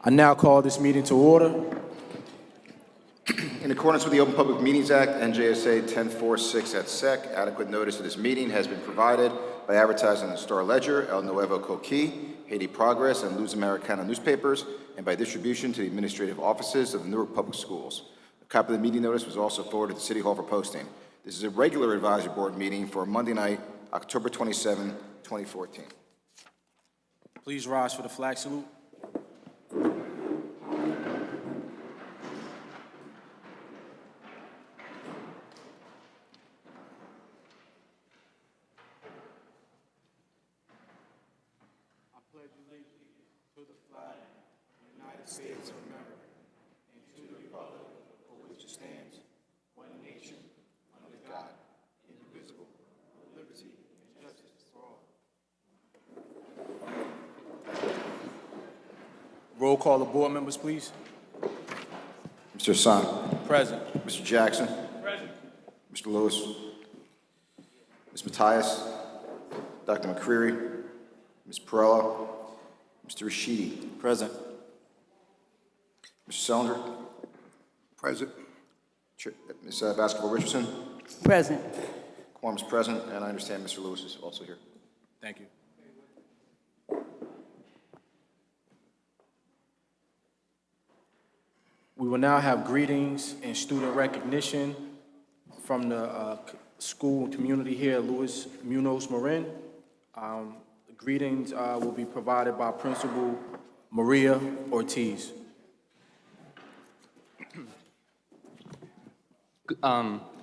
I now call this meeting to order. In accordance with the Open Public Meetings Act, NJSA 1046 et sec, adequate notice of this meeting has been provided by advertising in the Star Ledger, El Nuevo Coquí, Haiti Progress, and Luz Americana newspapers, and by distribution to the administrative offices of the Newark Public Schools. A copy of the meeting notice was also forwarded to City Hall for posting. This is a regular advisory board meeting for Monday night, October 27, 2014. Please rise for the flag salute. I pledge allegiance to the flag of the United States of America and to the republic for which it stands, one nation, under God, indivisible, with liberty and justice for all. Roll call of board members, please. Mr. Hassan. Present. Mr. Jackson. Present. Mr. Lewis. Ms. Matthias. Dr. McCreary. Ms. Perella. Mr. Rashidi. Present. Mr. Selinger. Present. Ms. Baskerville-Richardson. Present. Quorum is present, and I understand Mr. Lewis is also here. Thank you. We will now have greetings and student recognition from the school and community here at Luis Munoz Marin. The greetings will be provided by Principal Maria Ortiz.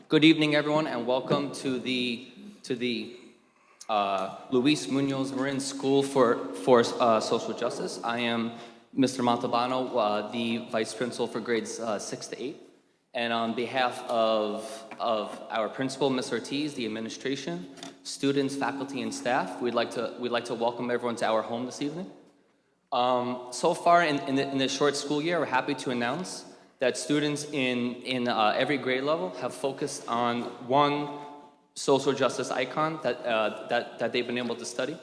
Good evening, everyone, and welcome to the Luis Munoz Marin School for Social Justice. I am Mr. Montalbano, the Vice Principal for grades 6 to 8. And on behalf of our principal, Ms. Ortiz, the administration, students, faculty, and staff, we'd like to welcome everyone to our home this evening. So far in this short school year, we're happy to announce that students in every grade level have focused on one social justice icon that they've been able to study.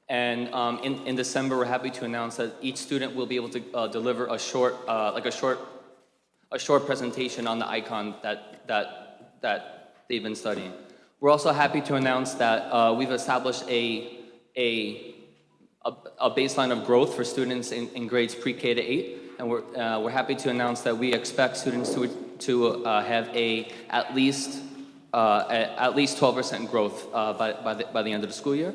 And in December, we're happy to announce that each student will be able to deliver a short presentation on the icon that they've been studying. We're also happy to announce that we've established a baseline of growth for students in grades pre-K to 8, and we're happy to announce that we expect students to have at least 12% growth by the end of the school year.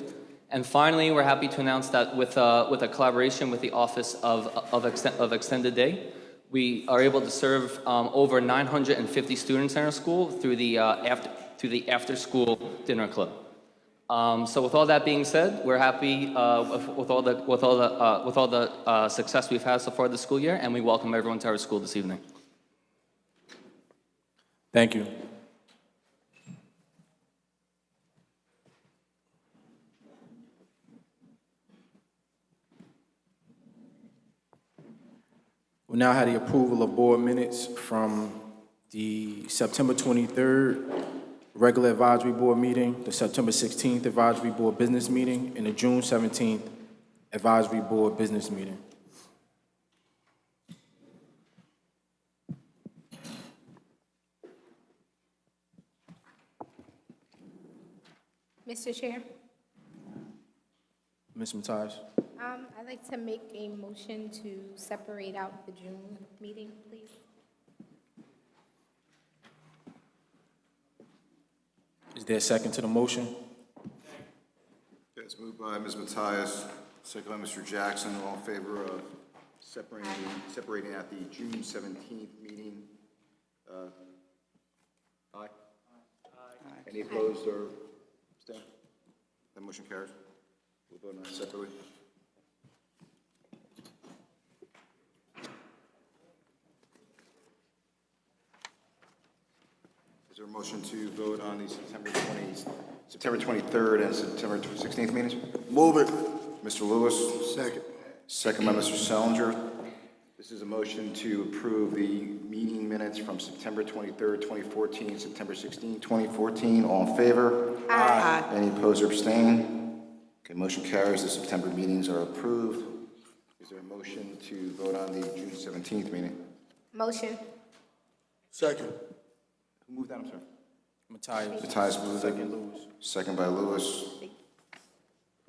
And finally, we're happy to announce that with a collaboration with the Office of Extended Day, we are able to serve over 950 students in our school through the after-school dinner club. So with all that being said, we're happy with all the success we've had so far this school year, and we welcome everyone to our school this evening. Thank you. We now have the approval of board minutes from the September 23rd regular advisory board meeting, the September 16th advisory board business meeting, and the June 17th advisory board business meeting. Mr. Chair, Ms. Matthias. I'd like to make a motion to separate out the June meeting, please. Is there a second to the motion? It's moved by Ms. Matthias, second by Mr. Jackson. All in favor of separating out the June 17th meeting? Aye? Aye. Any opposed or abstain? That motion carries. We'll vote on it separately. Is there a motion to vote on the September 23rd and September 16th meetings? Move it. Mr. Lewis. Second. Second by Mr. Selinger. This is a motion to approve the meeting minutes from September 23rd, 2014, September 16th, 2014. All in favor? Aye. Any opposed or abstaining? Okay, motion carries. The September meetings are approved. Is there a motion to vote on the June 17th meeting? Motion. Second. Who moved that, I'm sorry? Matthias. Matthias moved it. Second, Lewis. Second by Lewis.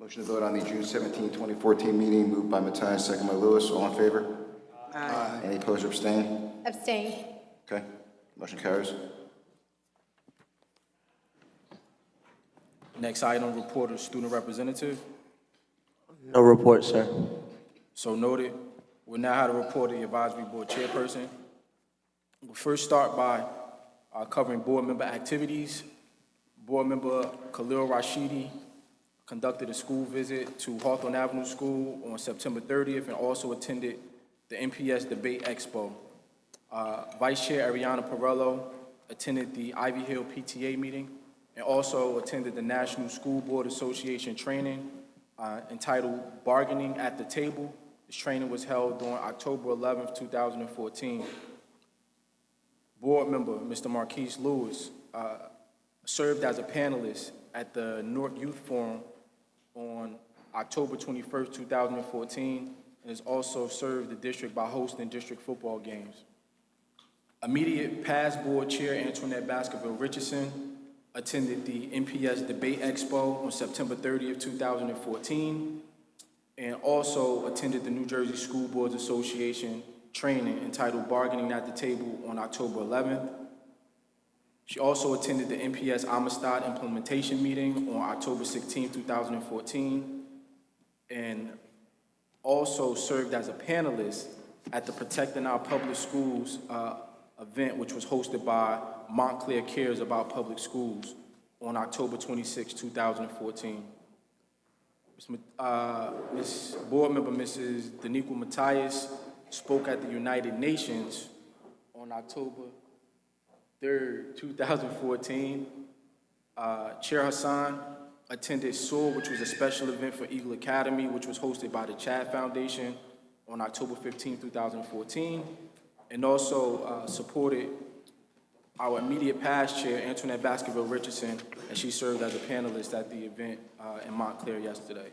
Motion to vote on the June 17, 2014 meeting, moved by Matthias, second by Lewis. All in favor? Aye. Any opposed or abstained? Abstain. Okay, motion carries. Next item, report of student representative. No report, sir. So noted. We'll now have a report of the advisory board chairperson. We'll first start by covering board member activities. Board member Khalil Rashidi conducted a school visit to Hawthorne Avenue School on September 30th and also attended the NPS Debate Expo. Vice Chair Ariana Perello attended the Ivy Hill PTA meeting and also attended the National School Board Association training entitled Bargaining at the Table. This training was held on October 11th, 2014. Board member, Mr. Marquise Lewis, served as a panelist at the Newark Youth Forum on October 21st, 2014, and has also served the district by hosting district football games. Immediate past board chair Antoinette Baskerville-Richardson attended the NPS Debate Expo on September 30th, 2014, and also attended the New Jersey School Boards Association training entitled Bargaining at the Table on October 11th. She also attended the NPS Amistad implementation meeting on October 16, 2014, and also served as a panelist at the Protecting Our Public Schools event, which was hosted by Montclair Cares About Public Schools on October 26, 2014. Ms. Board Member Mrs. Daniqua Matthias spoke at the United Nations on October 3rd, 2014. Chair Hassan attended SOAR, which was a special event for Eagle Academy, which was hosted by the Chad Foundation on October 15, 2014, and also supported our immediate past chair, Antoinette Baskerville-Richardson, and she served as a panelist at the event in Montclair yesterday.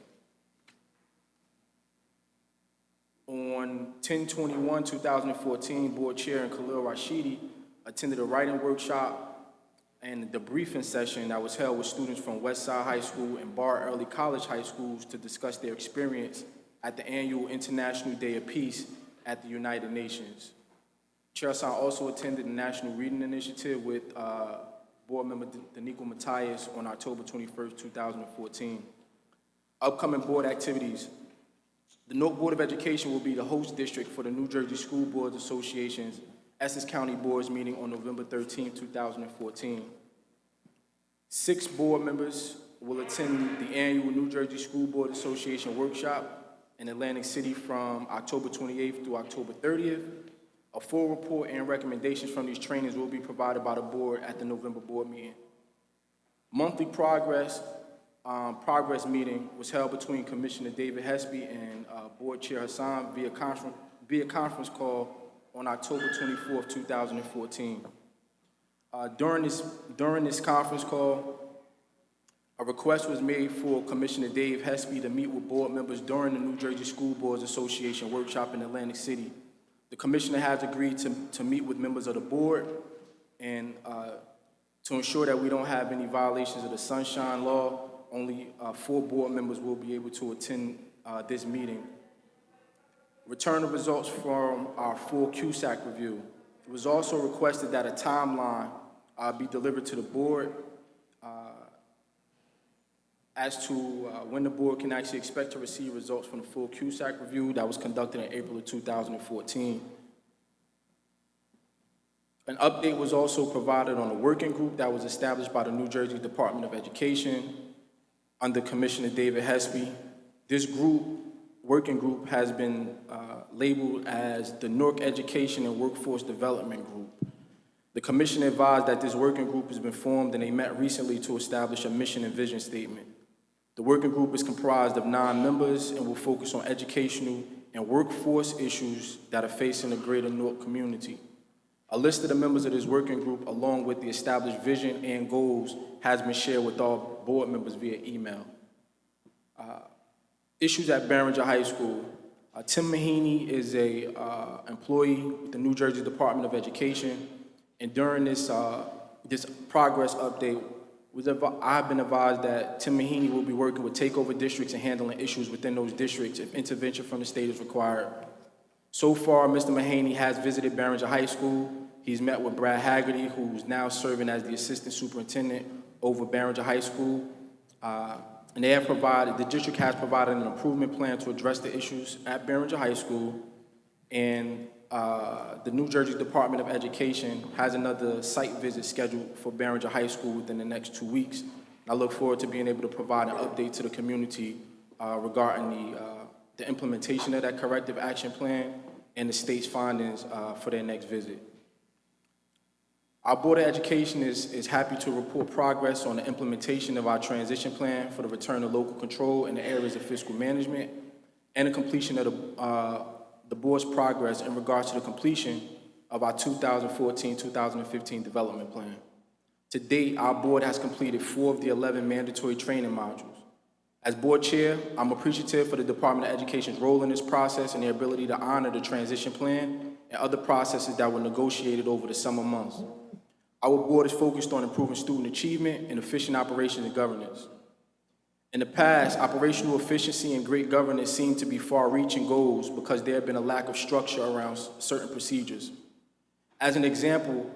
On 10/21/2014, Board Chair and Khalil Rashidi attended a writing workshop and the debriefing session that was held with students from Westside High School and Bar Early College High Schools to discuss their experience at the annual International Day of Peace at the United Nations. Chair Hassan also attended the National Reading Initiative with Board Member Daniqua Matthias on October 21st, 2014. Upcoming board activities. The Newark Board of Education will be the host district for the New Jersey School Boards Association's Essex County Boards meeting on November 13, 2014. 6 board members will attend the annual New Jersey School Board Association workshop in Atlantic City from October 28th through October 30th. A full report and recommendations from these trainings will be provided by the board at the November board meeting. Monthly progress meeting was held between Commissioner David Hespy and Board Chair Hassan via conference call on October 24th, 2014. During this conference call, a request was made for Commissioner Dave Hespy to meet with board members during the New Jersey School Boards Association workshop in Atlantic City. The commissioner has agreed to meet with members of the board and to ensure that we don't have any violations of the Sunshine Law. Only 4 board members will be able to attend this meeting. Return of results from our full QSAC review. It was also requested that a timeline be delivered to the board as to when the board can actually expect to receive results from the full QSAC review that was conducted in April of 2014. An update was also provided on a working group that was established by the New Jersey Department of Education under Commissioner David Hespy. This working group has been labeled as the Newark Education and Workforce Development Group. The commission advised that this working group has been formed and they met recently to establish a mission and vision statement. The working group is comprised of 9 members and will focus on educational and workforce issues that are facing the greater Newark community. A list of the members of this working group, along with the established vision and goals, has been shared with all board members via email. Issues at Barringer High School. Tim Mahaney is a employee with the New Jersey Department of Education, and during this progress update, I've been advised that Tim Mahaney will be working with takeover districts and handling issues within those districts if intervention from the state is required. So far, Mr. Mahaney has visited Barringer High School. He's met with Brad Haggerty, who's now serving as the assistant superintendent over Barringer High School. And the district has provided an improvement plan to address the issues at Barringer High School. And the New Jersey Department of Education has another site visit scheduled for Barringer High School within the next 2 weeks. I look forward to being able to provide an update to the community regarding the implementation of that corrective action plan and the state's findings for their next visit. Our Board of Education is happy to report progress on the implementation of our transition plan for the return to local control in the areas of fiscal management and the completion of the Board's progress in regards to the completion of our 2014-2015 development plan. To date, our Board has completed 4 of the 11 mandatory training modules. As Board Chair, I'm appreciative for the Department of Education's role in this process and their ability to honor the transition plan and other processes that were negotiated over the summer months. Our Board is focused on improving student achievement and efficient operations and governance. In the past, operational efficiency and great governance seemed to be far-reaching goals because there had been a lack of structure around certain procedures. As an example,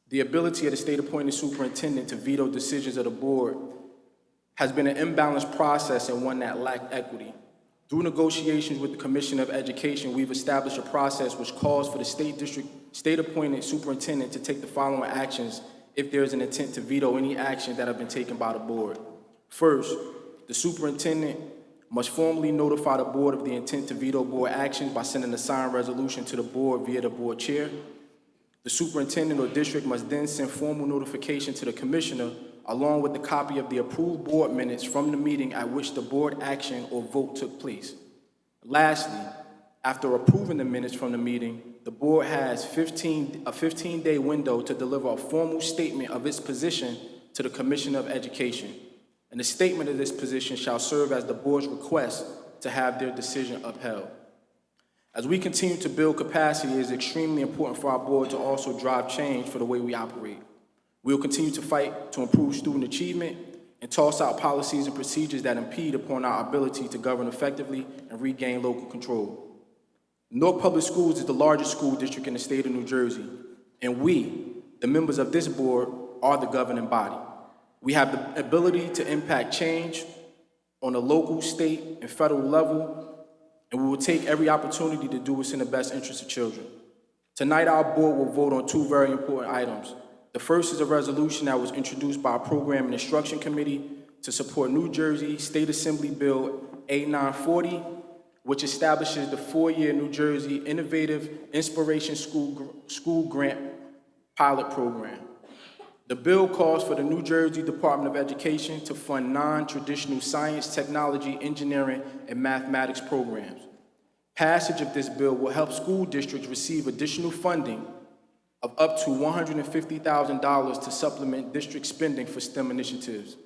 the ability of the state-appointed superintendent to veto decisions of the Board has been an imbalanced process and one that lacked equity. Through negotiations with the Commission of Education, we've established a process which calls for the state-appointed superintendent to take the following actions if there is an intent to veto any action that have been taken by the Board. First, the superintendent must formally notify the Board of the intent to veto Board actions by sending a signed resolution to the Board via the Board Chair. The superintendent or district must then send formal notification to the Commissioner along with the copy of the approved Board minutes from the meeting at which the Board action or vote took place. Lastly, after approving the minutes from the meeting, the Board has a 15-day window to deliver a formal statement of its position to the Commission of Education, and the statement of this position shall serve as the Board's request to have their decision upheld. As we continue to build capacity, it is extremely important for our Board to also drive change for the way we operate. We will continue to fight to improve student achievement and toss out policies and procedures that impede upon our ability to govern effectively and regain local control. Newark Public Schools is the largest school district in the state of New Jersey, and we, the members of this Board, are the governing body. We have the ability to impact change on a local, state, and federal level, and we will take every opportunity to do what's in the best interest of children. Tonight, our Board will vote on 2 very important items. The first is a resolution that was introduced by our Program and Instruction Committee to support New Jersey State Assembly Bill A940, which establishes the 4-year New Jersey Innovative Inspiration School Grant Pilot Program. The bill calls for the New Jersey Department of Education to fund non-traditional science, technology, engineering, and mathematics programs. Passage of this bill will help school districts receive additional funding of up to $150,000 to supplement district spending for STEM initiatives.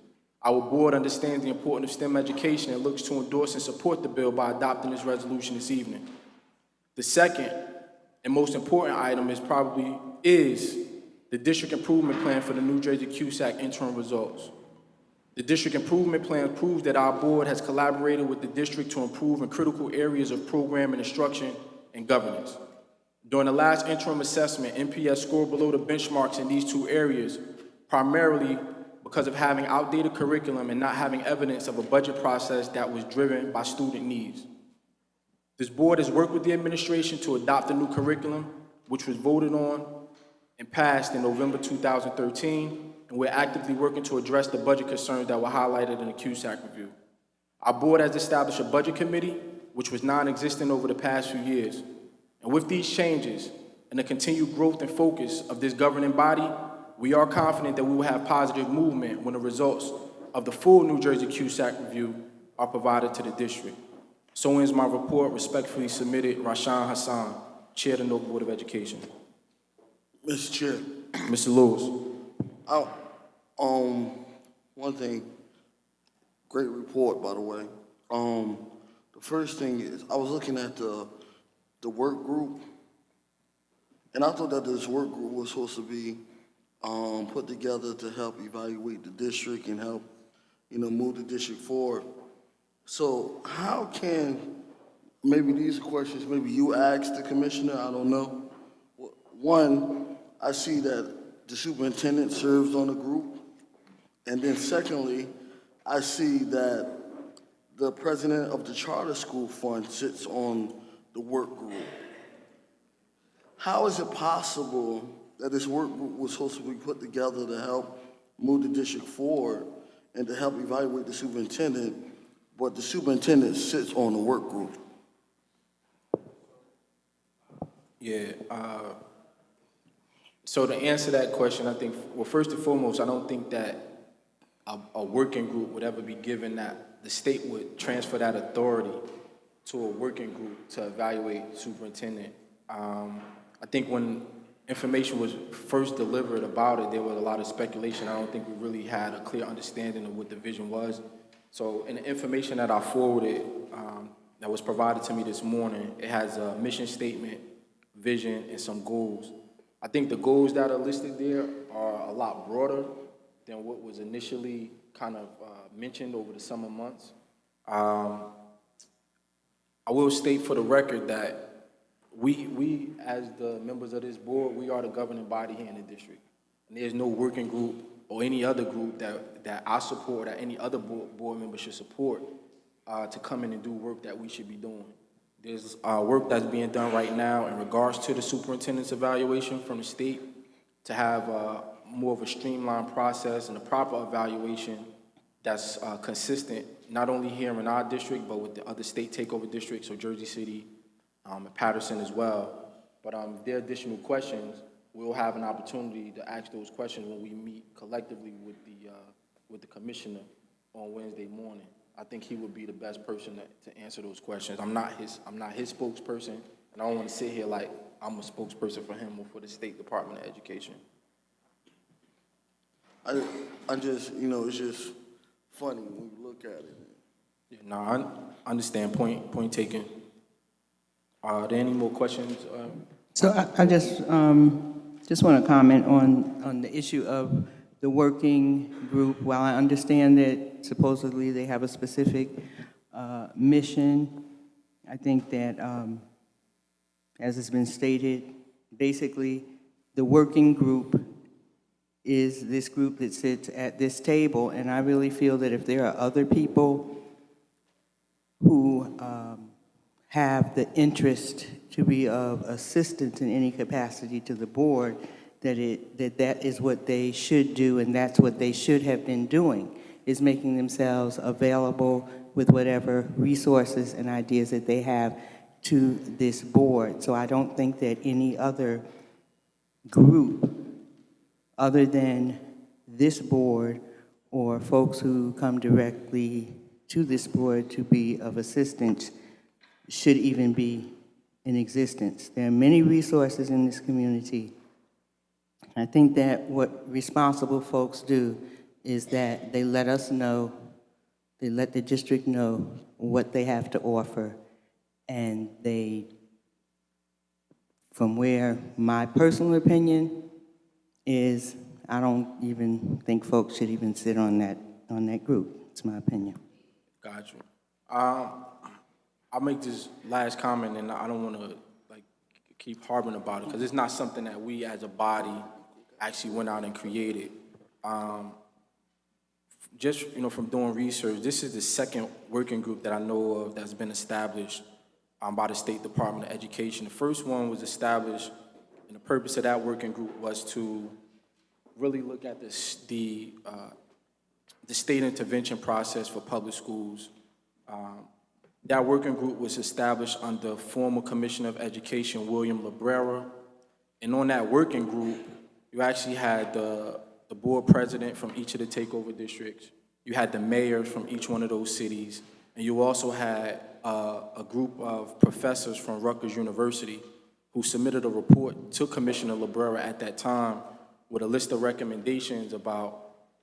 Our Board understands the importance of STEM education and looks to endorse and support the bill by adopting this resolution this evening. The second and most important item is the District Improvement Plan for the New Jersey CUSAC interim results. The District Improvement Plan proves that our Board has collaborated with the district to improve in critical areas of program and instruction and governance. During the last interim assessment, NPS scored below the benchmarks in these 2 areas, primarily because of having outdated curriculum and not having evidence of a budget process that was driven by student needs. This Board has worked with the administration to adopt a new curriculum, which was voted on and passed in November 2013, and we're actively working to address the budget concerns that were highlighted in the CUSAC review. Our Board has established a budget committee, which was non-existent over the past few years. And with these changes and the continued growth and focus of this governing body, we are confident that we will have positive movement when the results of the full New Jersey CUSAC review are provided to the district. So ends my report. Respectfully submitted, Rashan Hassan, Chair of the Newark Board of Education. Mr. Chair, Mr. Lewis. one thing, great report, by the way. The first thing is, I was looking at the work group, and I thought that this work group was supposed to be put together to help evaluate the district and help, move the district forward. So how can, maybe these are questions, maybe you ask the commissioner, I don't know. One, I see that the superintendent serves on the group. And then secondly, I see that the president of the charter school fund sits on the work group. How is it possible that this work group was supposed to be put together to help move the district forward and to help evaluate the superintendent, but the superintendent sits on the work group? Yeah, so to answer that question, I think, well, first and foremost, I don't think that a working group would ever be given that the state would transfer that authority to a working group to evaluate superintendent. I think when information was first delivered about it, there was a lot of speculation. I don't think we really had a clear understanding of what the vision was. So in the information that I forwarded, that was provided to me this morning, it has a mission statement, vision, and some goals. I think the goals that are listed there are a lot broader than what was initially kind of mentioned over the summer months. I will state for the record that we as the members of this board, we are the governing body here in the district. And there's no working group or any other group that I support, that any other board member should support to come in and do work that we should be doing. There's work that's being done right now in regards to the superintendent's evaluation from the state to have more of a streamlined process and a proper evaluation that's consistent, not only here in our district, but with the other state takeover districts, so Jersey City and Patterson as well. But if there are additional questions, we'll have an opportunity to ask those questions when we meet collectively with the commissioner on Wednesday morning. I think he would be the best person to answer those questions. I'm not his spokesperson, and I don't want to sit here like I'm a spokesperson for him or for the State Department of Education. I just, it's just funny when you look at it. Yeah, no, I understand. Point taken. Are there any more questions? So I just want to comment on the issue of the working group. While I understand that supposedly they have a specific mission, I think that, as has been stated, basically the working group is this group that sits at this table, and I really feel that if there are other people who have the interest to be of assistance in any capacity to the board, that is what they should do, and that's what they should have been doing, is making themselves available with whatever resources and ideas that they have to this board. So I don't think that any other group other than this board or folks who come directly to this board to be of assistance should even be in existence. There are many resources in this community. I think that what responsible folks do is that they let us know, they let the district know what they have to offer, and they, from where my personal opinion is, I don't even think folks should even sit on that group. It's my opinion. Gotcha. I'll make this last comment, and I don't want to keep harping about it because it's not something that we as a body actually went out and created. Just from doing research, this is the second working group that I know of that's been established by the State Department of Education. The first one was established, and the purpose of that working group was to really look at the state intervention process for public schools. That working group was established under former Commissioner of Education, William Labrera. And on that working group, you actually had the board president from each of the takeover districts. You had the mayors from each one of those cities. And you also had a group of professors from Rutgers University who submitted a report to Commissioner Labrera at that time with a list of recommendations about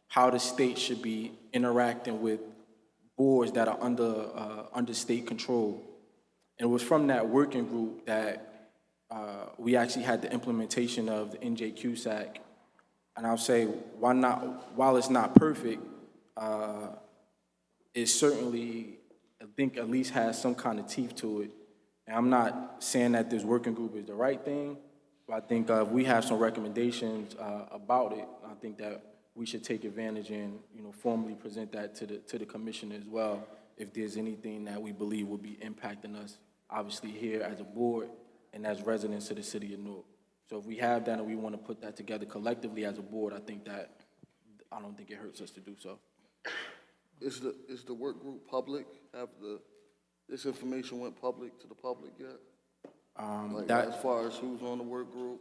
how the state should be interacting with boards that are under state control. And it was from that working group that we actually had the implementation of the NJQSAC. And I'll say, why not, while it's not perfect, it certainly, I think, at least has some kind of teeth to it. And I'm not saying that this working group is the right thing, but I think if we have some recommendations about it, I think that we should take advantage and, formally present that to the commission as well, if there's anything that we believe will be impacting us, obviously here as a board and as residents of the city of Newark. So if we have that and we want to put that together collectively as a board, I don't think it hurts us to do so. Is the work group public? This information went public to the public yet? As far as who's on the work group?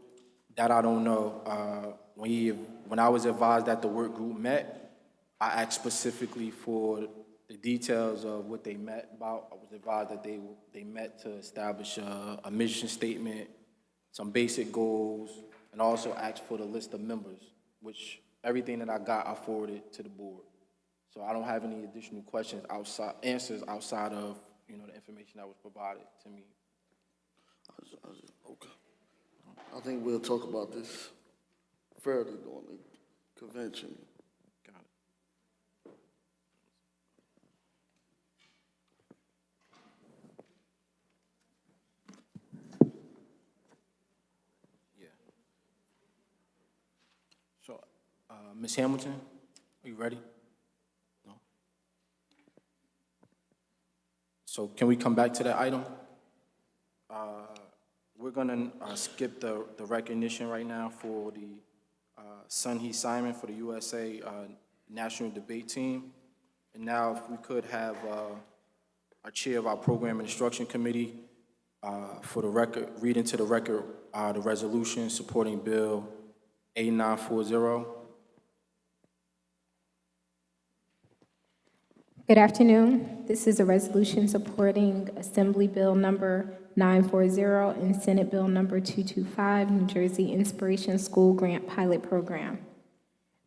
That I don't know. When I was advised that the work group met, I asked specifically for the details of what they met about. I was advised that they met to establish a mission statement, some basic goals, and also asked for the list of members, which everything that I got, I forwarded to the board. So I don't have any additional answers outside of, the information that was provided to me. Okay. I think we'll talk about this further during the convention. Got it. Yeah. So, Ms. Hamilton, are you ready? No? So can we come back to that item? We're gonna skip the recognition right now for the Sun-Hee Simon for the USA National Debate Team. And now if we could have our chair of our Program and Instruction Committee for the record, read into the record the resolution supporting Bill 8940. Good afternoon. This is a resolution supporting Assembly Bill number 940 and Senate Bill number 225, New Jersey Inspiration School Grant Pilot Program.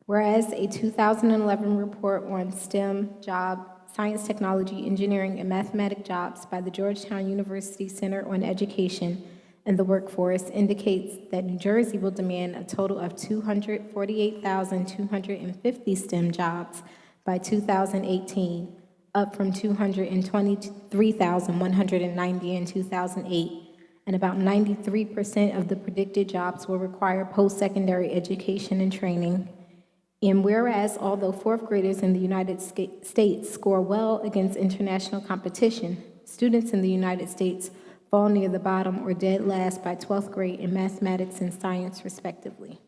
Whereas a 2011 report on STEM job, science, technology, engineering, and mathematics jobs by the Georgetown University Center on Education and the Workforce indicates that New Jersey will demand a total of 248,250 STEM jobs by 2018, up from 223,190 in 2008, and about 93% of the predicted jobs will require post-secondary education and training. And whereas, although fourth graders in the United States score well against international competition, students in the United States fall near the bottom or dead last by 12th grade in mathematics and science, respectively.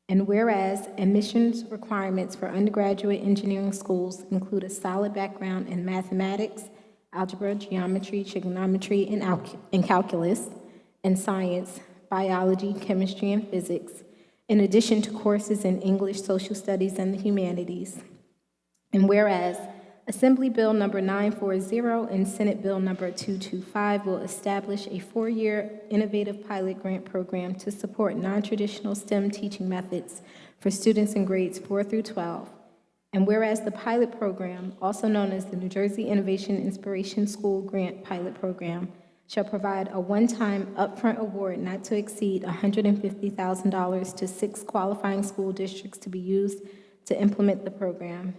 And whereas admissions requirements for undergraduate engineering schools include a solid background in mathematics, algebra, geometry, trigonometry, and calculus, and science, biology, chemistry, and physics, in addition to courses in English, social studies, and the humanities. And whereas Assembly Bill number 940 and Senate Bill number 225 will establish a 4-year innovative pilot grant program to support non-traditional STEM teaching methods for students in grades 4 through 12. And whereas the pilot program, also known as the New Jersey Innovation Inspiration School Grant Pilot Program, shall provide a one-time upfront award not to exceed $150,000 to 6 qualifying school districts to be used to implement the program.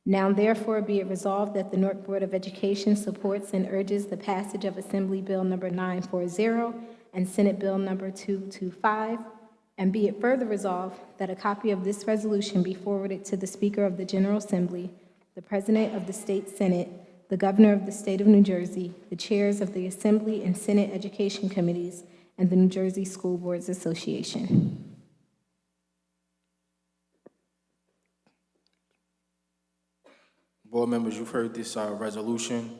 Now therefore be it resolved that the Newark Board of Education supports and urges the passage of Assembly Bill number 940 and Senate Bill number 225, and be it further resolved that a copy of this resolution be forwarded to the Speaker of the General Assembly, the President of the State Senate, the Governor of the State of New Jersey, the chairs of the Assembly and Senate Education Committees, and the New Jersey School Boards Association. Board members, you've heard this resolution,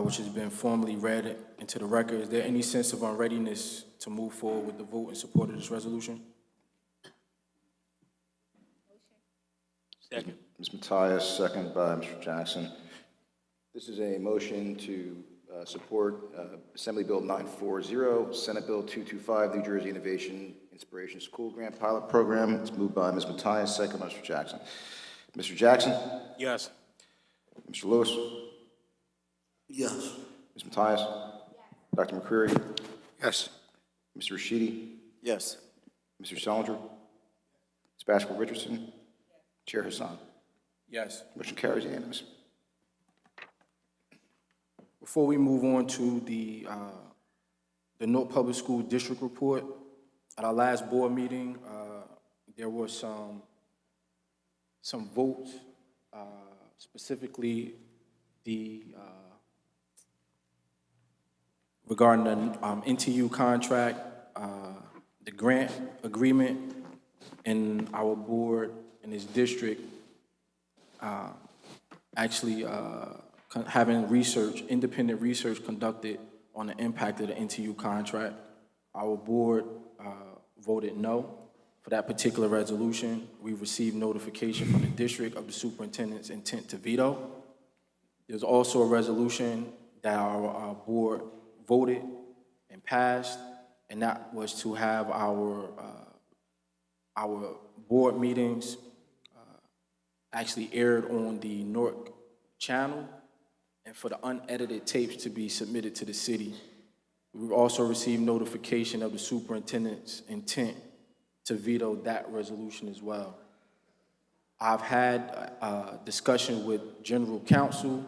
which has been formally read into the record. Is there any sense of unreadiness to move forward with the vote in support of this resolution? Second. Ms. Matias, second by Mr. Jackson. This is a motion to support Assembly Bill 940, Senate Bill 225, New Jersey Innovation Inspiration School Grant Pilot Program. It's moved by Ms. Matias, second by Mr. Jackson. Mr. Jackson? Yes. Mr. Lewis? Yes. Ms. Matias? Dr. McCreary? Yes. Mr. Rashidi? Yes. Mr. Salinger? Ms. Baskel Richardson? Chair Hassan? Yes. Motion carries unanimous. Before we move on to the Newark Public School District Report, at our last board meeting, there were some votes, specifically regarding the NTU contract, the grant agreement, and our board in this district actually having independent research conducted on the impact of the NTU contract. Our board voted no for that particular resolution. We received notification from the district of the superintendent's intent to veto. There's also a resolution that our board voted and passed, and that was to have our board meetings actually aired on the Newark channel, and for the unedited tapes to be submitted to the city. We also received notification of the superintendent's intent to veto that resolution as well. I've had a discussion with general counsel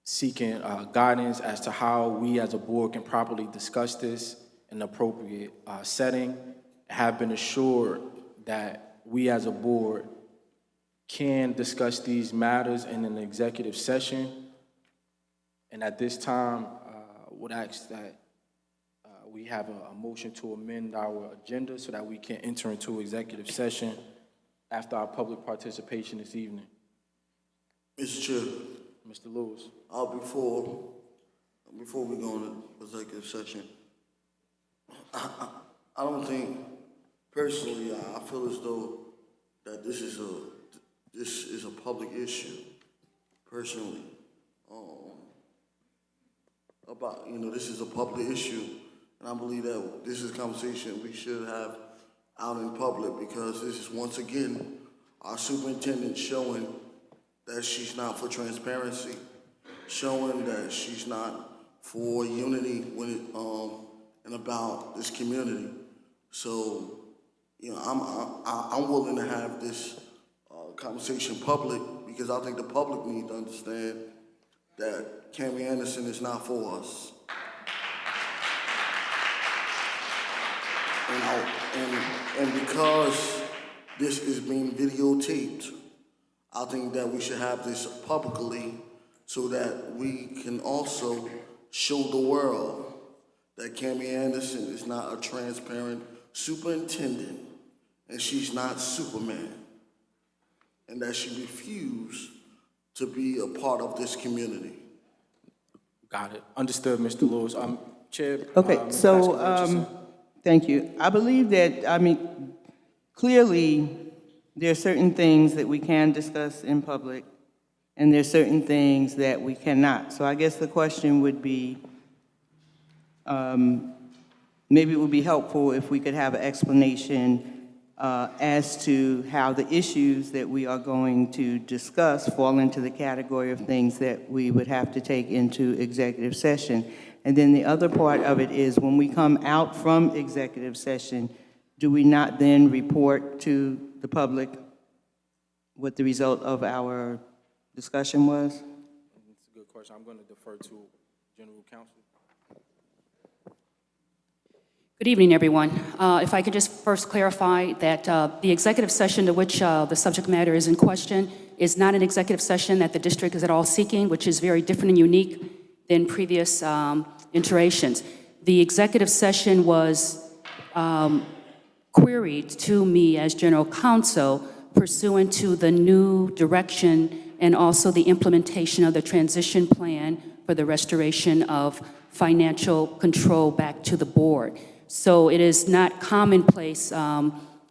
seeking guidance as to how we as a board can properly discuss this in an appropriate setting. Have been assured that we as a board can discuss these matters in an executive session. And at this time, would ask that we have a motion to amend our agenda so that we can enter into executive session after our public participation this evening. Mr. Chair, Mr. Lewis. Before we go into executive session, I don't think, personally, I feel as though that this is a public issue, personally. This is a public issue, and I believe that this is a conversation we should have out in public, because this is, once again, our superintendent showing that she's not for transparency, showing that she's not for unity and about this community. So, I'm willing to have this conversation public, because I think the public need to understand that Cammie Anderson is not for us. And because this is being videotaped, I think that we should have this publicly so that we can also show the world that Cammie Anderson is not a transparent superintendent, and she's not Superman, and that she refused to be a part of this community. Got it. Understood, Mr. Lewis. Chair. Okay, Ms. so, Baskin Richardson. thank you. I believe that, clearly, there are certain things that we can discuss in public, and there are certain things that we cannot. So I guess the question would be, maybe it would be helpful if we could have an explanation as to how the issues that we are going to discuss fall into the category of things that we would have to take into executive session. And then the other part of it is, when we come out from executive session, do we not then report to the public what the result of our discussion was? That's a good question. I'm going to defer to General Counsel. Good evening, everyone. If I could just first clarify that the executive session to which the subject matter is in question is not an executive session that the district is at all seeking, which is very different and unique than previous iterations. The executive session was queried to me as general counsel pursuant to the new direction and also the implementation of the transition plan for the restoration of financial control back to the board. So it is not commonplace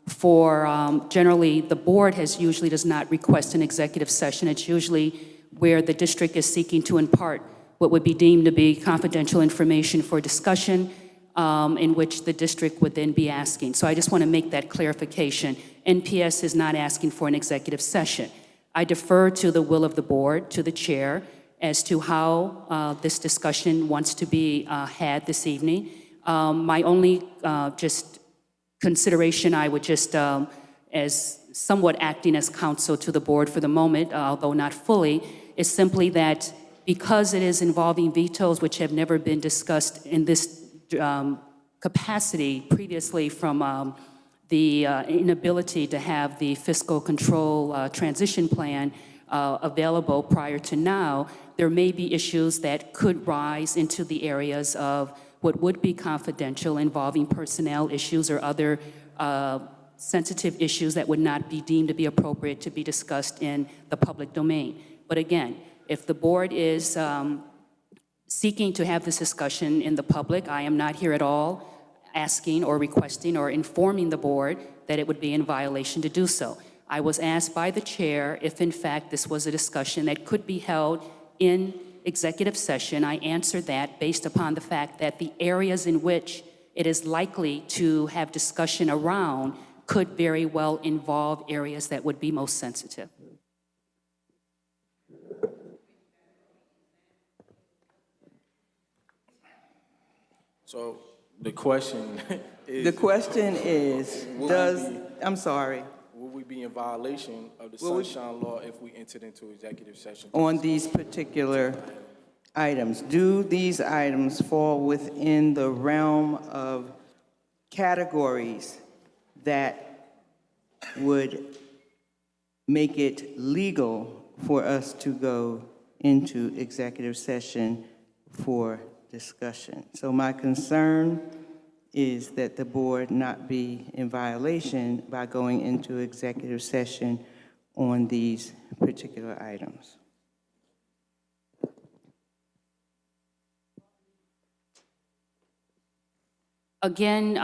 for, generally, the board usually does not request an executive session. It's usually where the district is seeking to impart what would be deemed to be confidential information for discussion, in which the district would then be asking. So I just want to make that clarification. NPS is not asking for an executive session. I defer to the will of the board, to the chair, as to how this discussion wants to be had this evening. My only just consideration, I would just, as somewhat acting as counsel to the board for the moment, although not fully, is simply that because it is involving vetoes which have never been discussed in this capacity previously from the inability to have the fiscal control transition plan available prior to now, there may be issues that could rise into the areas of what would be confidential involving personnel issues or other sensitive issues that would not be deemed to be appropriate to be discussed in the public domain. But again, if the board is seeking to have this discussion in the public, I am not here at all asking or requesting or informing the board that it would be in violation to do so. I was asked by the chair if in fact this was a discussion that could be held in executive session. I answered that based upon the fact that the areas in which it is likely to have discussion around could very well involve areas that would be most sensitive. So the question is. The question is, I'm sorry, Will we be in violation of the Will we- sunshine law if we entered into executive session? on these particular items, do these items fall within the realm of categories that would make it legal for us to go into executive session for discussion? So my concern is that the board not be in violation by going into executive session on these particular items. Again,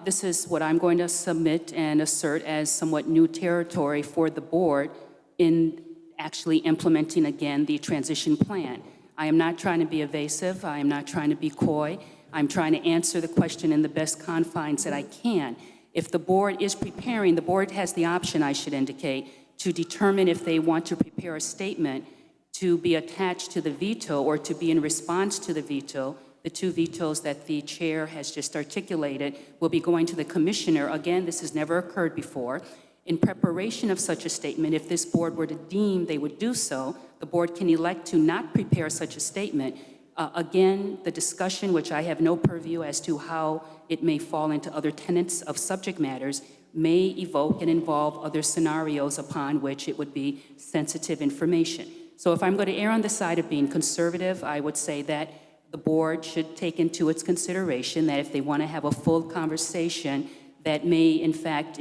this is what I'm going to submit and assert as somewhat new territory for the board in actually implementing again the transition plan. I am not trying to be evasive. I am not trying to be coy. I'm trying to answer the question in the best confines that I can. If the board is preparing, the board has the option, I should indicate, to determine if they want to prepare a statement to be attached to the veto or to be in response to the veto. The two vetoes that the chair has just articulated will be going to the commissioner. Again, this has never occurred before. In preparation of such a statement, if this board were to deem they would do so, the board can elect to not prepare such a statement. Again, the discussion, which I have no purview as to how it may fall into other tenets of subject matters, may evoke and involve other scenarios upon which it would be sensitive information. So if I'm going to err on the side of being conservative, I would say that the board should take into its consideration that if they want to have a full conversation that may, in fact,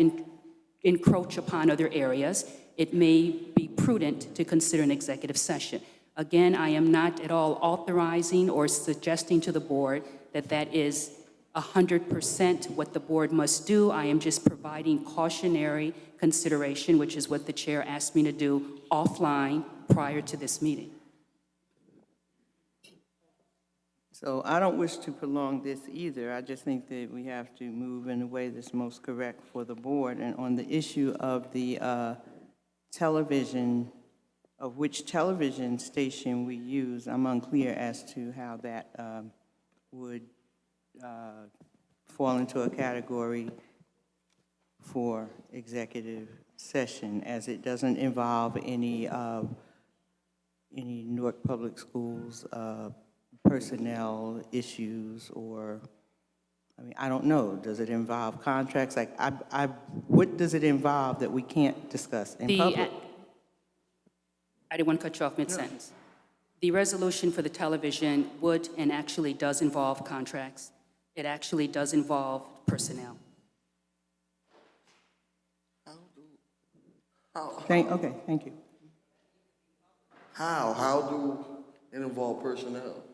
encroach upon other areas, it may be prudent to consider an executive session. Again, I am not at all authorizing or suggesting to the board that that is 100% what the board must do. I am just providing cautionary consideration, which is what the chair asked me to do offline prior to this meeting. So I don't wish to prolong this either. I just think that we have to move in a way that's most correct for the board. And on the issue of the television, of which television station we use, I'm unclear as to how that would fall into a category for executive session, as it doesn't involve any Newark Public Schools personnel issues, or, I mean, I don't know. Does it involve contracts? Like, what does it involve that we can't discuss in public? I didn't want to cut you off mid-sentence. The resolution for the television would and actually does involve contracts. It actually does involve personnel. Okay, thank you. How do it involve personnel?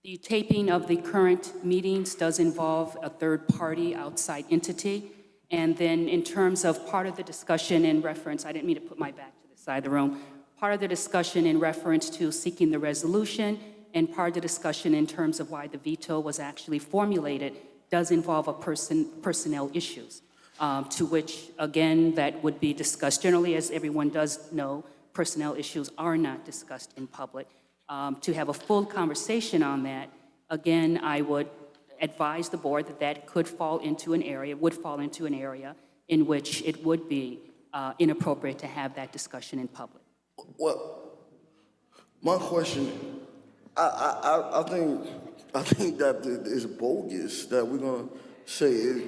The taping of the current meetings does involve a third-party outside entity. And then in terms of part of the discussion in reference, I didn't mean to put my back to the side of the room, part of the discussion in reference to seeking the resolution and part of the discussion in terms of why the veto was actually formulated does involve personnel issues. to which, again, that would be discussed. Generally, as everyone does know, personnel issues are not discussed in public. To have a full conversation on that, again, I would advise the board that that could fall into an area, would fall into an area in which it would be inappropriate to have that discussion in public. Well, my question, I think that it's bogus that we're gonna say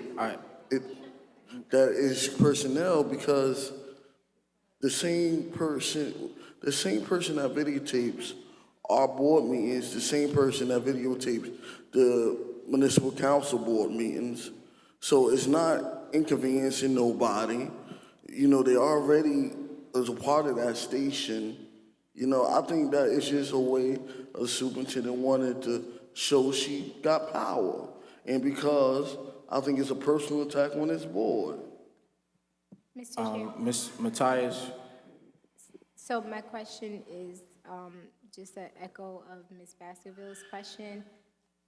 that it's personnel, because the same person that videotapes our board meetings, the same person that videotapes the municipal council board meetings. So it's not inconveniencing nobody. You know, they already is a part of that station. You know, I think that it's just a way a superintendent wanted to show she got power. And because I think it's a personal attack on this board. Mr. Chair, Ms. Matthias, so my question is just an echo of Ms. Baskerville's question.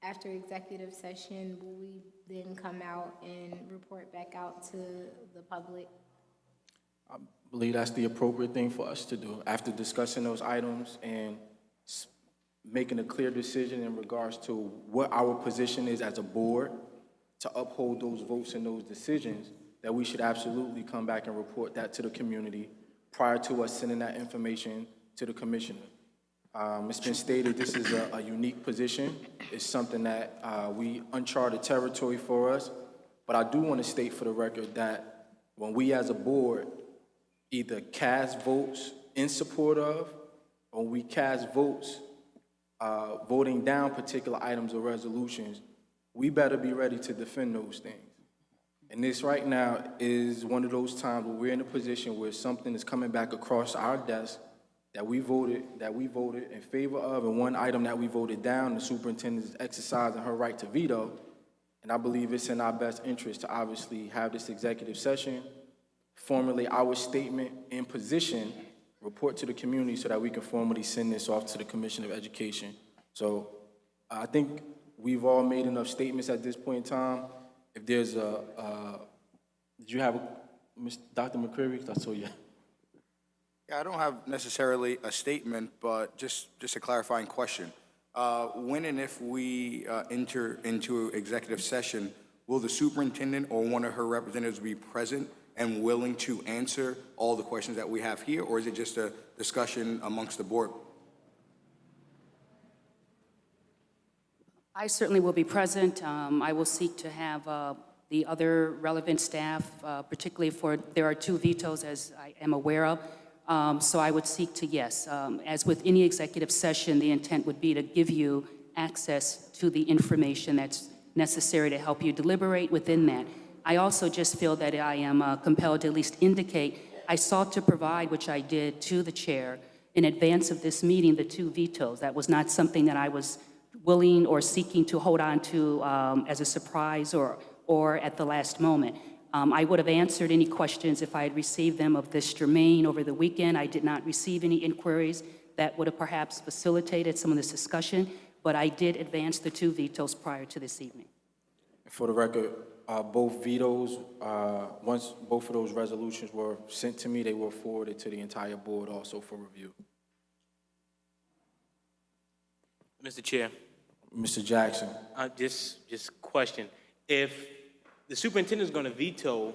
After executive session, will we then come out and report back out to the public? I believe that's the appropriate thing for us to do after discussing those items and making a clear decision in regards to what our position is as a board to uphold those votes and those decisions, that we should absolutely come back and report that to the community prior to us sending that information to the commissioner. It's been stated this is a unique position. It's something that we uncharted territory for us. But I do want to state for the record that when we as a board either cast votes in support of, or we cast votes voting down particular items or resolutions, we better be ready to defend those things. And this right now is one of those times where we're in a position where something is coming back across our desk that we voted in favor of, and one item that we voted down, the superintendent is exercising her right to veto. And I believe it's in our best interest to obviously have this executive session, formulate our statement in position, report to the community so that we can formally send this off to the Commission of Education. So I think we've all made enough statements at this point in time. If there's did you have Dr. McCreary? I saw you. Yeah, I don't have necessarily a statement, but just a clarifying question. When and if we enter into executive session, will the superintendent or one of her representatives be present and willing to answer all the questions that we have here, or is it just a discussion amongst the board? I certainly will be present. I will seek to have the other relevant staff, particularly there are 2 vetoes, as I am aware of. So I would seek to, yes, as with any executive session, the intent would be to give you access to the information that's necessary to help you deliberate within that. I also just feel that I am compelled to at least indicate I sought to provide, which I did, to the chair in advance of this meeting, the 2 vetoes. That was not something that I was willing or seeking to hold on to as a surprise or at the last moment. I would have answered any questions if I had received them of this germane over the weekend. I did not receive any inquiries that would have perhaps facilitated some of this discussion, but I did advance the 2 vetoes prior to this evening. For the record, both vetoes, once both of those resolutions were sent to me, they were forwarded to the entire board also for review. Mr. Chair, Mr. Jackson. just question. If the superintendent is going to veto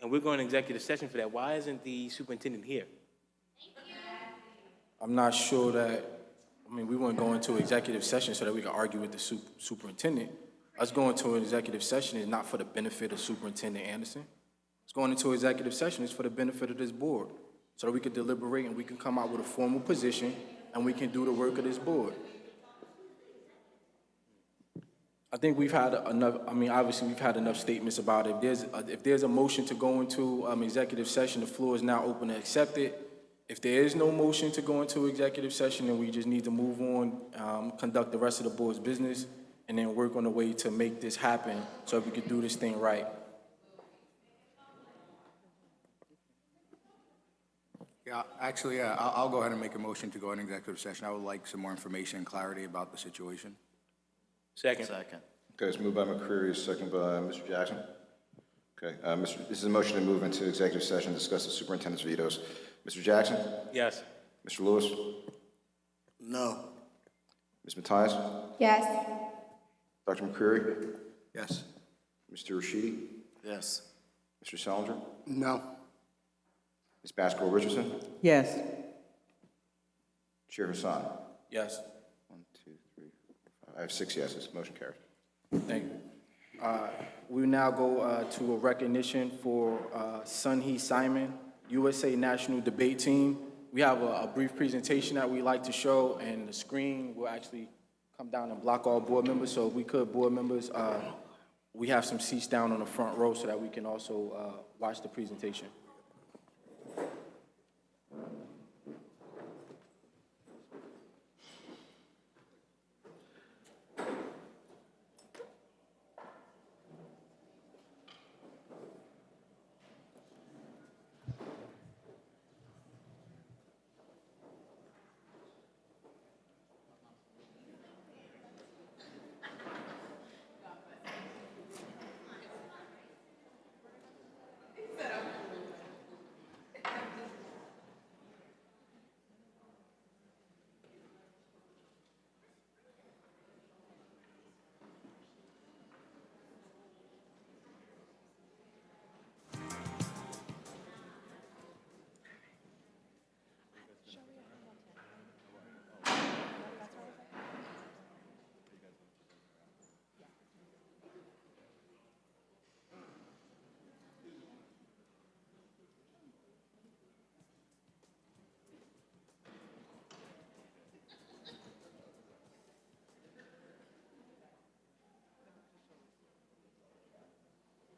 and we're going to executive session for that, why isn't the superintendent here? I'm not sure that, we wouldn't go into executive session so that we can argue with the superintendent. Us going to an executive session is not for the benefit of Superintendent Anderson. It's going into executive session is for the benefit of this board, so that we can deliberate and we can come out with a formal position and we can do the work of this board. I think we've had enough, obviously we've had enough statements about it. If there's a motion to go into executive session, the floor is now open to accept it. If there is no motion to go into executive session, then we just need to move on, conduct the rest of the board's business, and then work on a way to make this happen so we can do this thing right. Yeah, actually, I'll go ahead and make a motion to go in executive session. I would like some more information and clarity about the situation. Second. Okay, it's moved by McCreary, second by Mr. Jackson. Okay, this is a motion to move into executive session to discuss the superintendent's vetoes. Mr. Jackson? Yes. Mr. Lewis? No. Ms. Mathias? Yes. Dr. McCreary? Yes. Mr. Rashidi? Yes. Mr. Salinger? No. Ms. Basco Richardson? Yes. Chair Hassan? Yes. 1, 2, 3, 4, 5. I have 6 yeses. Motion carries. Thank you. We now go to a recognition for Sunhee Simon, USA National Debate Team. We have a brief presentation that we like to show, and the screen will actually come down and block all board members. So if we could, board members, we have some seats down on the front row so that we can also watch the presentation.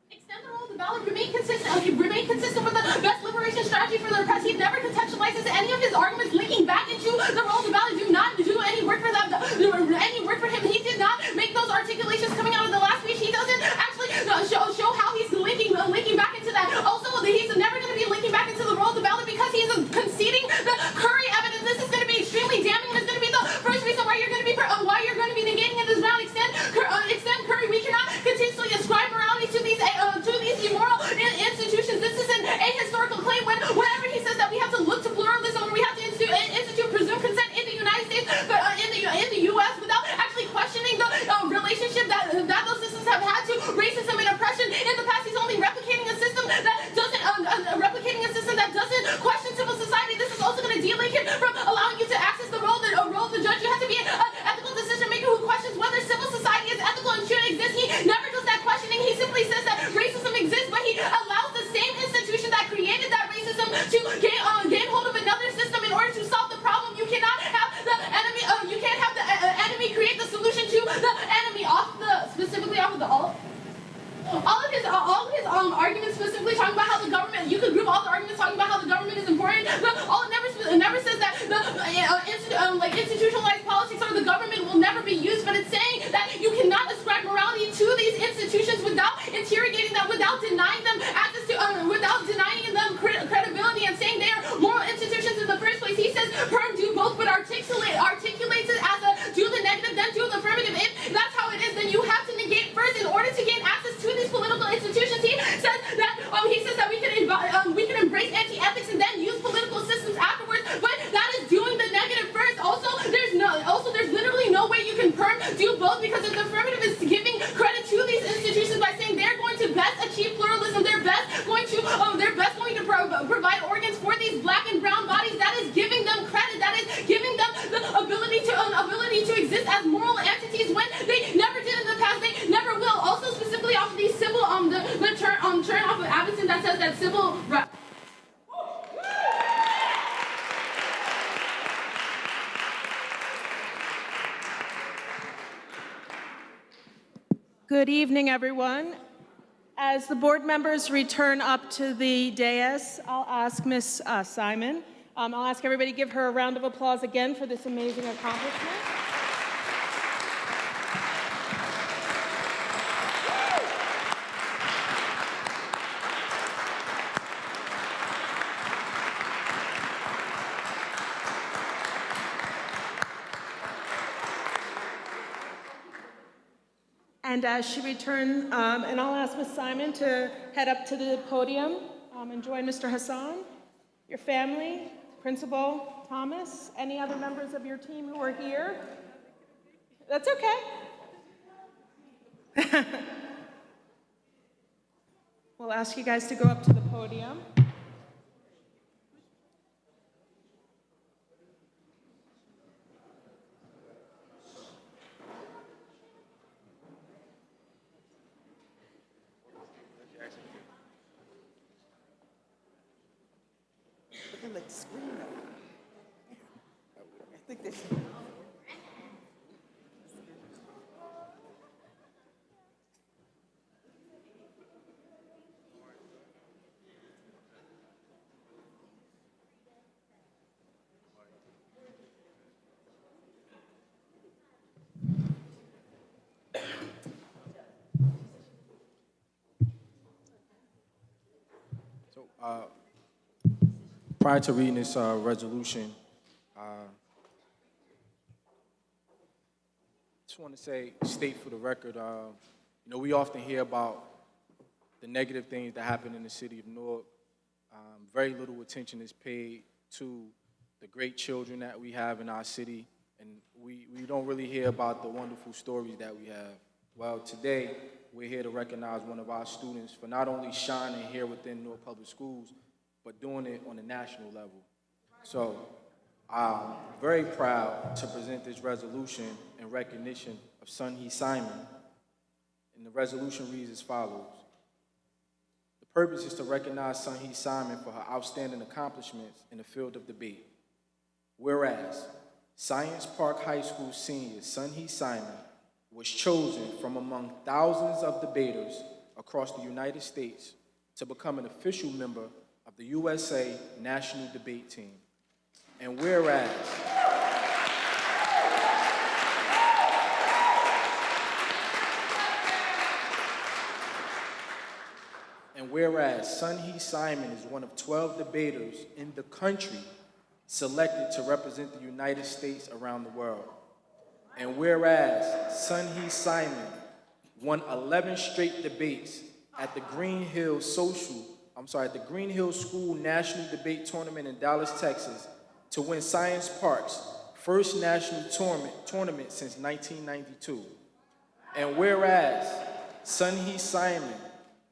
Extend the role of the ballot, remain consistent with the best liberation strategy for the press. He never contextualizes any of his arguments linking back into the role of the ballot. Do not do any work for them, any work for him. He did not make those articulations coming out of the last speech. He doesn't actually show how he's linking back into that. Also, he's never going to be linking back into the role of the ballot because he's conceding the Curry evidence. This is going to be extremely damning, and it's going to be the first reason why you're going to be negating in this round. Extend Curry. We cannot continuously ascribe morality to these immoral institutions. This is an ahistorical claim whenever he says that we have to look to pluralism or we have to institute presumed consent in the United States, but in the U.S. without actually questioning the relationship that those systems have had to racism and oppression in the past. He's only replicating a system that doesn't question civil society. This is also going to delink him from allowing you to access the role of the judge. You have to be an ethical decision maker who questions whether civil society is ethical and should exist. He never does that questioning. He simply says that racism exists, but he allows the same institution that created that racism to gain hold of another system in order to solve the problem. You cannot have the enemy. You can't have the enemy create the solution to the enemy specifically off of the all of his arguments specifically talking about how the government. You could group all the arguments talking about how the government is important, but it never says that the institutionalized politics or the government will never be used. But it's saying that you cannot ascribe morality to these institutions without interrogating them, without denying them access to, without denying them credibility and saying they are moral institutions in the first place. He says Perm do both, but articulates it as a do the negative, then do the affirmative. If that's how it is, then you have to negate first in order to gain access to these political institutions. He says that we can embrace anti-ethics and then use political systems afterwards, but that is doing the negative first. Also, there's literally no way you can do both, because if the affirmative is giving credit to these institutions by saying they're going to best achieve pluralism, they're best going to provide organs for these black and brown bodies, that is giving them credit. That is giving them the ability to exist as moral entities when they never did in the past. They never will. Also, specifically off of these civil the turn off of Abbottson that says that civil. Good evening, everyone. As the board members return up to the dais, I'll ask Ms. Simon. I'll ask everybody to give her a round of applause again for this amazing accomplishment. And as she returns, and I'll ask Ms. Simon to head up to the podium and join Mr. Hassan, your family, Principal Thomas, any other members of your team who are here. That's okay. We'll ask you guys to go up to the podium. So, prior to reading this resolution, just want to state for the record, we often hear about the negative things that happen in the city of Newark. Very little attention is paid to the great children that we have in our city, and we don't really hear about the wonderful stories that we have. Well, today, we're here to recognize one of our students for not only shining here within Newark Public Schools, but doing it on a national level. So I'm very proud to present this resolution in recognition of Sun-Hee Simon. And the resolution reads as follows. The purpose is to recognize Sun-Hee Simon for her outstanding accomplishments in the field of debate. Whereas Science Park High School senior Sun-Hee Simon was chosen from among thousands of debaters across the United States to become an official member of the USA National Debate Team. And whereas Sun-Hee Simon is one of 12 debaters in the country selected to represent the United States around the world. And whereas Sun-Hee Simon won 11 straight debates at the Green Hill School National Debate Tournament in Dallas, Texas, to win Science Park's first national tournament since 1992. And whereas Sun-Hee Simon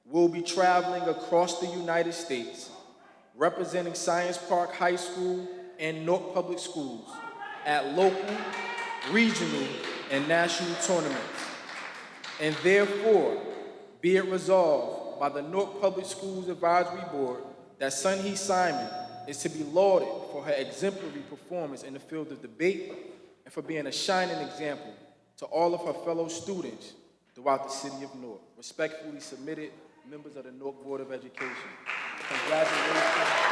will be traveling across the United States, representing Science Park High School and Newark Public Schools at local, regional, and national tournaments. And therefore, be it resolved by the Newark Public Schools Advisory Board that Sun-Hee Simon is to be lauded for her exemplary performance in the field of debate and for being a shining example to all of her fellow students throughout the city of Newark. Respectfully submitted, members of the Newark Board of Education. Congratulations.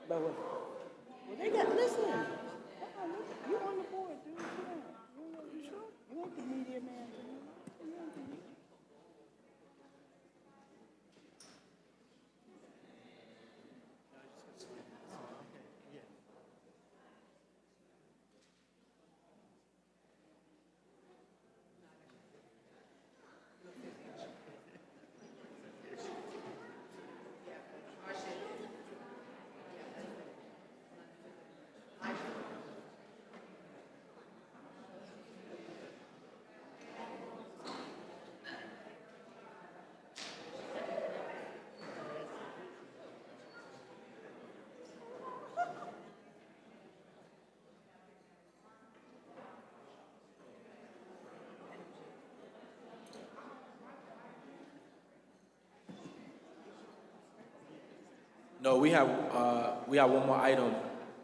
Well, they got, listen, you on the board, dude, you sure? You ain't the media man, dude. No, we have one more item,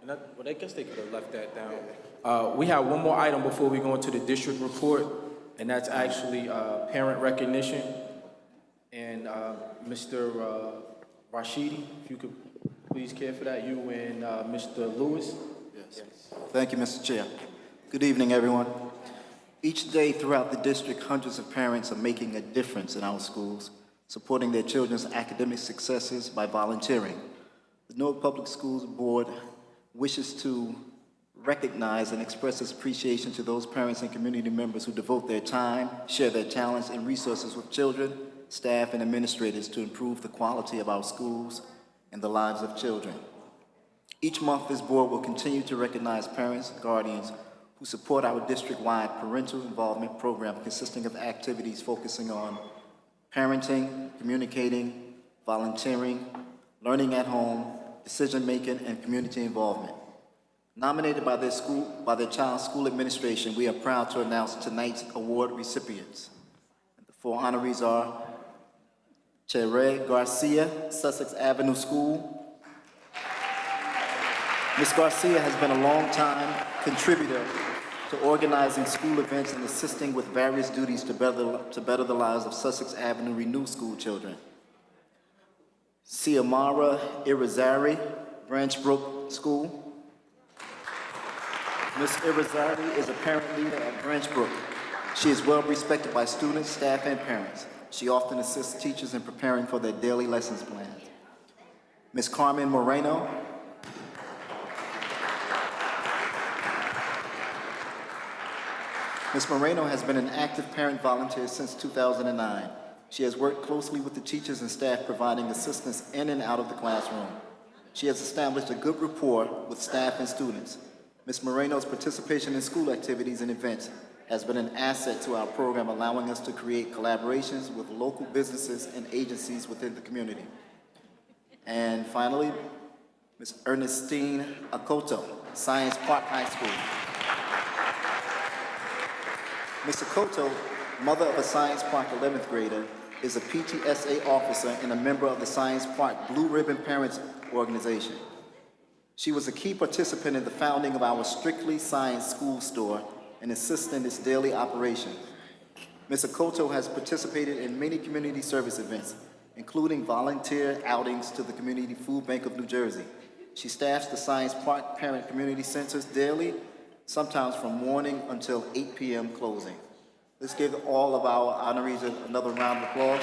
and well, I guess they could have left that down. We have one more item before we go into the district report, and that's actually parent recognition. And Mr. Rashidi, if you could please care for that, you and Mr. Lewis. Yes. Thank you, Mr. Chair. Good evening, everyone. Each day throughout the district, hundreds of parents are making a difference in our schools, supporting their children's academic successes by volunteering. The Newark Public Schools Board wishes to recognize and express its appreciation to those parents and community members who devote their time, share their talents and resources with children, staff, and administrators to improve the quality of our schools and the lives of children. Each month, this board will continue to recognize parents and guardians who support our district-wide parental involvement program consisting of activities focusing on parenting, communicating, volunteering, learning at home, decision-making, and community involvement. Nominated by their child's school administration, we are proud to announce tonight's award recipients. The four honorees are Chere Garcia, Sussex Avenue School. Ms. Garcia has been a long-time contributor to organizing school events and assisting with various duties to better the lives of Sussex Avenue Renew School children. Ciamara Irizarry, Branchbrook School. Ms. Irizarry is a parent leader at Branchbrook. She is well respected by students, staff, and parents. She often assists teachers in preparing for their daily lessons plans. Ms. Carmen Moreno. Ms. Moreno has been an active parent volunteer since 2009. She has worked closely with the teachers and staff providing assistance in and out of the classroom. She has established a good rapport with staff and students. Ms. Moreno's participation in school activities and events has been an asset to our program, allowing us to create collaborations with local businesses and agencies within the community. And finally, Ms. Ernestine Akoto, Science Park High School. Ms. Akoto, mother of a Science Park 11th grader, is a PTSA officer and a member of the Science Park Blue Ribbon Parents Organization. She was a key participant in the founding of our Strictly Science School store and assists in its daily operation. Ms. Akoto has participated in many community service events, including volunteer outings to the Community Food Bank of New Jersey. She staffs the Science Park Parent Community Centers daily, sometimes from morning until 8 p.m. closing. Let's give all of our honorees another round of applause.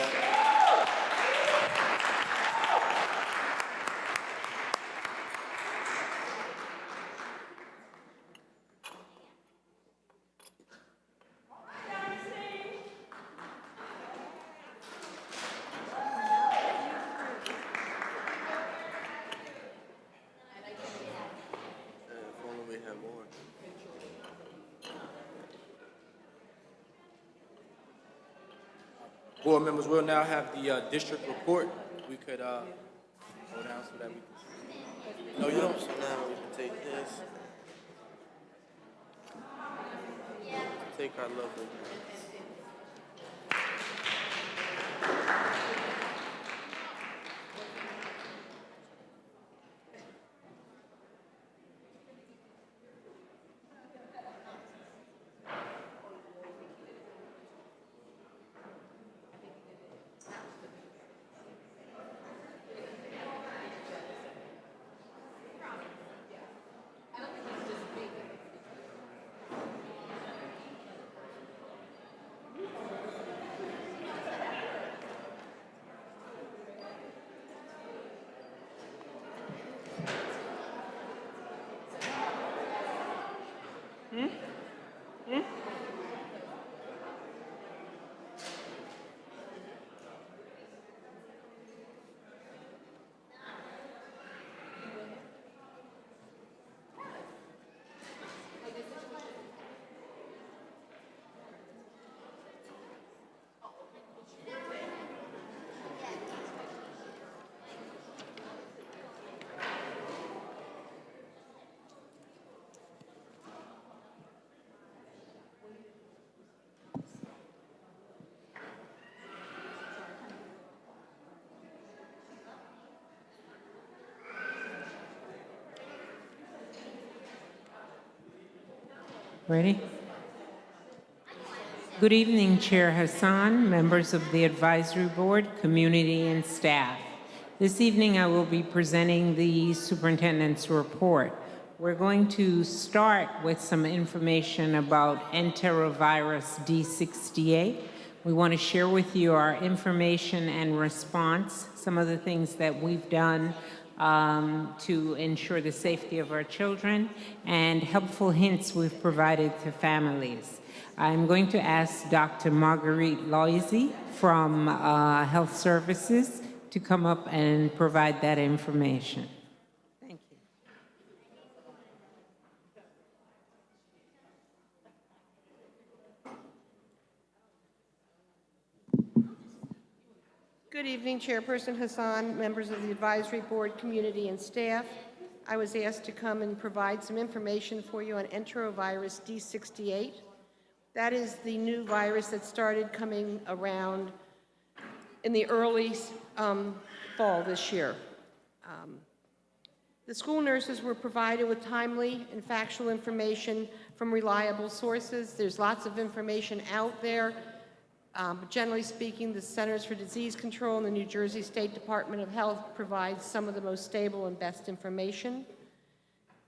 Board members, we'll now have the district report. We could go down so that we can. No, you don't. So now we can take this. Take our lovely. Ready? Good evening, Chair Hassan, members of the Advisory Board, community, and staff. This evening, I will be presenting the Superintendent's report. We're going to start with some information about enterovirus D68. We want to share with you our information and response, some of the things that we've done to ensure the safety of our children, and helpful hints we've provided to families. I'm going to ask Dr. Marguerite Loisy from Health Services to come up and provide that information. Thank you. Good evening, Chairperson Hassan, members of the Advisory Board, community, and staff. I was asked to come and provide some information for you on enterovirus D68. That is the new virus that started coming around in the early fall this year. The school nurses were provided with timely and factual information from reliable sources. There's lots of information out there. But generally speaking, the Centers for Disease Control and the New Jersey State Department of Health provides some of the most stable and best information.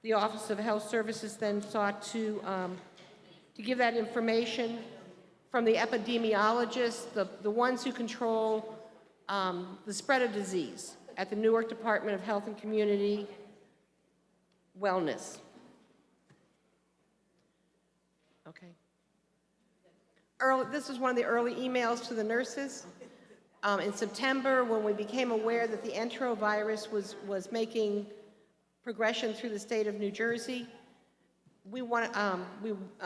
The Office of Health Services then sought to give that information from the epidemiologists, the ones who control the spread of disease at the Newark Department of Health and Community Wellness. Okay. This was one of the early emails to the nurses. In September, when we became aware that the enterovirus was making progression through the state of New Jersey, we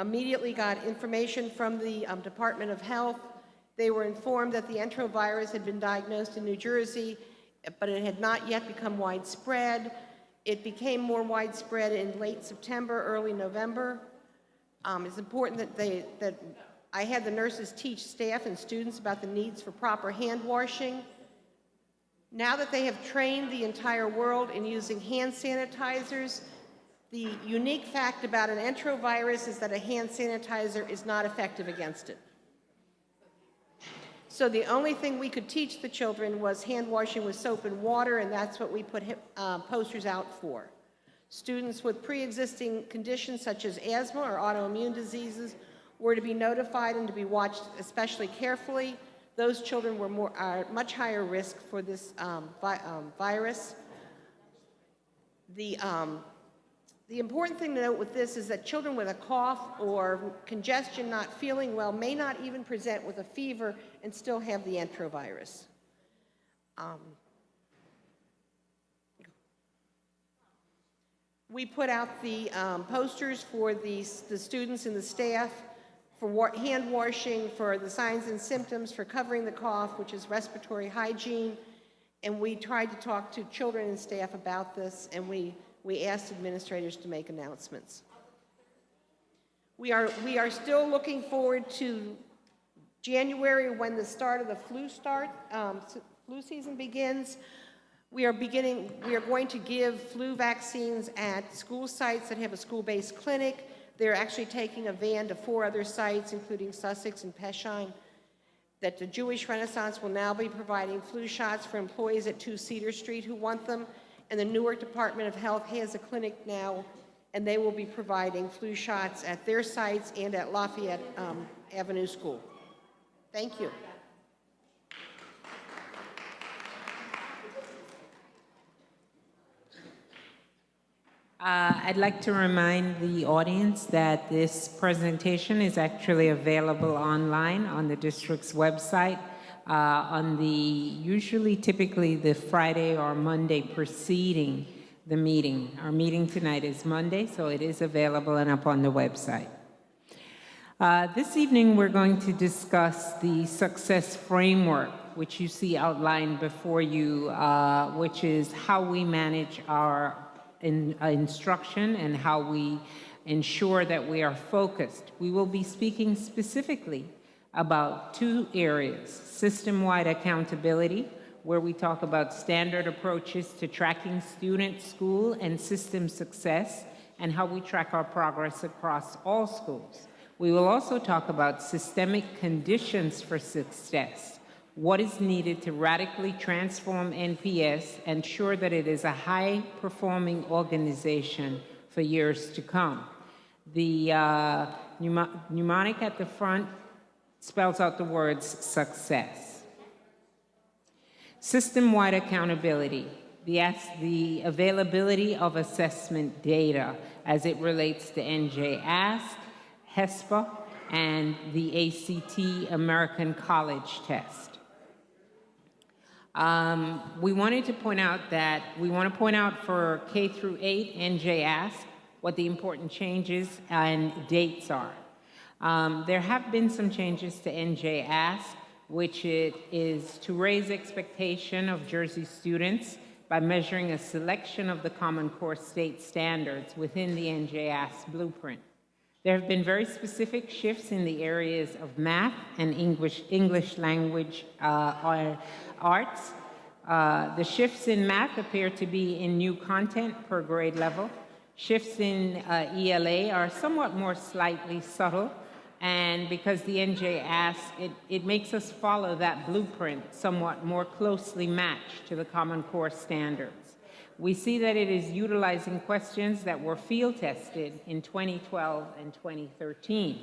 immediately got information from the Department of Health. They were informed that the enterovirus had been diagnosed in New Jersey, but it had not yet become widespread. It became more widespread in late September, early November. It's important that I had the nurses teach staff and students about the needs for proper hand washing. Now that they have trained the entire world in using hand sanitizers, the unique fact about an enterovirus is that a hand sanitizer is not effective against it. So the only thing we could teach the children was hand washing with soap and water, and that's what we put posters out for. Students with pre-existing conditions such as asthma or autoimmune diseases were to be notified and to be watched especially carefully. Those children are at much higher risk for this virus. The important thing to note with this is that children with a cough or congestion not feeling well may not even present with a fever and still have the enterovirus. We put out the posters for the students and the staff for hand washing, for the signs and symptoms, for covering the cough, which is respiratory hygiene. And we tried to talk to children and staff about this, and we asked administrators to make announcements. We are still looking forward to January when the start of the flu season begins. We are going to give flu vaccines at school sites that have a school-based clinic. They're actually taking a van to 4 other sites, including Sussex and Peshine. That the Jewish Renaissance will now be providing flu shots for employees at 2 Cedar Street who want them. And the Newark Department of Health has a clinic now, and they will be providing flu shots at their sites and at Lafayette Avenue School. Thank you. I'd like to remind the audience that this presentation is actually available online on the district's website on typically the Friday or Monday preceding the meeting. Our meeting tonight is Monday, so it is available and up on the website. This evening, we're going to discuss the success framework, which you see outlined before you, which is how we manage our instruction and how we ensure that we are focused. We will be speaking specifically about 2 areas: system-wide accountability, where we talk about standard approaches to tracking student, school, and system success, and how we track our progress across all schools. We will also talk about systemic conditions for success. What is needed to radically transform NPS and ensure that it is a high-performing organization for years to come. The mnemonic at the front spells out the words success. System-wide accountability, the availability of assessment data as it relates to NJ Ask, HESPA, and the ACT American College Test. We wanted to point out that we want to point out for K through 8 NJ Ask what the important changes and dates are. There have been some changes to NJ Ask, which is to raise expectation of Jersey students by measuring a selection of the Common Core state standards within the NJ Ask blueprint. There have been very specific shifts in the areas of math and English language arts. The shifts in math appear to be in new content per grade level. Shifts in ELA are somewhat more slightly subtle, and because the NJ asks, it makes us follow that blueprint somewhat more closely matched to the Common Core standards. We see that it is utilizing questions that were field tested in 2012 and 2013.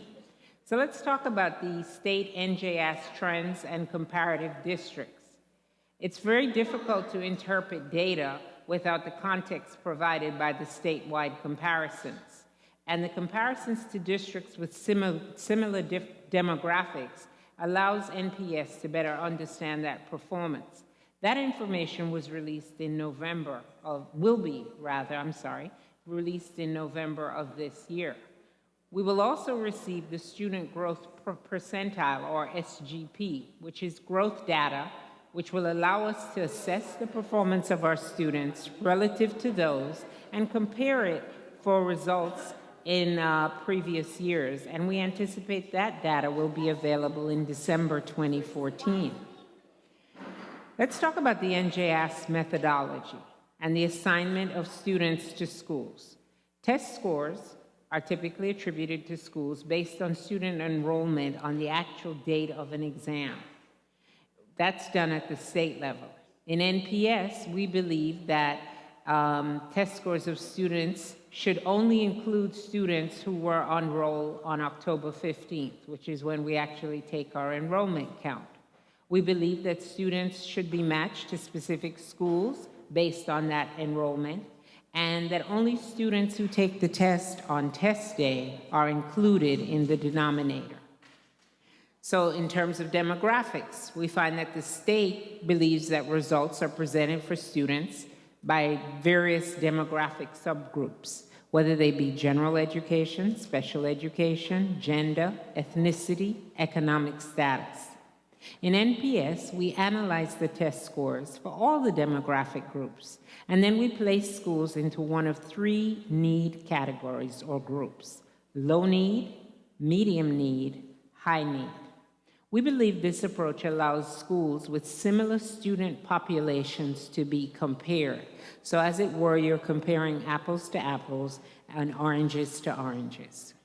So let's talk about the state NJ Ask trends and comparative districts. It's very difficult to interpret data without the context provided by the statewide comparisons. And the comparisons to districts with similar demographics allows NPS to better understand that performance. That information was released in released in November of this year. We will also receive the Student Growth Percentile, or SGP, which is growth data which will allow us to assess the performance of our students relative to those and compare it for results in previous years. And we anticipate that data will be available in December 2014. Let's talk about the NJ Ask methodology and the assignment of students to schools. Test scores are typically attributed to schools based on student enrollment on the actual date of an exam. That's done at the state level. In NPS, we believe that test scores of students should only include students who were on roll on October 15th, which is when we actually take our enrollment count. We believe that students should be matched to specific schools based on that enrollment, and that only students who take the test on test day are included in the denominator. So in terms of demographics, we find that the state believes that results are presented for students by various demographic subgroups, whether they be general education, special education, gender, ethnicity, economic status. In NPS, we analyze the test scores for all the demographic groups, and then we place schools into one of 3 need categories or groups: low need, medium need, high need. We believe this approach allows schools with similar student populations to be compared. So as it were, you're comparing apples to apples and oranges to oranges.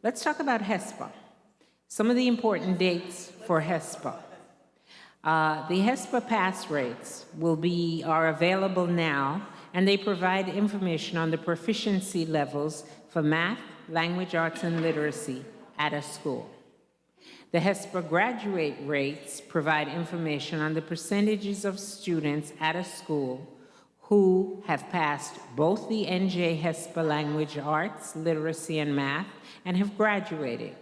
Let's talk about HESPA. Some of the important dates for HESPA. The HESPA pass rates are available now, and they provide information on the proficiency levels for math, language arts, and literacy at a school. The HESPA graduate rates provide information on the percentages of students at a school who have passed both the NJ HESPA language arts, literacy, and math, and have graduated.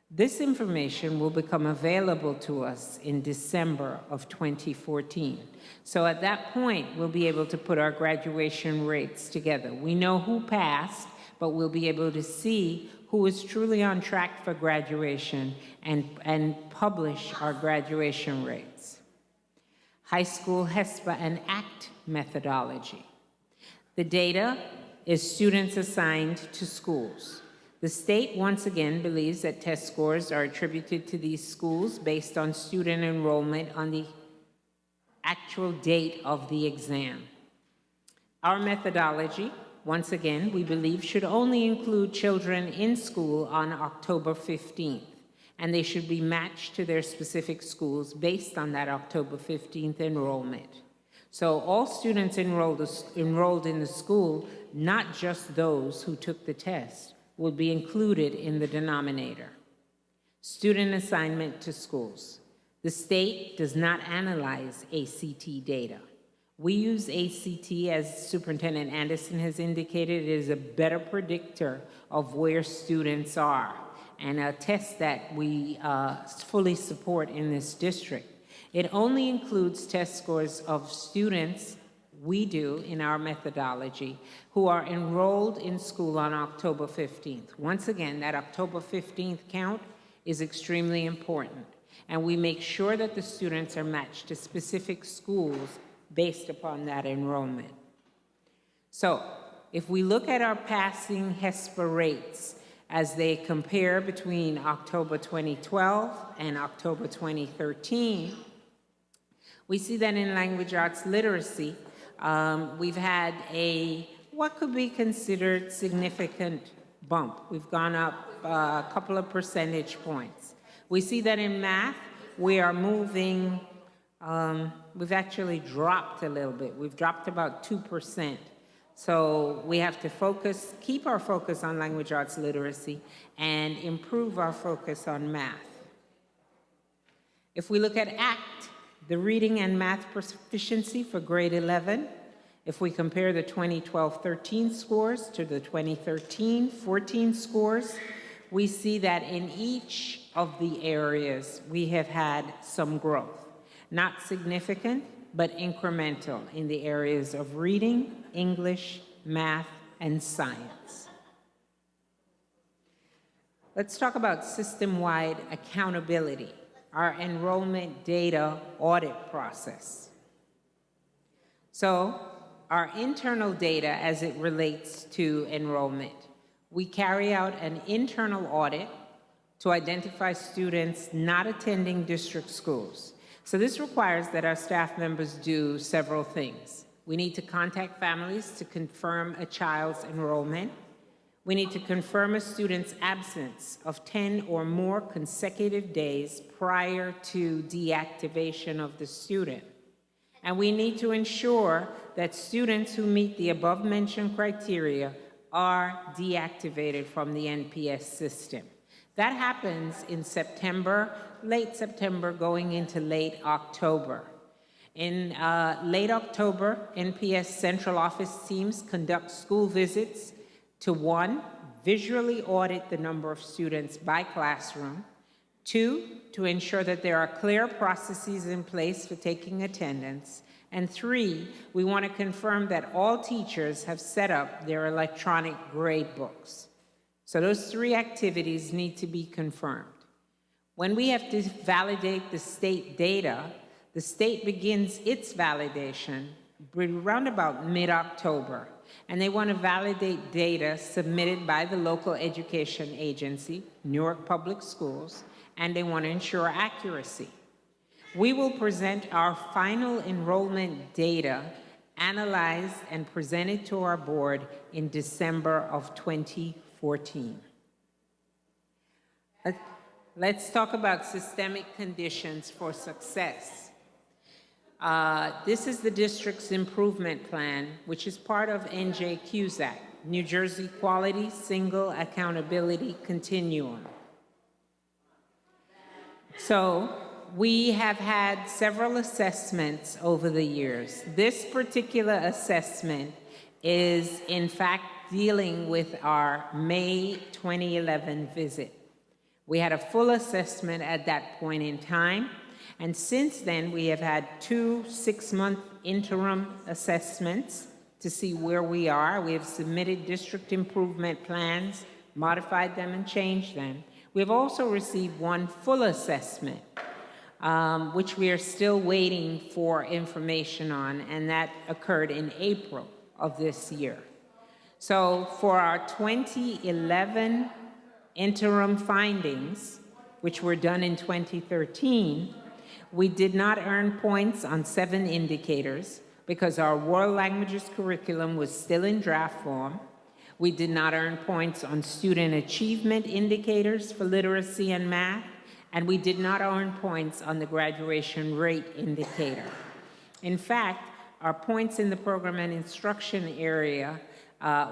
This information will become available to us in December of 2014. So at that point, we'll be able to put our graduation rates together. We know who passed, but we'll be able to see who is truly on track for graduation and publish our graduation rates. High school HESPA and ACT methodology. The data is students assigned to schools. The state, once again, believes that test scores are attributed to these schools based on student enrollment on the actual date of the exam. Our methodology once again, we believe should only include children in school on October 15th, and they should be matched to their specific schools based on that October 15th enrollment. So all students enrolled in the school, not just those who took the test, will be included in the denominator. Student assignment to schools. The state does not analyze ACT data. We use ACT, as Superintendent Anderson has indicated, it is a better predictor of where students are, and a test that we fully support in this district. It only includes test scores of students, we do in our methodology, who are enrolled in school on October 15th. Once again, that October 15th count is extremely important, and we make sure that the students are matched to specific schools based upon that enrollment. So, if we look at our passing HESPA rates as they compare between October 2012 and October 2013, we see that in language arts literacy, we've had what could be considered significant bump. We've gone up a couple of percentage points. We see that in math, we are moving, we've actually dropped a little bit. We've dropped about 2%. So we have to keep our focus on language arts literacy and improve our focus on math. If we look at ACT, the reading and math proficiency for grade 11, if we compare the 2012-13 scores to the 2013-14 scores, we see that in each of the areas we have had some growth. Not significant, but incremental in the areas of reading, English, math, and science. Let's talk about system-wide accountability, our enrollment data audit process. So, our internal data as it relates to enrollment. We carry out an internal audit to identify students not attending district schools. So this requires that our staff members do several things. We need to contact families to confirm a child's enrollment. We need to confirm a student's absence of 10 or more consecutive days prior to deactivation of the student. And we need to ensure that students who meet the above-mentioned criteria are deactivated from the NPS system. That happens in September, late September, going into late October. In late October, NPS central office teams conduct school visits to 1, visually audit the number of students by classroom, 2, to ensure that there are clear processes in place for taking attendance, and 3, we want to confirm that all teachers have set up their electronic grade books. So those 3 activities need to be confirmed. When we have to validate the state data, the state begins its validation around about mid-October, and they want to validate data submitted by the local education agency, Newark Public Schools, and they want to ensure accuracy. We will present our final enrollment data, analyzed and presented to our board in December of 2014. Let's talk about systemic conditions for success. This is the district's improvement plan, which is part of NJQSAC, New Jersey Quality Single Accountability Continuum. So we have had several assessments over the years. This particular assessment is, in fact, dealing with our May 2011 visit. We had a full assessment at that point in time, and since then we have had 2 6-month interim assessments to see where we are. We have submitted district improvement plans, modified them and changed them. We have also received 1 full assessment, which we are still waiting for information on, and that occurred in April of this year. So for our 2011 interim findings, which were done in 2013, we did not earn points on 7 indicators. because our world languages curriculum was still in draft form. We did not earn points on student achievement indicators for literacy and math, and we did not earn points on the graduation rate indicator. In fact, our points in the program and instruction area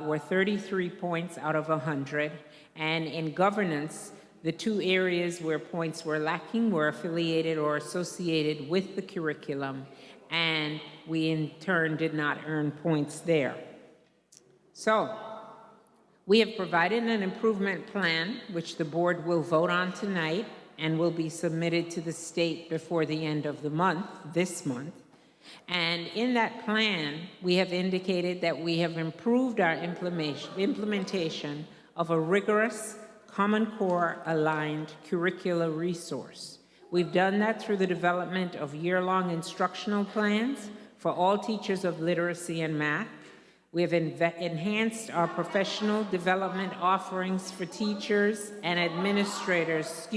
were 33 points out of 100, and in governance, the two areas where points were lacking were affiliated or associated with the curriculum, and we in turn did not earn points there. So, we have provided an improvement plan, which the board will vote on tonight and will be submitted to the state before the end of the month, this month. And in that plan, we have indicated that we have improved our implementation of a rigorous, Common Core aligned curricular resource. We've done that through the development of year-long instructional plans for all teachers of literacy and math. We have enhanced our professional development offerings for teachers and administrators,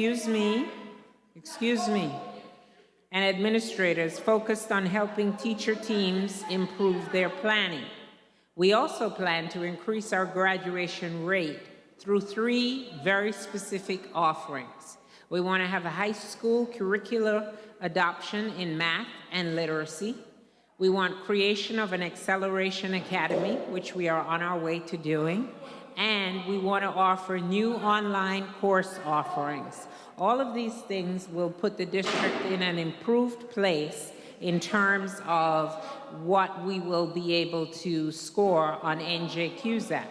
and administrators focused on helping teacher teams improve their planning. We also plan to increase our graduation rate through 3 very specific offerings. We want to have a high school curricular adoption in math and literacy. We want creation of an acceleration academy, which we are on our way to doing, and we want to offer new online course offerings. All of these things will put the district in an improved place in terms of what we will be able to score on NJQSAC.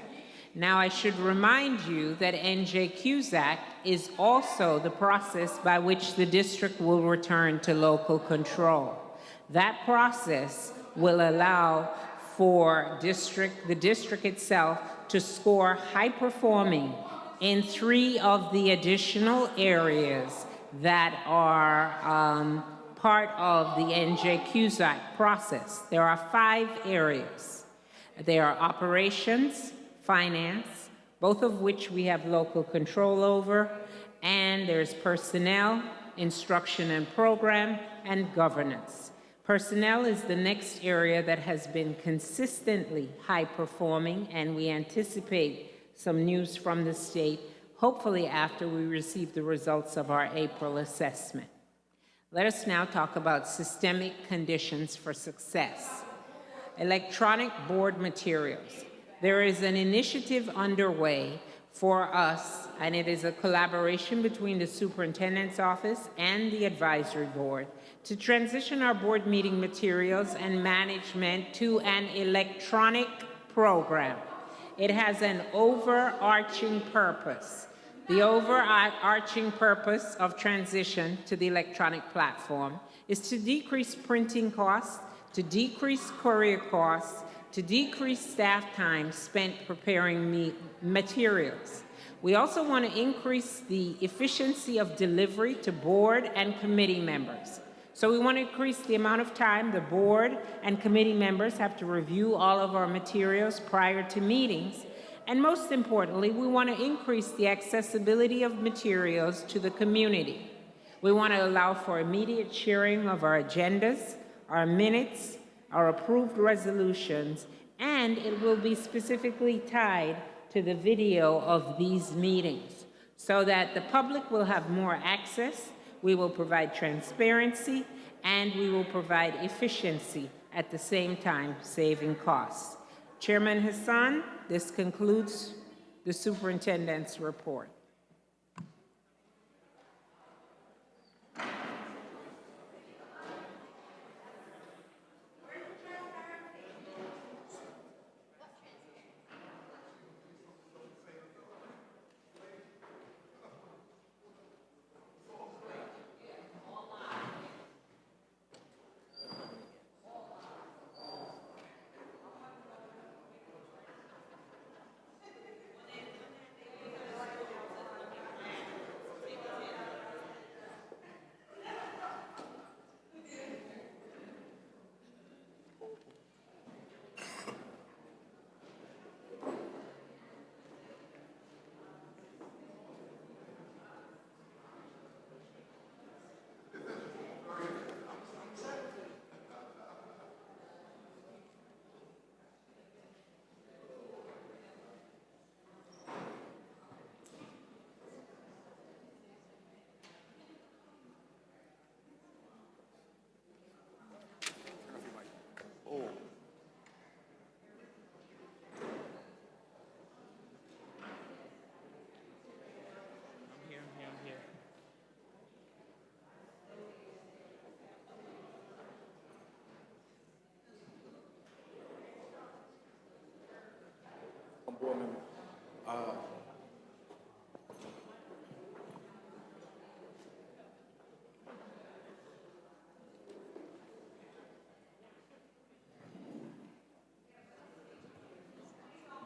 Now, I should remind you that NJQSAC is also the process by which the district will return to local control. That process will allow for the district itself to score high performing in 3 of the additional areas that are part of the NJQSAC process. There are 5 areas. There are operations, finance, both of which we have local control over, and there's personnel, instruction and program, and governance. Personnel is the next area that has been consistently high performing, and we anticipate some news from the state, hopefully after we receive the results of our April assessment. Let us now talk about systemic conditions for success. Electronic board materials. There is an initiative underway for us, and it is a collaboration between the superintendent's office and the advisory board to transition our board meeting materials and management to an electronic program. It has an overarching purpose. The overarching purpose of transition to the electronic platform is to decrease printing costs, to decrease courier costs, to decrease staff time spent preparing materials. We also want to increase the efficiency of delivery to board and committee members. So we want to increase the amount of time the board and committee members have to review all of our materials prior to meetings. And most importantly, we want to increase the accessibility of materials to the community. We want to allow for immediate sharing of our agendas, our minutes, our approved resolutions, and it will be specifically tied to the video of these meetings so that the public will have more access. We will provide transparency, and we will provide efficiency at the same time, saving costs. Chairman Hassan, this concludes the superintendent's report.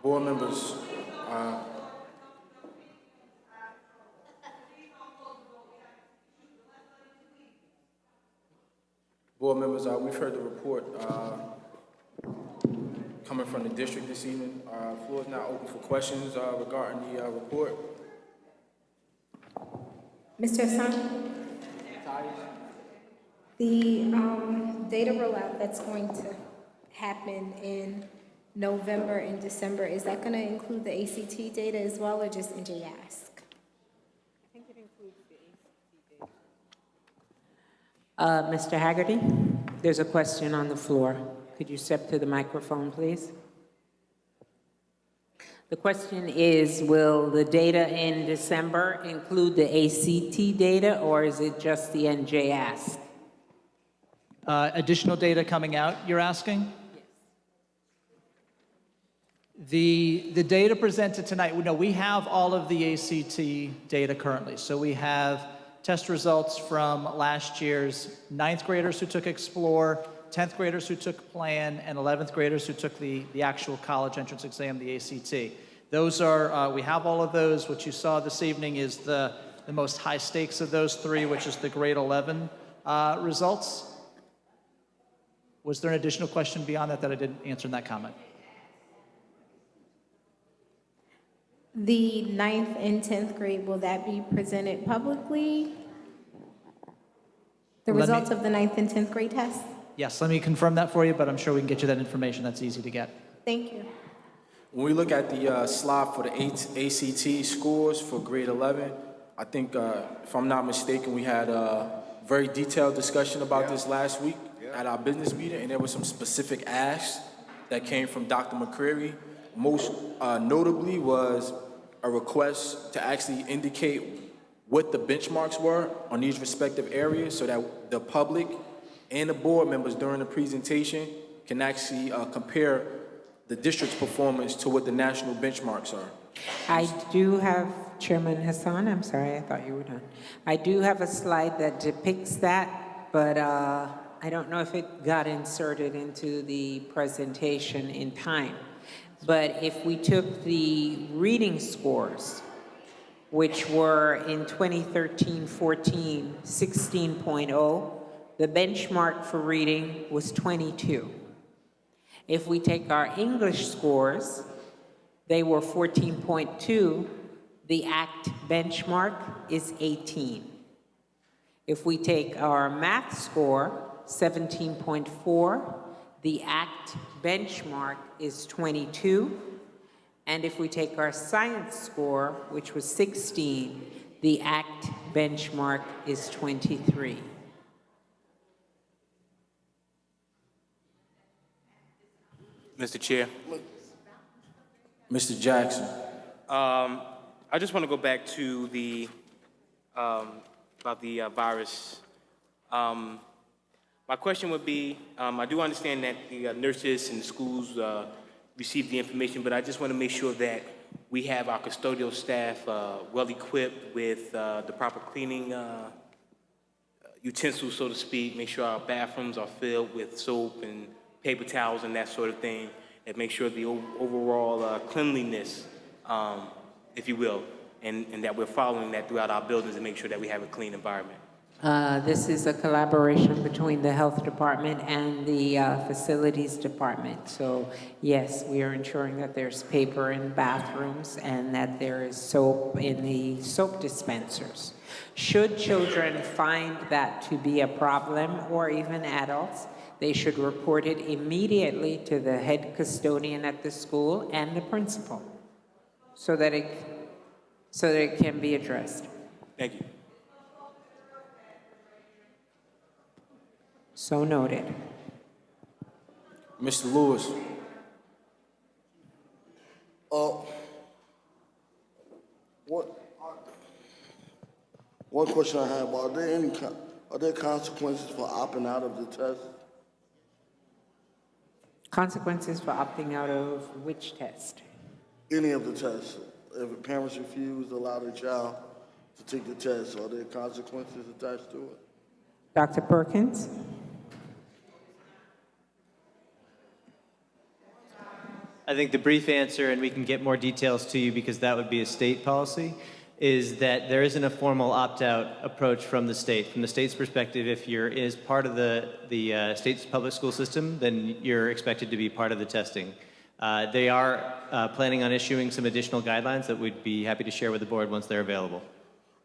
Board members, we've heard the report coming from the district this evening. Floor is now open for questions regarding the report. Mr. Hassan? The data rollout that's going to happen in November and December, is that going to include the ACT data as well, or just NJ Ask? I think it includes the ACT data. Mr. Haggerty, there's a question on the floor. Could you step to the microphone, please? The question is, will the data in December include the ACT data, or is it just the NJ Ask? Additional data coming out, you're asking? The data presented tonight, no, we have all of the ACT data currently. So we have test results from last year's 9th graders who took Explore, 10th graders who took Plan, and 11th graders who took the actual college entrance exam, the ACT. Those are, we have all of those. What you saw this evening is the most high stakes of those three, which is the grade 11 results. Was there an additional question beyond that I didn't answer in that comment? The 9th and 10th grade, will that be presented publicly? The results of the 9th and 10th grade tests? Yes, let me confirm that for you, but I'm sure we can get you that information. That's easy to get. Thank you. When we look at the slide for the ACT scores for grade 11, I think, if I'm not mistaken, we had a very detailed discussion about this last week at our business meeting, and there were some specific asks that came from Dr. McCreary. Most notably was a request to actually indicate what the benchmarks were on these respective areas so that the public and the board members during the presentation can actually compare the district's performance to what the national benchmarks are. I do have, Chairman Hassan, I'm sorry, I thought you were done. I do have a slide that depicts that, but I don't know if it got inserted into the presentation in time. But if we took the reading scores, which were in 2013-14, 16.0, the benchmark for reading was 22. If we take our English scores, they were 14.2. The ACT benchmark is 18. If we take our math score, 17.4, the ACT benchmark is 22. And if we take our science score, which was 16, the ACT benchmark is 23. Mr. Chair. Mr. Jackson. I just want to go back to the, about the virus. My question would be, I do understand that the nurses and the schools receive the information, but I just want to make sure that we have our custodial staff well-equipped with the proper cleaning utensils, so to speak, make sure our bathrooms are filled with soap and paper towels and that sort of thing, and make sure the overall cleanliness, if you will, and that we're following that throughout our buildings and make sure that we have a clean environment. This is a collaboration between the health department and the facilities department. So yes, we are ensuring that there's paper in bathrooms and that there is soap in the soap dispensers. Should children find that to be a problem, or even adults, they should report it immediately to the head custodian at the school and the principal so that it can be addressed. Thank you. So noted. Mr. Lewis. One question I have, are there consequences for opting out of the test? Consequences for opting out of which test? Any of the tests. If parents refuse to allow their child to take the test, are there consequences attached to it? Dr. Perkins? I think the brief answer, and we can get more details to you because that would be a state policy, is that there isn't a formal opt-out approach from the state. From the state's perspective, if you're is part of the state's public school system, then you're expected to be part of the testing. They are planning on issuing some additional guidelines that we'd be happy to share with the board once they're available.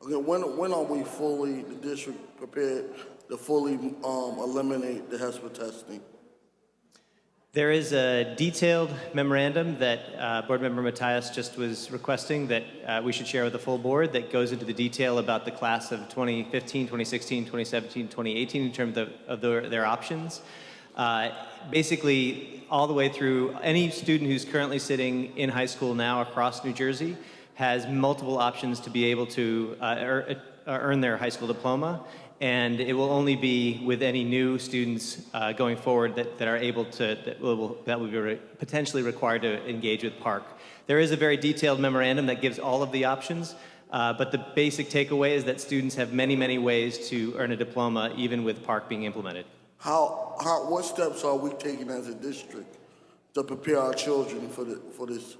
Okay, when are we fully, the district prepared to fully eliminate the HESPA testing? There is a detailed memorandum that Board Member Matthias just was requesting that we should share with the full board that goes into the detail about the class of 2015, 2016, 2017, 2018 in terms of their options. Basically, all the way through, any student who's currently sitting in high school now across New Jersey has multiple options to be able to earn their high school diploma. And it will only be with any new students going forward that are able to, that will be potentially required to engage with PARC. There is a very detailed memorandum that gives all of the options, but the basic takeaway is that students have many, many ways to earn a diploma, even with PARC being implemented. What steps are we taking as a district to prepare our children for this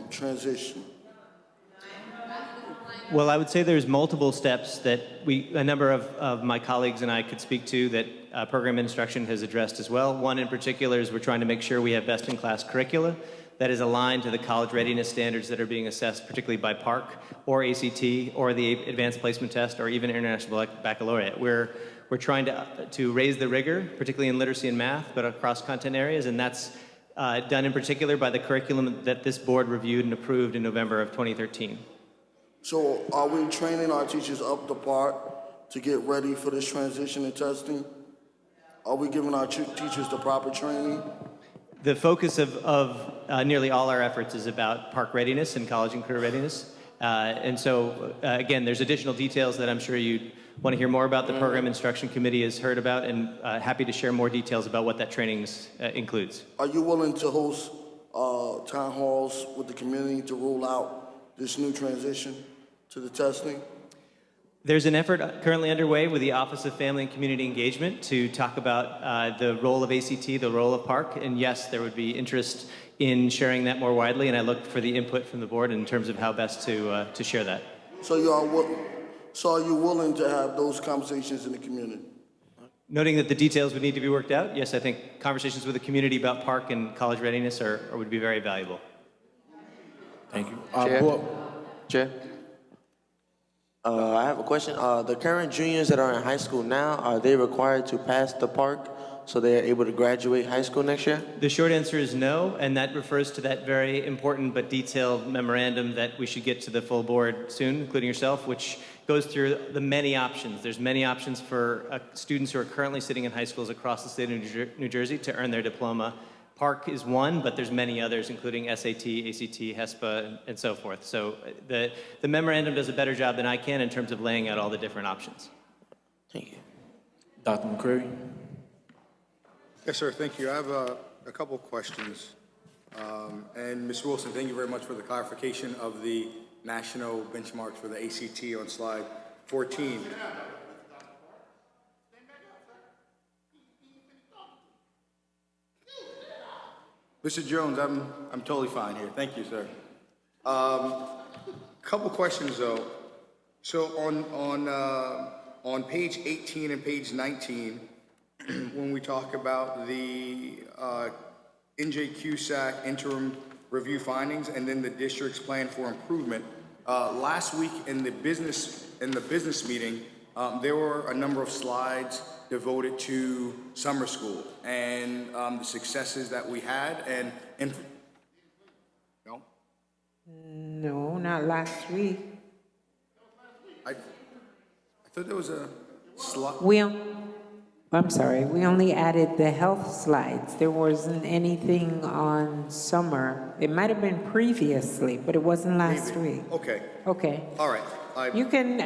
transition? Well, I would say there's multiple steps that a number of my colleagues and I could speak to that program instruction has addressed as well. One in particular is we're trying to make sure we have best-in-class curricula that is aligned to the college readiness standards that are being assessed, particularly by PARC or ACT or the Advanced Placement Test or even International Baccalaureate. We're trying to raise the rigor, particularly in literacy and math, but across content areas, and that's done in particular by the curriculum that this board reviewed and approved in November of 2013. So are we training our teachers up to par to get ready for this transition and testing? Are we giving our teachers the proper training? The focus of nearly all our efforts is about PARC readiness and college and career readiness. And so, again, there's additional details that I'm sure you want to hear more about. The Program Instruction Committee has heard about, and happy to share more details about what that training includes. Are you willing to host town halls with the community to roll out this new transition to the testing? There's an effort currently underway with the Office of Family and Community Engagement to talk about the role of ACT, the role of PARC, and yes, there would be interest in sharing that more widely, and I look for the input from the board in terms of how best to share that. So are you willing to have those conversations in the community? Noting that the details would need to be worked out, yes, I think conversations with the community about PARC and college readiness would be very valuable. Thank you. Chair? I have a question. The current juniors that are in high school now, are they required to pass the PARC so they're able to graduate high school next year? The short answer is no, and that refers to that very important but detailed memorandum that we should get to the full board soon, including yourself, which goes through the many options. There's many options for students who are currently sitting in high schools across the state of New Jersey to earn their diploma. PARC is one, but there's many others, including SAT, ACT, HESPA, and so forth. So the memorandum does a better job than I can in terms of laying out all the different options. Thank you. Dr. McCreary? Yes, sir, thank you. I have a couple of questions. And Ms. Wilson, thank you very much for the clarification of the national benchmarks for the ACT on slide 14. Mr. Jones, I'm totally fine here. Thank you, sir. Couple questions though. So on page 18 and page 19, when we talk about the NJQSAC interim review findings and then the district's plan for improvement, last week in the business meeting, there were a number of slides devoted to summer school and the successes that we had and no? No, not last week. I thought there was a slide. I'm sorry, we only added the health slides. There wasn't anything on summer. It might have been previously, but it wasn't last week. Okay. Okay. All right. You can,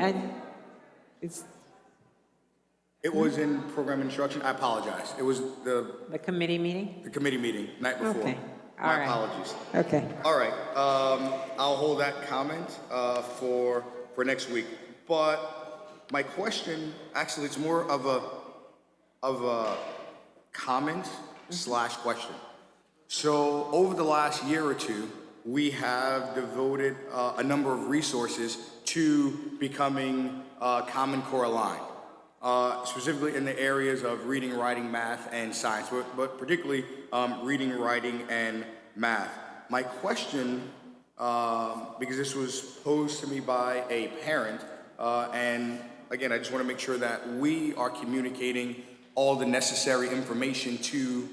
It was in program instruction. I apologize. It was the committee meeting? The committee meeting, night before. Okay. My apologies. Okay. All right. I'll hold that comment for next week. But my question, actually, it's more of a comment / question. So over the last year or two, we have devoted a number of resources to becoming Common Core aligned, specifically in the areas of reading, writing, math, and science, but particularly reading, writing, and math. My question, because this was posed to me by a parent, and again, I just want to make sure that we are communicating all the necessary information to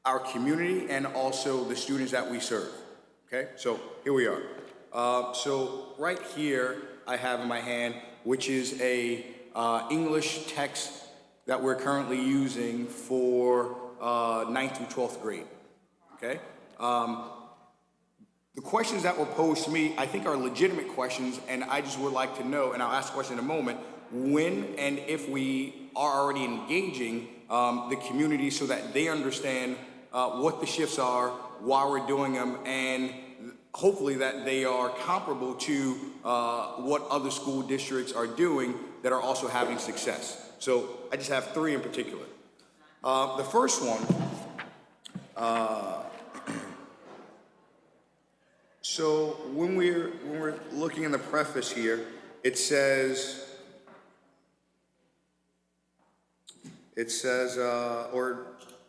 our community and also the students that we serve, okay? So here we are. So right here, I have in my hand, which is a English text that we're currently using for 9th through 12th grade, okay? The questions that were posed to me, I think are legitimate questions, and I just would like to know, and I'll ask a question in a moment, when and if we are already engaging the community so that they understand what the shifts are, why we're doing them, and hopefully that they are comparable to what other school districts are doing that are also having success. So I just have three in particular. The first one, so when we're looking in the preface here, it says, or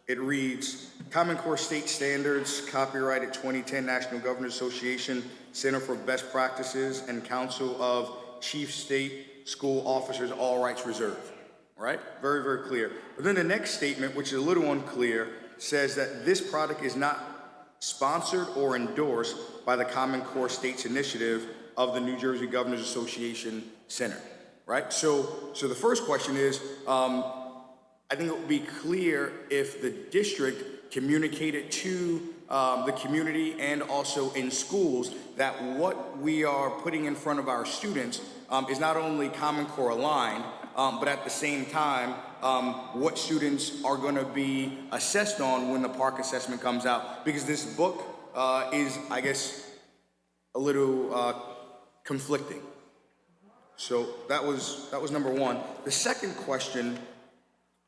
it reads, Common Core State Standards, copyrighted 2010 National Governors Association, Center for Best Practices, and Council of Chief State School Officers, all rights reserved. All right? Very, very clear. But then the next statement, which is a little unclear, says that this product is not sponsored or endorsed by the Common Core States Initiative of the New Jersey Governors Association Center. Right? So the first question is, I think it would be clear if the district communicated to the community and also in schools that what we are putting in front of our students is not only Common Core aligned, but at the same time, what students are going to be assessed on when the park assessment comes out. Because this book is, I guess, a little conflicting. So that was number one. The second question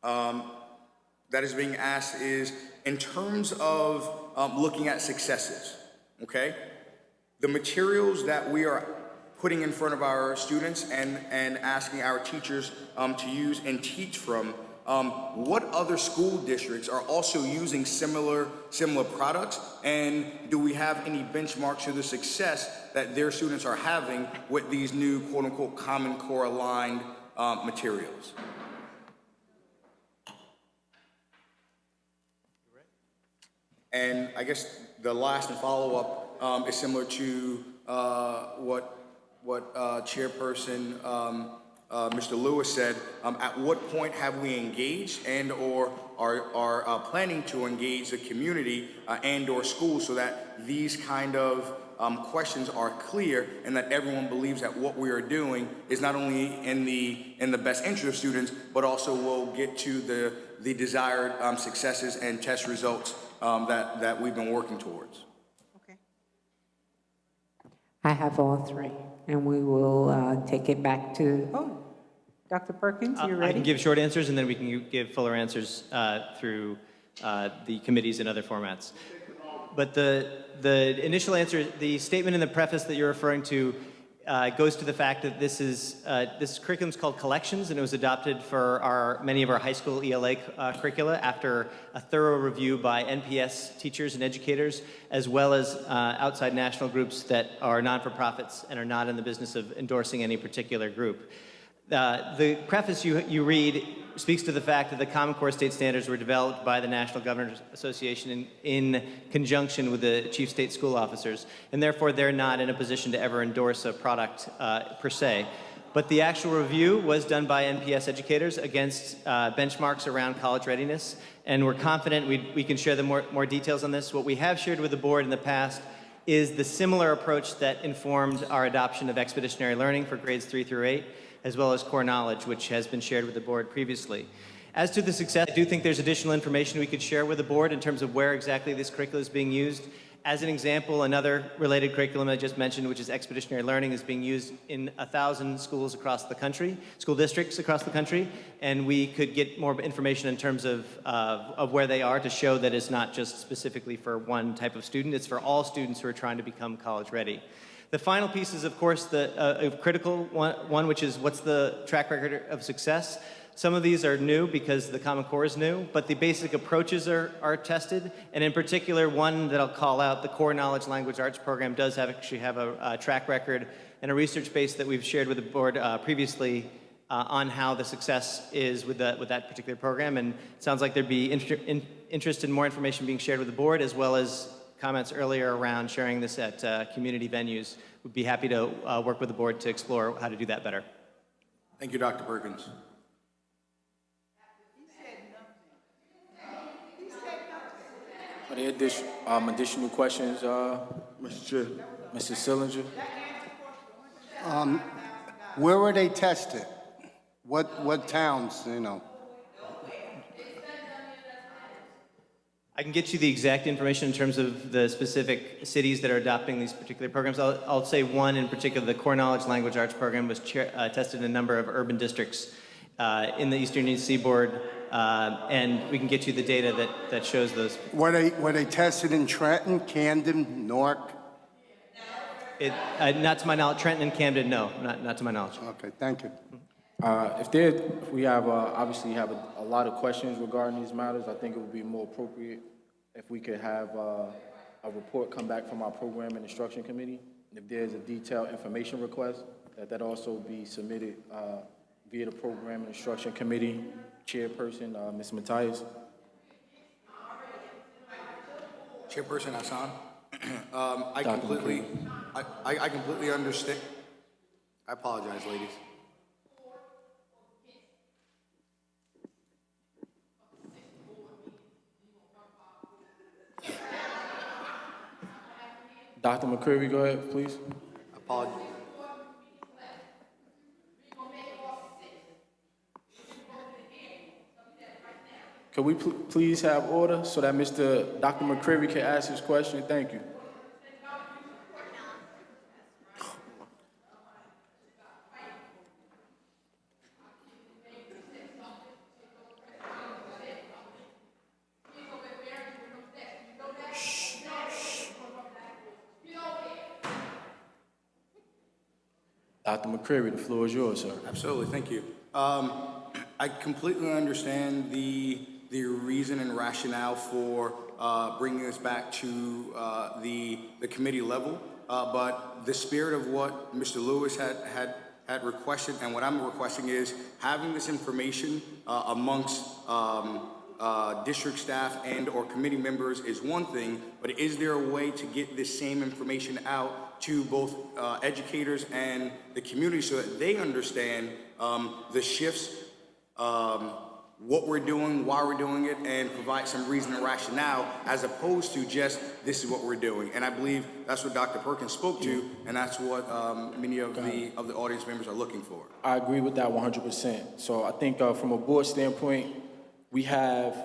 that is being asked is in terms of looking at successes, okay? The materials that we are putting in front of our students and asking our teachers to use and teach from, what other school districts are also using similar products, and do we have any benchmarks to the success that their students are having with these new quote-unquote Common Core aligned materials? And I guess the last and follow-up is similar to what Chairperson Mr. Lewis said. At what point have we engaged and or are planning to engage the community and or schools so that these kind of questions are clear and that everyone believes that what we are doing is not only in the best interest of students, but also will get to the desired successes and test results that we've been working towards. Okay. I have all three, and we will take it back to, Dr. Perkins, you ready? I can give short answers, and then we can give fuller answers through the committees and other formats. But the initial answer, the statement in the preface that you're referring to, goes to the fact that this curriculum is called Collections, and it was adopted for many of our high school ELA curricula after a thorough review by NPS teachers and educators, as well as outside national groups that are non-for-profits and are not in the business of endorsing any particular group. The preface you read speaks to the fact that the Common Core State Standards were developed by the National Governors Association in conjunction with the Chief State School Officers, and therefore they're not in a position to ever endorse a product per se. But the actual review was done by NPS educators against benchmarks around college readiness, and we're confident we can share the more details on this. What we have shared with the board in the past is the similar approach that informed our adoption of expeditionary learning for grades 3 through 8, as well as core knowledge, which has been shared with the board previously. As to the success, I do think there's additional information we could share with the board in terms of where exactly this curriculum is being used As an example, another related curriculum I just mentioned, which is expeditionary learning, is being used in 1,000 schools across the country, school districts across the country, and we could get more information in terms of where they are to show that it's not just specifically for one type of student, it's for all students who are trying to become college ready. The final piece is, of course, the critical one, which is what's the track record of success. Some of these are new because the Common Core is new, but the basic approaches are tested. And in particular, one that I'll call out, the Core Knowledge Language Arts program does actually have a track record and a research base that we've shared with the board previously on how the success is with that particular program. And it sounds like there'd be interest in more information being shared with the board, as well as comments earlier around sharing this at community venues. We'd be happy to work with the board to explore how to do that better. Thank you, Dr. Perkins. Are there additional questions, Mr. Chair? Mrs. Sillinger? Where were they tested? What towns, you know? I can get you the exact information in terms of the specific cities that are adopting these particular programs. I'll say one in particular, the Core Knowledge Language Arts program was tested in a number of urban districts in the Eastern Seaboard, and we can get you the data that shows those. Were they tested in Trenton, Camden, Newark? Not to my knowledge. Trenton and Camden, no, not to my knowledge. Okay, thank you. If we have, obviously have a lot of questions regarding these matters, I think it would be more appropriate if we could have a report come back from our Program and Instruction Committee. If there's a detailed information request, that also be submitted via the Program and Instruction Committee Chairperson, Ms. Matthias. Chairperson Hassan, I completely understand. I apologize, ladies. Dr. McCreary, go ahead, please. Apologies. Could we please have order so that Dr. McCreary can ask his question? Thank you. Dr. McCreary, the floor is yours, sir. Absolutely, thank you. I completely understand the reason and rationale for bringing this back to the committee level, but the spirit of what Mr. Lewis had requested and what I'm requesting is having this information amongst district staff and or committee members is one thing, but is there a way to get this same information out to both educators and the community so that they understand the shifts, what we're doing, why we're doing it, and provide some reason and rationale as opposed to just this is what we're doing. And I believe that's what Dr. Perkins spoke to, and that's what many of the audience members are looking for. I agree with that 100%. So I think from a board standpoint, we have,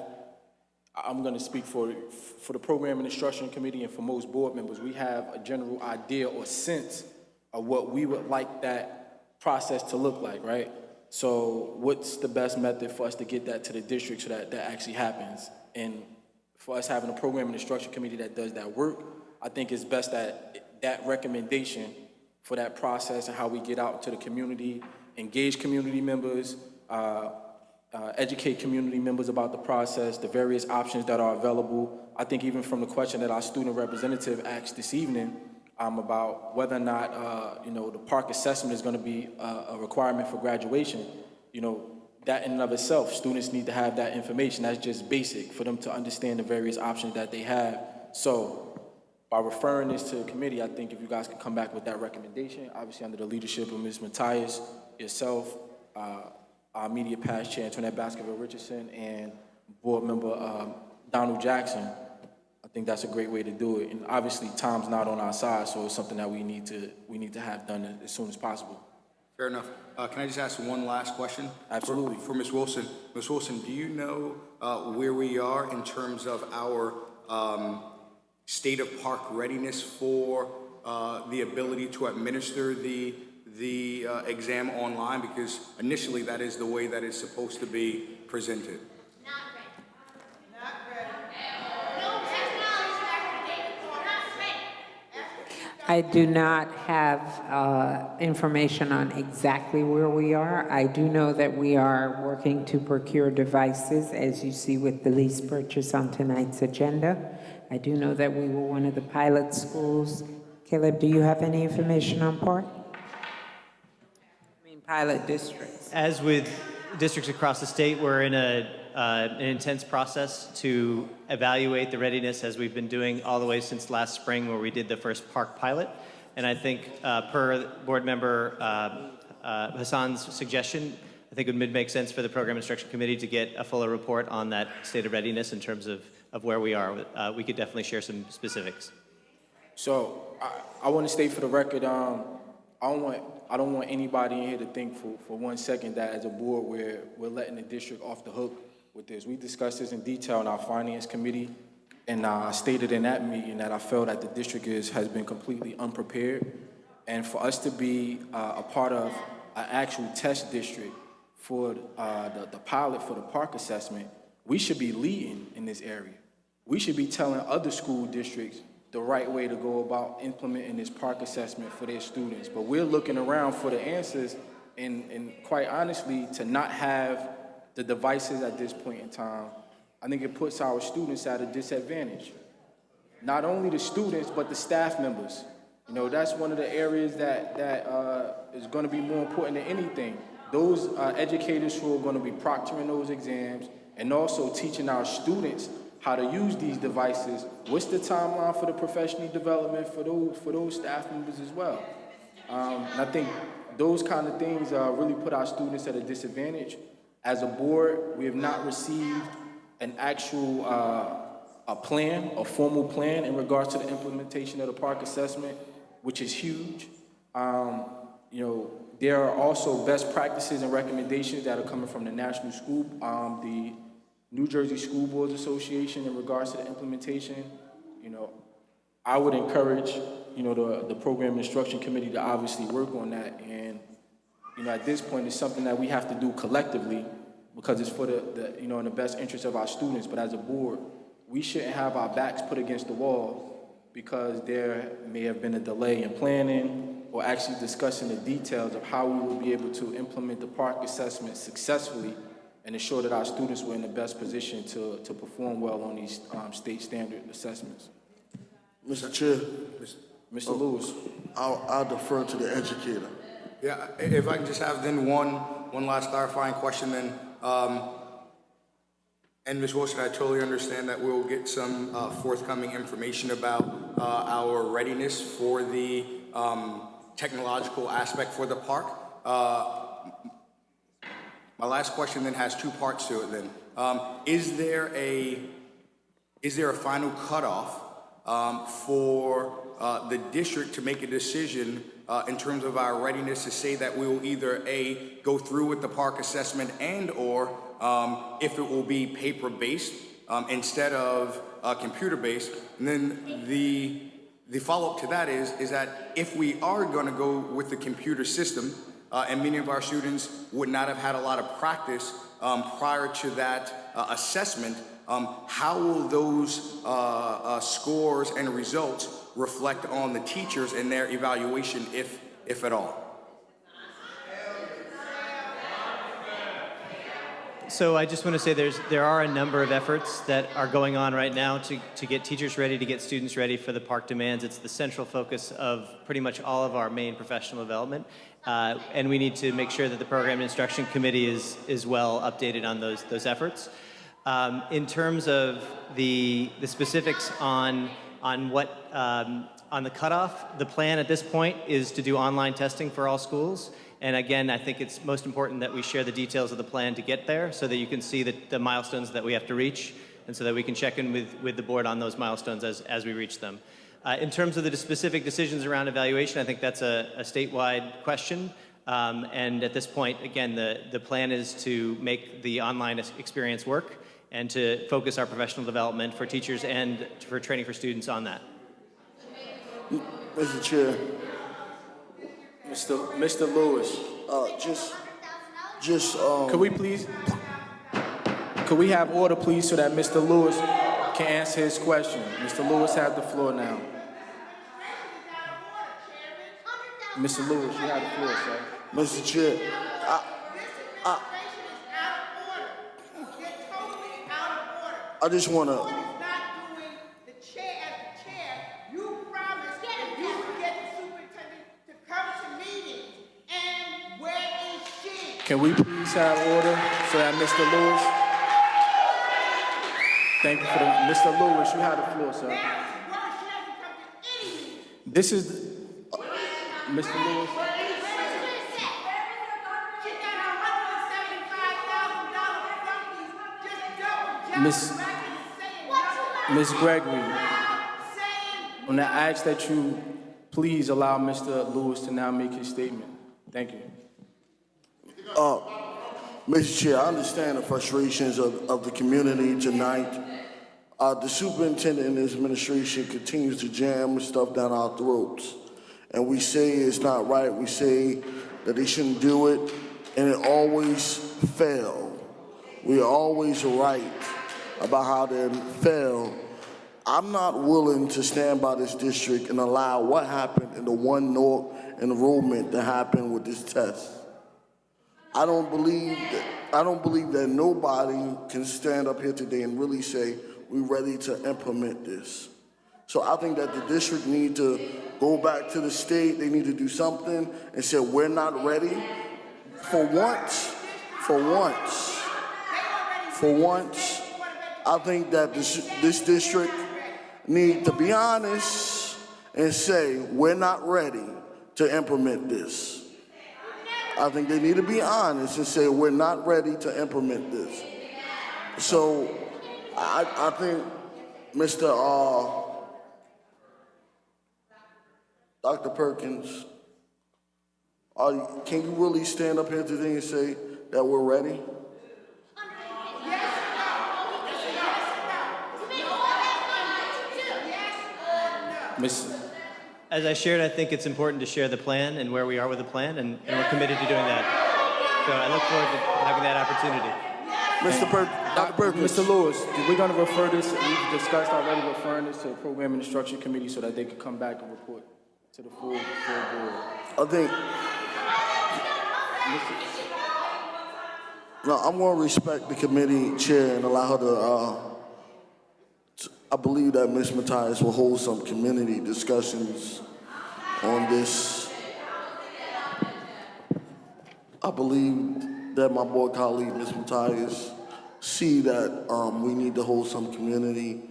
I'm going to speak for the Program and Instruction Committee and for most board members, we have a general idea or sense of what we would like that process to look like, right? So what's the best method for us to get that to the district so that actually happens? And for us having a Program and Instruction Committee that does that work, I think it's best that recommendation for that process and how we get out to the community, engage community members, educate community members about the process, the various options that are available. I think even from the question that our student representative asked this evening about whether or not the park assessment is going to be a requirement for graduation, that in and of itself, students need to have that information. That's just basic for them to understand the various options that they have. So by referring this to the committee, I think if you guys could come back with that recommendation, obviously under the leadership of Ms. Matthias, yourself, our immediate past chair, Antoinette Baskerville-Richardson, and board member Donald Jackson, I think that's a great way to do it. And obviously, time's not on our side, so it's something that we need to have done as soon as possible. Fair enough. Can I just ask one last question? Absolutely. For Ms. Wilson. Ms. Wilson, do you know where we are in terms of our state of park readiness for the ability to administer the exam online? Because initially that is the way that it's supposed to be presented. I do not have information on exactly where we are. I do know that we are working to procure devices, as you see with the lease purchase on tonight's agenda. I do know that we were one of the pilot schools. Caleb, do you have any information on Park? Pilot districts. As with districts across the state, we're in an intense process to evaluate the readiness, as we've been doing all the way since last spring, where we did the first park pilot. And I think per board member Hassan's suggestion, I think it would make sense for the Program Instruction Committee to get a fuller report on that state of readiness in terms of where we are. We could definitely share some specifics. So I want to state for the record, I don't want anybody in here to think for 1 second that as a board we're letting the district off the hook with this. We discussed this in detail in our finance committee, and I stated in that meeting that I felt that the district has been completely unprepared. And for us to be a part of an actual test district for the pilot for the park assessment, we should be leading in this area. We should be telling other school districts the right way to go about implementing this park assessment for their students. But we're looking around for the answers, and quite honestly, to not have the devices at this point in time, I think it puts our students at a disadvantage. Not only the students, but the staff members. You know, that's one of the areas that is going to be more important than anything. Those educators who are going to be proctoring those exams and also teaching our students how to use these devices. What's the timeline for the professional development for those staff members as well? And I think those kind of things really put our students at a disadvantage. As a board, we have not received an actual a formal plan in regards to the implementation of the park assessment, which is huge. You know, there are also best practices and recommendations that are coming from the National School, the New Jersey School Boards Association in regards to the implementation. You know, I would encourage, you know, the Program Instruction Committee to obviously work on that. And, you know, at this point, it's something that we have to do collectively because it's for the you know, in the best interest of our students. But as a board, we shouldn't have our backs put against the wall because there may have been a delay in planning or actually discussing the details of how we will be able to implement the park assessment successfully and ensure that our students were in the best position to perform well on these state standard assessments. Mr. Chair. Mr. Lewis. I'll defer to the educator. Yeah, if I can just have then one last clarifying question then. And Ms. Wilson, I totally understand that we'll get some forthcoming information about our readiness for the technological aspect for the park. My last question then has two parts to it then. Is there a final cutoff for the district to make a decision in terms of our readiness to say that we will either A, go through with the park assessment and or if it will be paper-based instead of computer-based? And then the follow-up to that is that if we are going to go with the computer system, and many of our students would not have had a lot of practice prior to that assessment, how will those scores and results reflect on the teachers and their evaluation, if at all? So I just want to say there are a number of efforts that are going on right now to get teachers ready, to get students ready for the park demands. It's the central focus of pretty much all of our main professional development. And we need to make sure that the Program Instruction Committee is well updated on those efforts. In terms of the specifics on what on the cutoff, the plan at this point is to do online testing for all schools. And again, I think it's most important that we share the details of the plan to get there so that you can see the milestones that we have to reach and so that we can check in with the board on those milestones as we reach them. In terms of the specific decisions around evaluation, I think that's a statewide question. And at this point, again, the plan is to make the online experience work. and to focus our professional development for teachers and for training for students on that. Mr. Chair, Mr. Lewis, could we have order, please, so that Mr. Lewis can answer his question? Mr. Lewis has the floor now. Mr. Lewis, you have the floor, sir. Mr. Chair, I just want to. Can we please have order so that Mr. Lewis? Thank you for that. Mr. Lewis, you have the floor, sir. This is Mr. Lewis. Miss Gregory, when I ask that you please allow Mr. Lewis to now make his statement. Thank you. Mr. Chair, I understand the frustrations of the community tonight. The superintendent and his administration continues to jam stuff down our throats. And we say it's not right, we say that they shouldn't do it, and it always fails. We are always right about how they fail. I'm not willing to stand by this district and allow what happened in the one Newark enrollment to happen with this test. I don't believe that nobody can stand up here today and really say we're ready to implement this. So I think that the district need to go back to the state. They need to do something and say we're not ready. For once, I think that this district need to be honest and say we're not ready to implement this. I think they need to be honest and say we're not ready to implement this. So I think Mr. Dr. Perkins, can you really stand up here today and say that we're ready? As I shared, I think it's important to share the plan and where we are with the plan, and we're committed to doing that. So I look forward to having that opportunity. Dr. Perkins. Mr. Lewis, we're going to refer this, we've discussed already referring this to the Program and Instruction Committee so that they can come back and report to the full board. I think, no, I'm going to respect the committee chair and allow her to, I believe that Ms. Matthias will hold some community discussions on this. I believe that my board colleague, Ms. Matthias, see that we need to hold some community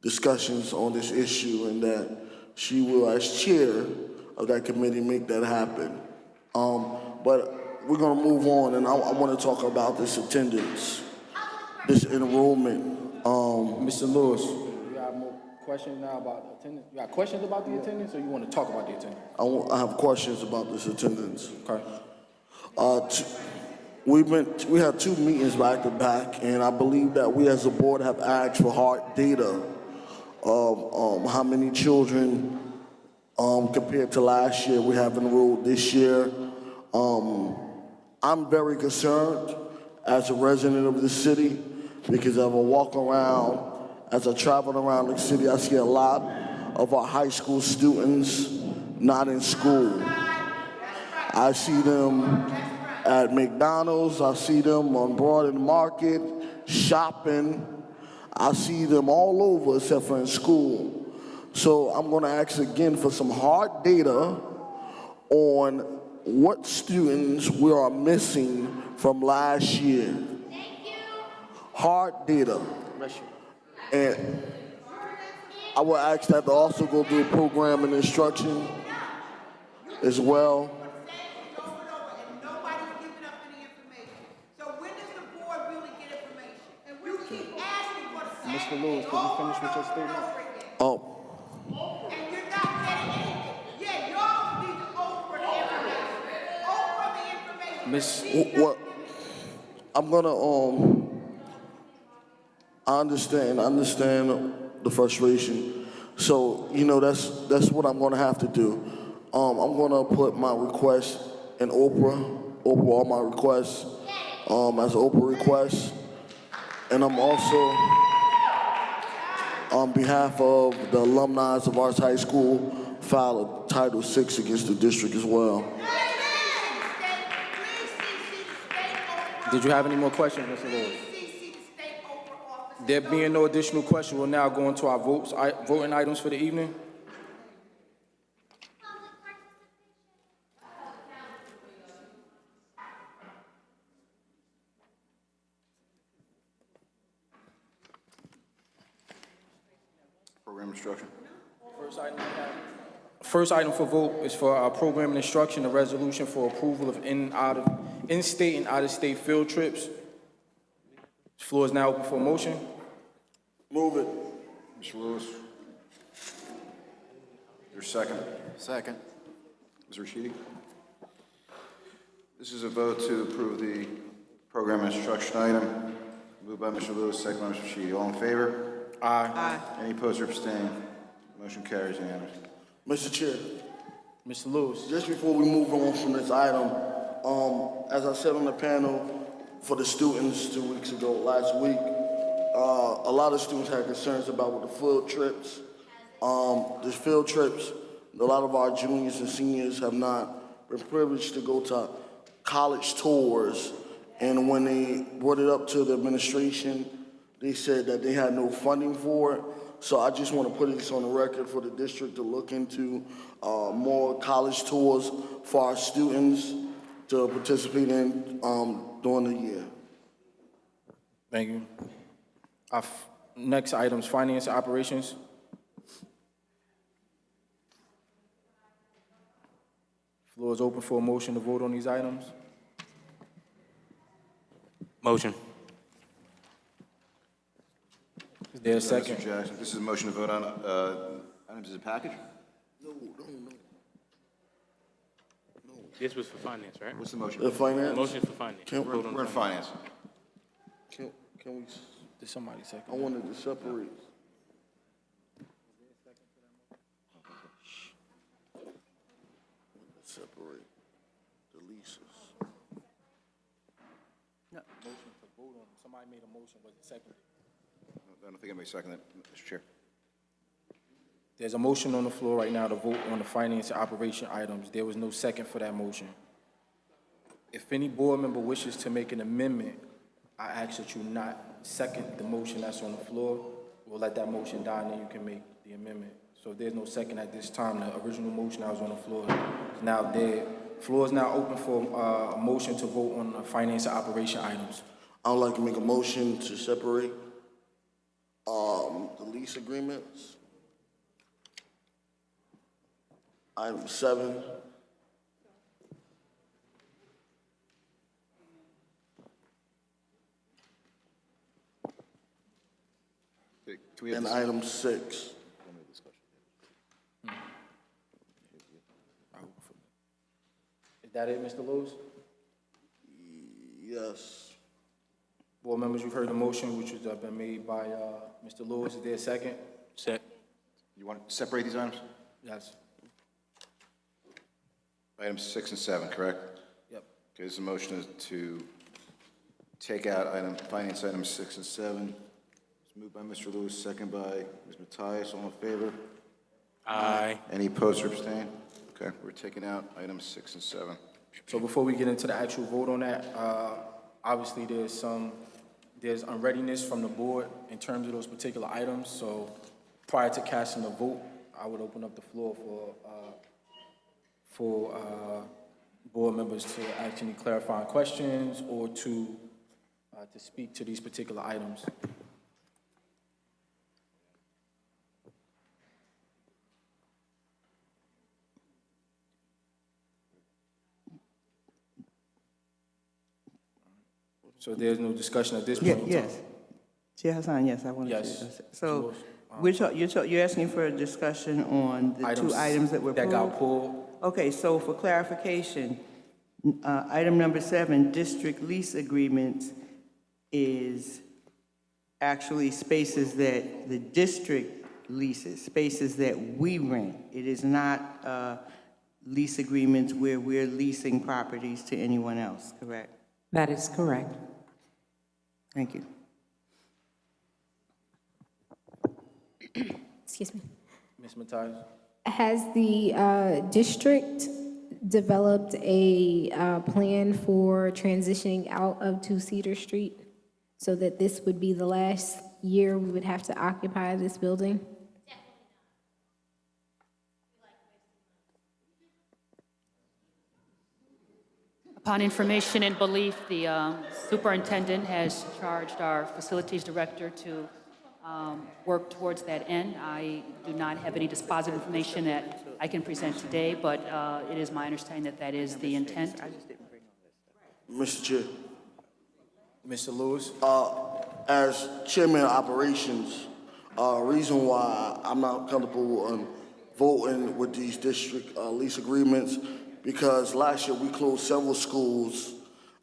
discussions on this issue and that she will, as chair of that committee, make that happen. But we're gonna move on, and I wanna talk about this attendance, this enrollment. Mr. Lewis, you got more questions now about the attendance? You got questions about the attendance, or you want to talk about the attendance? I have questions about this attendance. Okay. We had 2 meetings back to back, and I believe that we as a board have asked for hard data of how many children compared to last year we have enrolled this year. I'm very concerned as a resident of the city because as I walk around, as I travel around the city, I see a lot of our high school students not in school. I see them at McDonald's, I see them on Broad and Market, shopping. I see them all over except for in school. So I'm gonna ask again for some hard data on what students we are missing from last year. Hard data. And I will ask that to also go through program and instruction as well. Mr. Lewis, can you finish with your statement? What? I'm gonna I understand the frustration. So, that's what I'm gonna have to do. I'm gonna put my request in Oprah, all my requests, as an Oprah request. And I'm also, on behalf of the alumni of Arts High School, file a Title VI against the district as well. Did you have any more questions, Mr. Lewis? There being no additional question, we'll now go into our voting items for the evening. Program instruction. First item for vote is for our program and instruction, a resolution for approval of in-state and out-of-state field trips. This floor is now open for motion. Move it. Mr. Lewis. Your second. Second. Ms. Rashidi. This is a vote to approve the program instruction item. Moved by Mr. Lewis, second by Mr. Rashidi. All in favor? Aye. Any opposed or abstained? Motion carries unanimously. Mr. Chair. Mr. Lewis. Just before we move on from this item, as I said on the panel for the students 2 weeks ago, last week, a lot of students had concerns about with the field trips. The field trips, a lot of our juniors and seniors have not been privileged to go to college tours. And when they brought it up to the administration, they said that they had no funding for it. So I just want to put this on the record for the district to look into more college tours for our students to participate in during the year. Thank you. Our next item is finance and operations. Floor is open for a motion to vote on these items. Motion. Is there a second? Mr. Jackson, this is a motion to vote on items as a package? No. This was for finance, right? What's the motion? The finance? Motion for finance. We're in finance. Can we? Did somebody second? I wanted to separate. Separate the leases. No. Motion to vote on. Somebody made a motion, was it seconded? I don't think anybody seconded it, Mr. Chair. There's a motion on the floor right now to vote on the finance and operation items. There was no second for that motion. If any board member wishes to make an amendment, I ask that you not second the motion that's on the floor. We'll let that motion die and then you can make the amendment. So if there's no second at this time, the original motion that was on the floor is now dead. Floor is now open for a motion to vote on the finance and operation items. I would like to make a motion to separate the lease agreements. Item 7. And item 6. Is that it, Mr. Lewis? Yes. Board members, you've heard the motion, which has been made by Mr. Lewis. Is there a second? You want to separate these items? Yes. Items 6 and 7, correct? Yep. Okay, this is a motion to take out finance items 6 and 7. It's moved by Mr. Lewis, second by Ms. Mathias. All in favor? Aye. Any opposed or abstained? Okay, we're taking out items 6 and 7. So before we get into the actual vote on that, obviously there's unreadiness from the board in terms of those particular items. So prior to casting the vote, I would open up the floor for board members to ask any clarifying questions or to speak to these particular items. So there's no discussion at this point in time? Yes. Chair Hassan, yes, I want to. Yes. So you're asking for a discussion on the two items that were pulled? That got pulled. Okay, so for clarification, item number 7, district lease agreements, is actually spaces that the district leases, spaces that we rent. It is not lease agreements where we're leasing properties to anyone else, correct? That is correct. Thank you. Excuse me. Ms. Matthias? Has the district developed a plan for transitioning out of 2 Cedar Street so that this would be the last year we would have to occupy this building? Upon information and belief, the superintendent has charged our facilities director to work towards that end. I do not have any dispositive information that I can present today, but it is my understanding that that is the intent. Mr. Chair. Mr. Lewis? As chairman of operations, reason why I'm not comfortable on voting with these district lease agreements, because last year we closed several schools,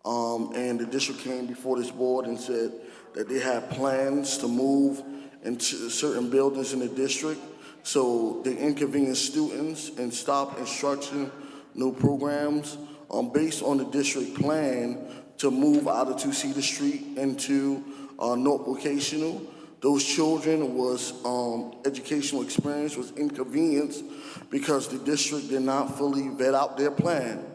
and the district came before this board and said that they had plans to move into certain buildings in the district. So they inconvenienced students and stopped instruction, new programs, based on the district plan to move out of 2 Cedar Street into Newark Vocational. Those children was, educational experience was inconvenienced because the district did not fully vet out their plan.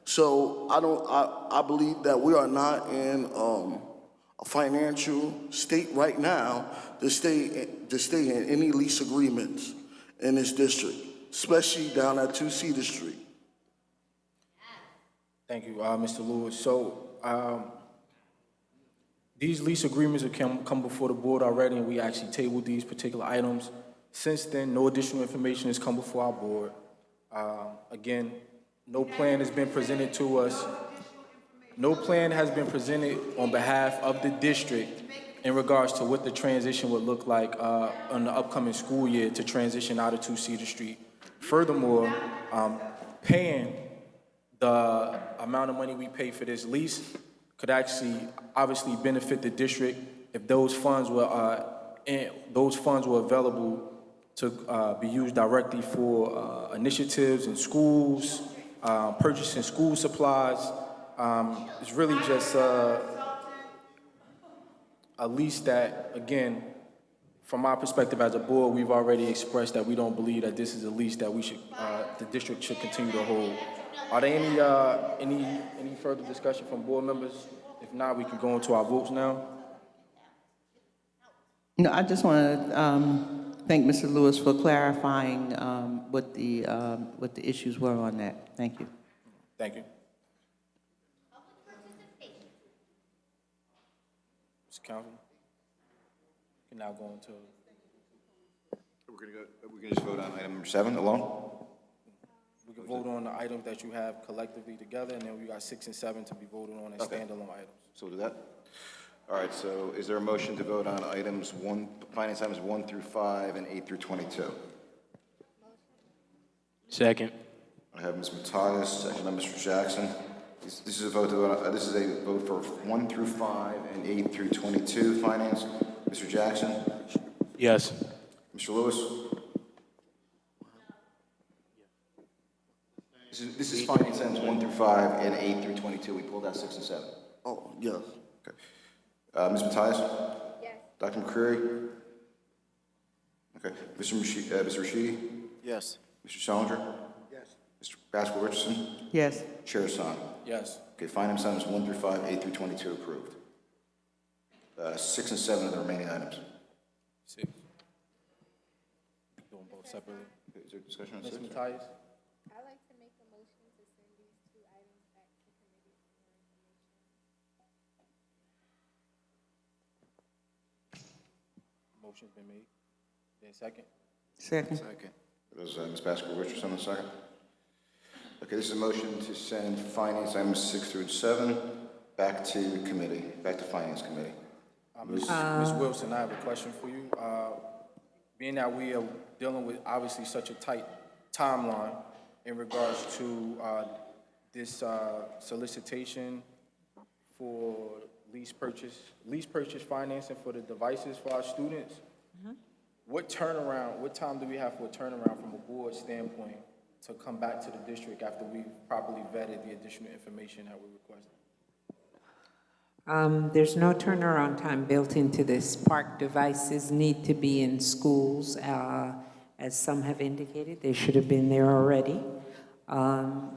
So I believe that we are not in a financial state right now to stay in any lease agreements in this district, especially down at 2 Cedar Street. Thank you, Mr. Lewis. So, these lease agreements have come before the board already, and we actually tabled these particular items. Since then, no additional information has come before our board. Again, no plan has been presented to us. No plan has been presented on behalf of the district in regards to what the transition would look like on the upcoming school year to transition out of 2 Cedar Street. Furthermore, paying the amount of money we pay for this lease could actually obviously benefit the district if those funds were available to be used directly for initiatives in schools, purchasing school supplies. It's really just a lease that, again, from our perspective as a board, we've already expressed that we don't believe that this is a lease that we should, the district should continue to hold. Are there any further discussion from board members? If not, we can go into our votes now. No, I just want to thank Mr. Lewis for clarifying what the issues were on that. Thank you. Thank you. Mr. Council, we can now go into. We're going to just vote on item number 7 alone? We can vote on the items that you have collectively together, and then we got 6 and 7 to be voted on as standalone items. So we'll do that. All right, so is there a motion to vote on finance items 1 through 5 and 8 through 22? Second. I have Ms. Matthias, second by Mr. Jackson. This is a vote for 1 through 5 and 8 through 22 finance. Mr. Jackson? Yes. Mr. Lewis? This is finance items 1 through 5 and 8 through 22. We pulled out 6 and 7. Oh, yes. Okay. Ms. Matthias? Yes. Dr. McCreary? Okay. Mr. Rashidi? Yes. Mr. Salinger? Yes. Mr. Baskel-Richardson? Yes. Chair Hassan? Yes. Okay, finance items 1 through 5, 8 through 22 approved. 6 and 7 are the remaining items. 6. Doing both separately. Okay, is there discussion on Ms. 6? Matthias? I'd like to make a motion to send these 2 items back to committee for more information. Motion's been made. Then second? Second. Second. There's Ms. Baskel-Richardson, a second. Okay, this is a motion to send finance items 6 through 7 back to committee, back to finance committee. Ms. Wilson, I have a question for you. Being that we are dealing with obviously such a tight timeline in regards to this solicitation for lease purchase financing for the devices for our students. What time do we have for a turnaround from a board standpoint to come back to the district after we've properly vetted the additional information that we're requesting? There's no turnaround time built into this. Park devices need to be in schools. As some have indicated, they should have been there already.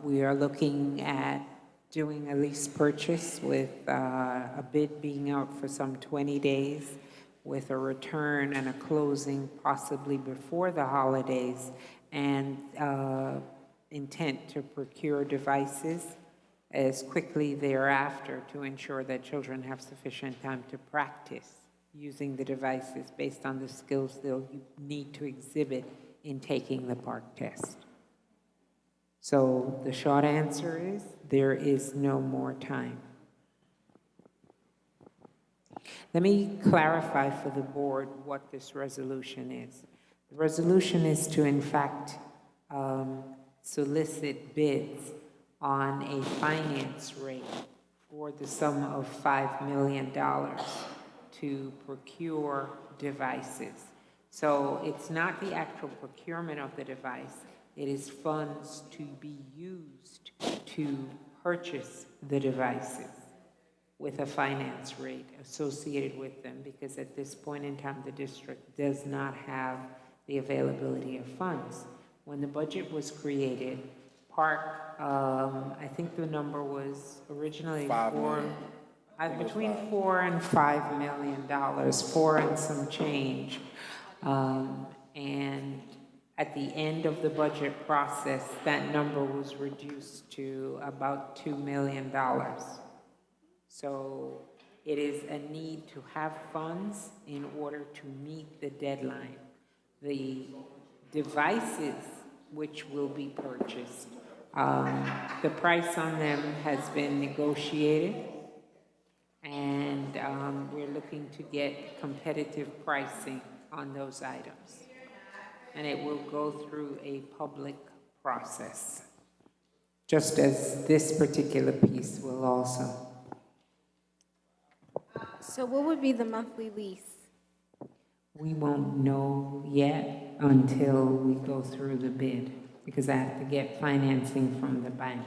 We are looking at doing a lease purchase with a bid being out for some 20 days, with a return and a closing possibly before the holidays, and intent to procure devices as quickly thereafter to ensure that children have sufficient time to practice using the devices based on the skills they'll need to exhibit in taking the park test. So the short answer is there is no more time. Let me clarify for the board what this resolution is. The resolution is to, in fact, solicit bids on a finance rate for the sum of $5 million to procure devices. So it's not the actual procurement of the device, it is funds to be used to purchase the devices with a finance rate associated with them, because at this point in time, the district does not have the availability of funds. When the budget was created, Park, I think the number was originally between $4 and $5 million, 4 and some change. And at the end of the budget process, that number was reduced to about $2 million. So it is a need to have funds in order to meet the deadline. The devices which will be purchased, the price on them has been negotiated, and we're looking to get competitive pricing on those items. And it will go through a public process, just as this particular piece will also. So what would be the monthly lease? We won't know yet until we go through the bid, because I have to get financing from the bank.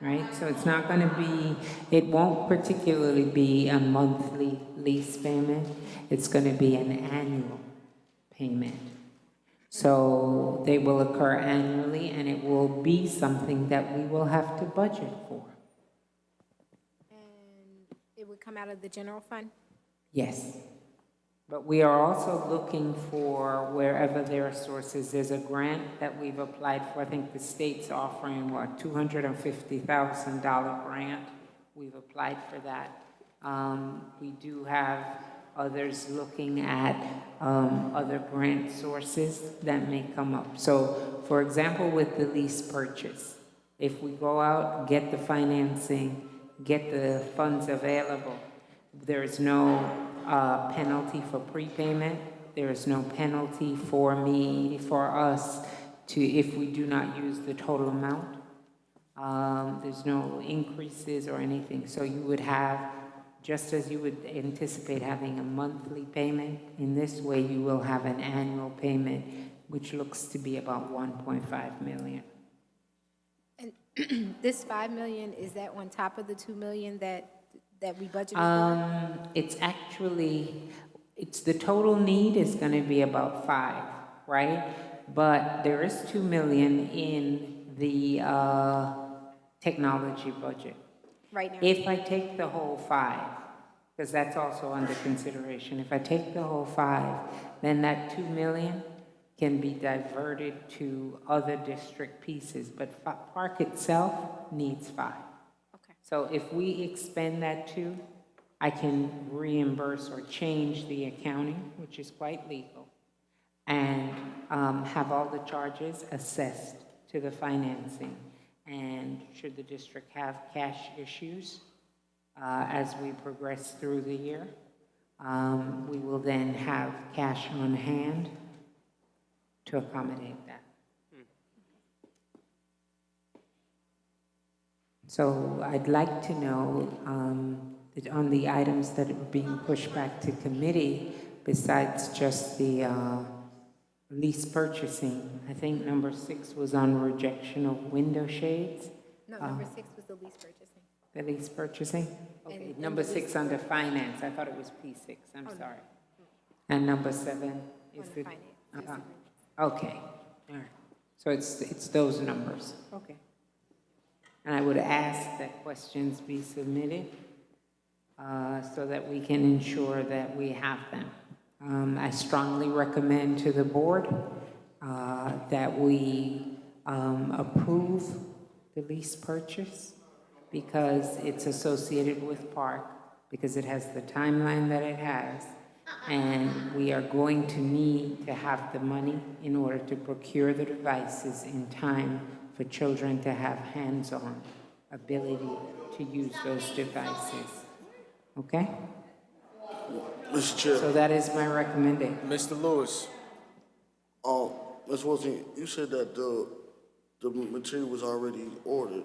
Right? So it's not going to be, it won't particularly be a monthly lease payment. It's going to be an annual payment. So they will occur annually, and it will be something that we will have to budget for. And it would come out of the general fund? Yes. But we are also looking for, wherever there are sources, there's a grant that we've applied for. I think the state's offering, what, $250,000 grant. We've applied for that. We do have others looking at other grant sources that may come up. So, for example, with the lease purchase, if we go out, get the financing, get the funds available, there's no penalty for prepayment. There is no penalty for us to, if we do not use the total amount. There's no increases or anything. So you would have, just as you would anticipate having a monthly payment, in this way you will have an annual payment, which looks to be about $1.5 million. And this $5 million, is that on top of the $2 million that we budgeted for? It's actually, it's the total need is going to be about 5, right? But there is $2 million in the technology budget. Right now. If I take the whole 5, because that's also under consideration, if I take the whole 5, then that $2 million can be diverted to other district pieces, but Park itself needs 5. So if we expend that too, I can reimburse or change the accounting, which is quite legal, and have all the charges assessed to the financing. And should the district have cash issues as we progress through the year, we will then have cash on hand to accommodate that. So I'd like to know that on the items that are being pushed back to committee, besides just the lease purchasing, I think number 6 was on rejection of window shades. No, number 6 was the lease purchasing. The lease purchasing? Okay, And number the 6 lease- under finance, I thought it was P6, I'm Oh, no. sorry. And number 7 is On the... finance. Okay, all right. So it's those numbers, okay. And I would ask that questions be submitted so that we can ensure that we have them. I strongly recommend to the board that we approve the lease purchase because it's associated with Park, because it has the timeline that it has, and we are going to need to have the money in order to procure the devices in time for children to have hands-on ability to use those devices. Okay? Mr. Chair. So that is my recommendation. Mr. Lewis. Ms. Wilson, you said that the material was already ordered.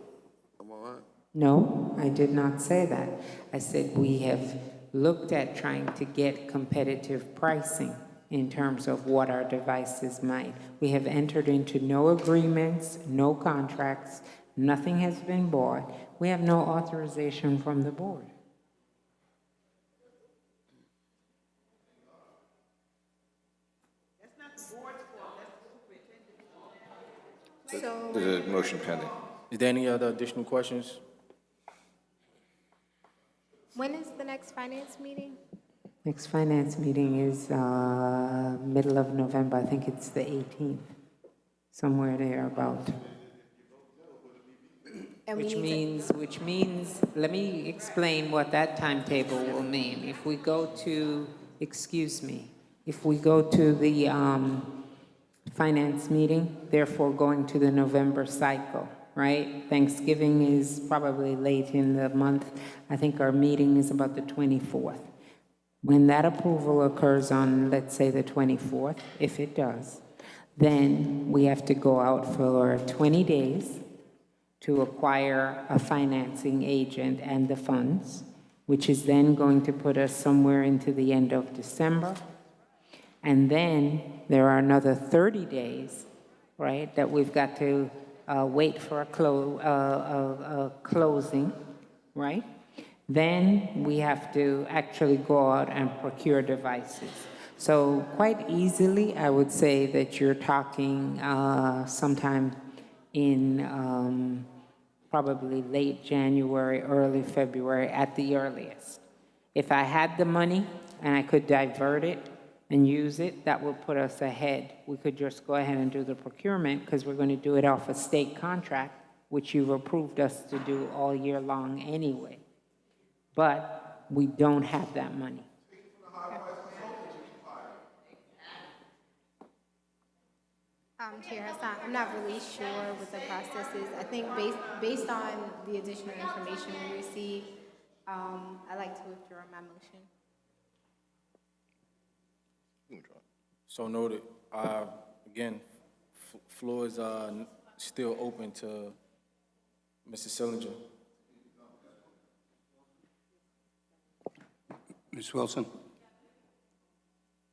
Am I right? No, I did not say that. I said we have looked at trying to get competitive pricing in terms of what our devices might. We have entered into no agreements, no contracts, nothing has been bought. We have no authorization from the board. There's a motion pending. Is there any other additional questions? When is the next finance meeting? Next finance meeting is middle of November. I think it's the 18th, somewhere there about. And we Which need means, let me explain what that timetable will mean. If we go to, if we go to the finance meeting, therefore going to the November cycle, right? Thanksgiving is probably late in the month. I think our meeting is about the 24th. When that approval occurs on, let's say, the 24th, if it does, then we have to go out for 20 days to acquire a financing agent and the funds, which is then going to put us somewhere into the end of December. And then there are another 30 days, right, that we've got to wait for a closing, right? Then we have to actually go out and procure devices. So quite easily, I would say that you're talking sometime in probably late January, early February at the earliest. If I had the money and I could divert it and use it, that would put us ahead. We could just go ahead and do the procurement because we're going to do it off a state contract, which you've approved us to do all year long anyway. But we don't have that money. Chair Hassan, I'm not really sure what the process is. I think based on the additional information we received, I'd like to withdraw my motion. So noted. Again, floor is still open to Mr. Sillinger. Ms. Wilson,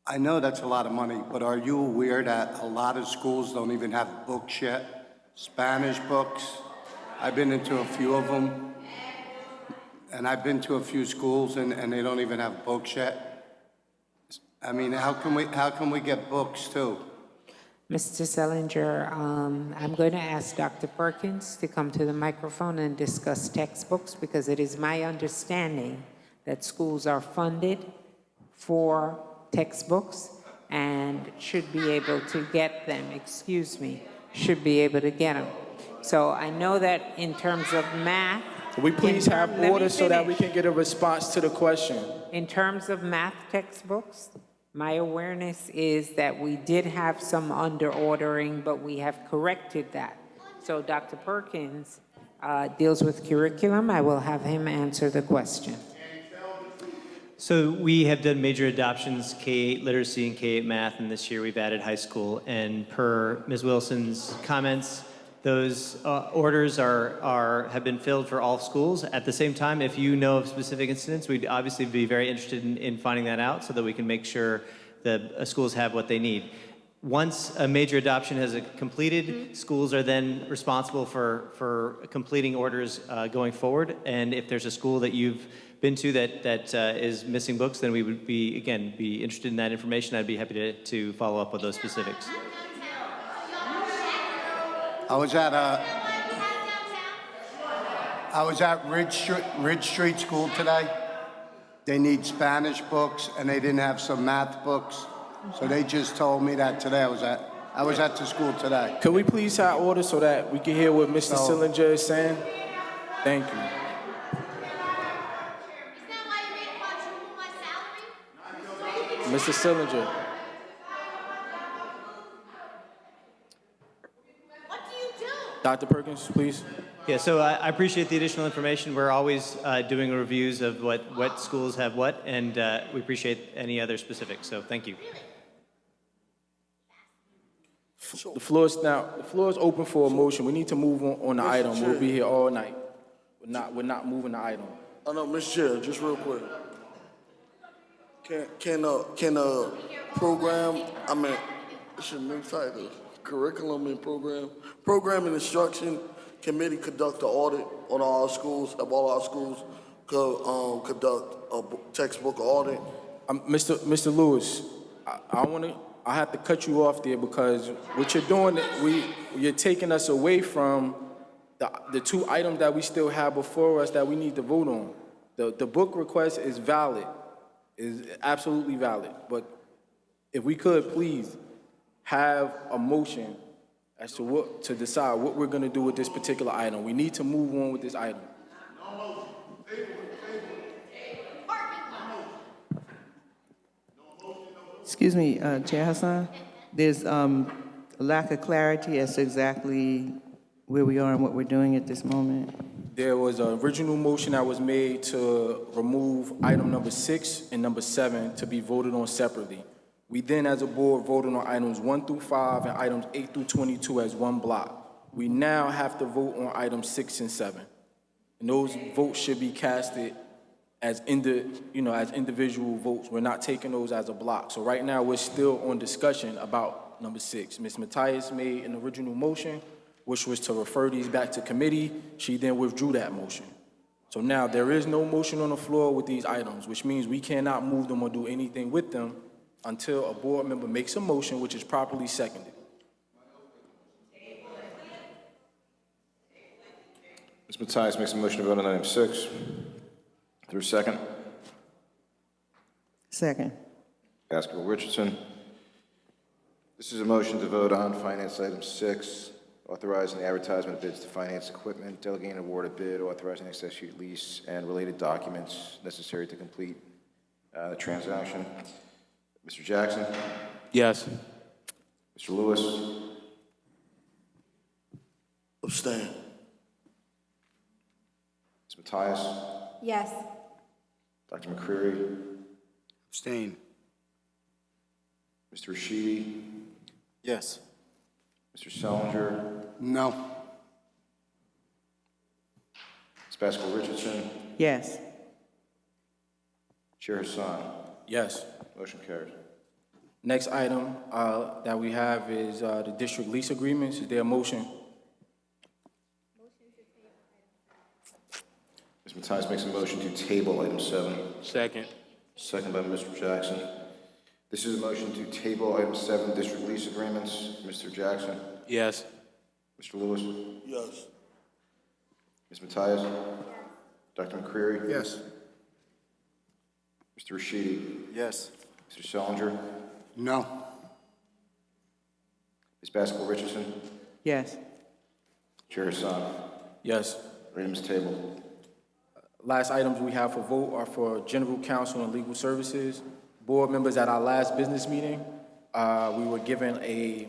I know that's a lot of money, but are you aware that a lot of schools don't even have books yet? Spanish books. I've been into a few of them, and I've been to a few schools, and they don't even have books yet. I mean, how can we get books too? Mr. Sellinger, I'm going to ask Dr. Perkins to come to the microphone and discuss textbooks because it is my understanding that schools are funded for textbooks and should be able to get them, should be able to get them. So I know that in terms of math. Can we please have order so that we can get a response to the question? In terms of math textbooks, my awareness is that we did have some under ordering, but we have corrected that. So Dr. Perkins deals with curriculum. I will have him answer the question. So we have done major adoptions, K-8 literacy and K-8 math, and this year we've added high school. And per Ms. Wilson's comments, Those orders have been filled for all schools. At the same time, if you know of specific incidents, we'd obviously be very interested in finding that out so that we can make sure the schools have what they need. Once a major adoption has completed, schools are then responsible for completing orders going forward. And if there's a school that you've been to that is missing books, then we would be interested in that information. I'd be happy to follow up with those specifics. I was at Ridge Street School today. They need Spanish books, and they didn't have some math books. So they just told me that today. I was at the school today. Could we please have order so that we can hear what Mr. Sillinger is saying? Thank you. Mr. Sillinger. Dr. Perkins, please. Yeah, so I appreciate the additional information. We're always doing reviews of what schools have what, and we appreciate any other specifics. So thank you. The floor is open for a motion. We need to move on the item. We'll be here all night. We're not moving the item. I know, Mr. Chair, just real quick. Can a program, I mean, it should be titled Curriculum and Program and Instruction Committee conduct an audit on all our schools, have all our schools conduct a textbook audit? Mr. Lewis, I have to cut you off there because what you're doing, you're taking us away from the two items that we still have before us that we need to vote on. The book request is valid, is absolutely valid, but if we could please have a motion as to decide what we're going to do with this particular item. We need to move on with this item. Excuse me, Chair Hassan, there's a lack of clarity as to exactly where we are and what we're doing at this moment. There was an original motion that was made to remove item number 6 and number 7 to be voted on separately. We then, as a board, voted on items 1 through 5 and items 8 through 22 as one block. We now have to vote on items 6 and 7. And those votes should be casted as individual votes. We're not taking those as a block. So right now, we're still on discussion about number 6. Ms. Matthias made an original motion, which was to refer these back to committee. She then withdrew that motion. So now there is no motion on the floor with these items, which means we cannot move them or do anything with them until a board member makes a motion which is properly seconded. Ms. Matthias makes a motion to vote on item 6. Through second. Second. Baskerville Richardson. This is a motion to vote on finance item 6, authorizing the advertisement of bids to finance equipment, delegating award of bid, authorizing excess sheet lease, and related documents necessary to complete the transaction. Mr. Jackson? Yes. Mr. Lewis? Abstain. Ms. Matthias? Yes. Dr. McCreary? Abstain. Mr. Rashidi? Yes. Mr. Sellinger? No. Ms. Baskerville Richardson? Yes. Chair Hassan? Yes. Motion carries. Next item that we have is the district lease agreements. Is there a motion? Ms. Matthias makes a motion to table item 7. Second. Second by Mr. Jackson. This is a motion to table item 7, district lease agreements. Mr. Jackson? Yes. Mr. Lewis? Yes. Ms. Matthias? Dr. McCreary? Yes. Mr. Rashidi? Yes. Mr. Sellinger? No. Ms. Baskerville Richardson? Yes. Chair Hassan? Yes. Items tabled. Last items we have for vote are for general counsel and legal services. Board members, at our last business meeting, we were given a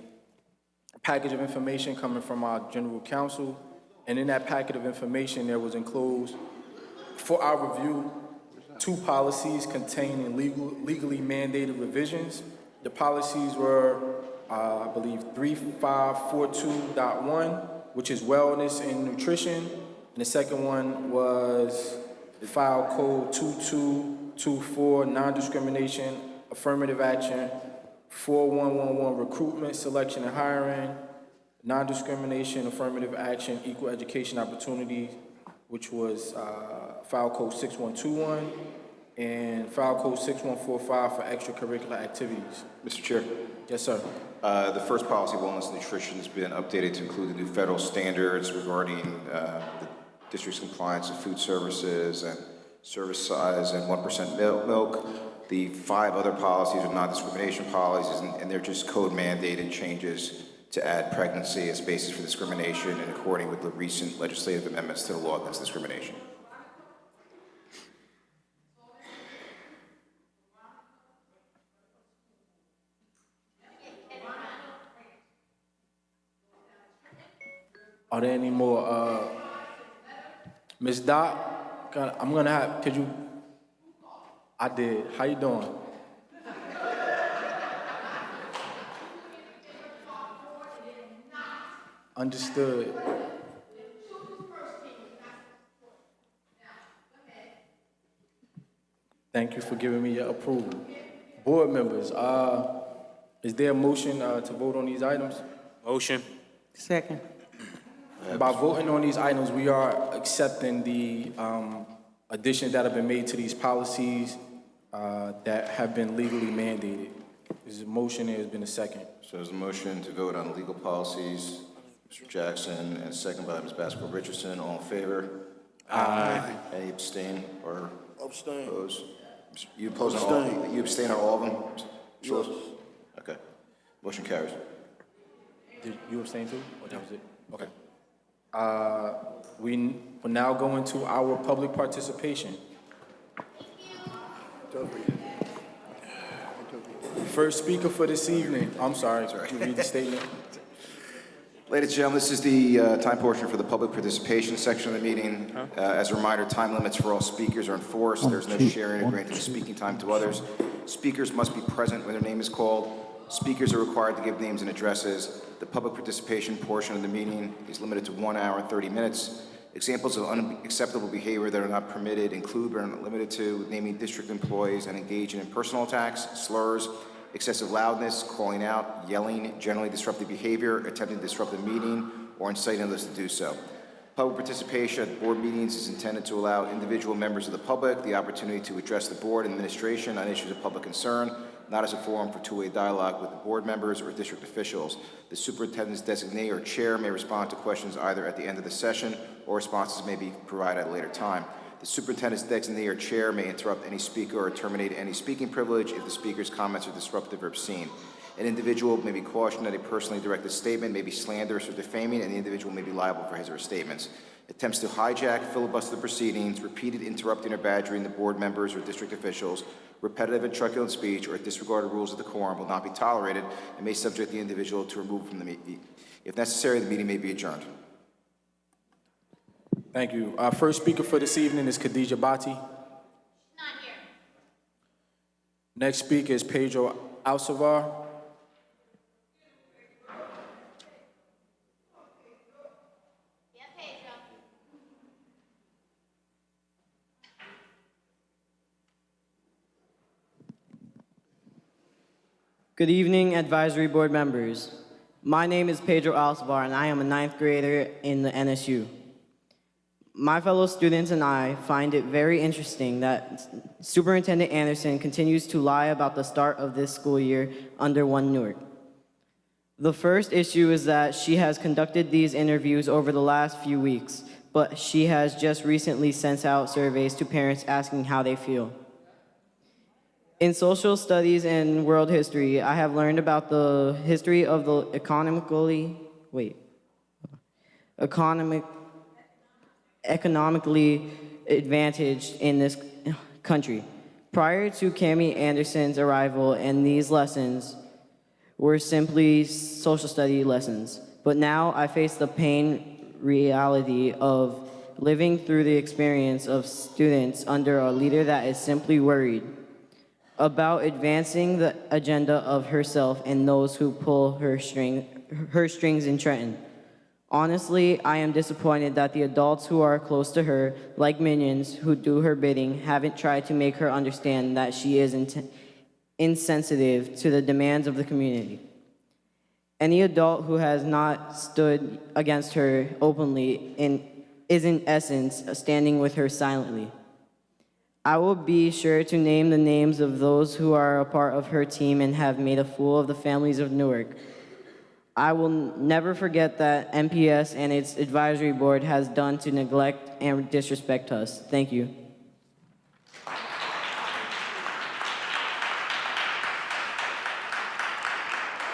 package of information coming from our general counsel, and in that packet of information, there was enclosed, for our review, 2 policies containing legally mandated revisions. The policies were, I believe, 3542.1 which is wellness and nutrition. And the second one was file code 2224, non-discrimination, affirmative action, 4111, recruitment, selection, and hiring, non-discrimination, affirmative action, equal education opportunity, which was file code 6121, and file code 6145 for extracurricular activities. Mr. Chair. Yes, sir. The first policy, wellness and nutrition, has been updated to include the new federal standards regarding the district's compliance with food services and service size and 1% milk. The 5 other policies are non-discrimination policies, and they're just code mandated changes to add pregnancy as basis for discrimination in according with the recent legislative amendments to the law against discrimination. Are there any more? Ms. Dot, I'm gonna have, could you? I did. How you doing? Understood. Thank you for giving me your approval. Board members, is there a motion to vote on these items? Motion. Second. By voting on these items, we are accepting the additions that have been made to these policies that have been legally mandated. There's a motion, there has been a second. So there's a motion to vote on legal policies, Mr. Jackson, and second by Ms. Basco-Richardson. All in favor? Aye. Any abstain or Abstain. oppose? You oppose on all? Abstain. You abstain on all of them? Yes. Okay. Motion carries. Did you abstain too? Or that was it? Okay. We will now go into our public participation. First speaker for this evening. I'm sorry. Can you read the statement? Ladies and gentlemen, this is the time portion for the public participation section of the meeting. As a reminder, time limits for all speakers are enforced. There's no sharing or granting of speaking time to others. Speakers must be present when their name is called. Speakers are required to give names and addresses. The public participation portion of the meeting is limited to 1 hour and 30 minutes. Examples of unacceptable behavior that are not permitted include but are not limited to naming district employees and engaging in personal attacks, slurs, excessive loudness, calling out, yelling, generally disruptive behavior, attempting to disrupt the meeting, or inciting others to do so. Public participation at board meetings is intended to allow individual members of the public the opportunity to address the board and administration on issues of public concern, not as a forum for two-way dialogue with the board members or district officials. The superintendent's designee or chair may respond to questions either at the end of the session or responses may be provided at a later time. The superintendent's designee or chair may interrupt any speaker or terminate any speaking privilege if the speaker's comments are disruptive or obscene. An individual may be cautioned that a personally directed statement may be slanderous or defaming, and the individual may be liable for his or her statements. Attempts to hijack, filibuster the proceedings, repeated interrupting or badgering the board members or district officials, repetitive and truculent speech, or disregard of rules of decorum will not be tolerated and may subject the individual to removal from the meeting. If necessary, the meeting may be adjourned. Thank you. Our first speaker for this evening is Khadija Bhatti. Not here. Next speaker is Pedro Alcivar. Yes, Pedro. Good evening, advisory board members. My name is Pedro Alcivar, and I am a 9th grader in the NSU. My fellow students and I find it very interesting that Superintendent Anderson continues to lie about the start of this school year under 1 Newark. The first issue is that she has conducted these interviews over the last few weeks, but she has just recently sent out surveys to parents asking how they feel. In social studies and world history, I have learned about the history of the economically advantaged in this country. Prior to Cami Anderson's arrival, and these lessons were simply social study lessons. But now I face the pain reality of living through the experience of students under a leader that is simply worried about advancing the agenda of herself and those who pull her strings in Trenton. Honestly, I am disappointed that the adults who are close to her, like minions who do her bidding, haven't tried to make her understand that she is insensitive to the demands of the community. Any adult who has not stood against her openly is in essence standing with her silently. I will be sure to name the names of those who are a part of her team and have made a fool of the families of Newark. I will never forget that NPS and its advisory board has done to neglect and disrespect us. Thank you.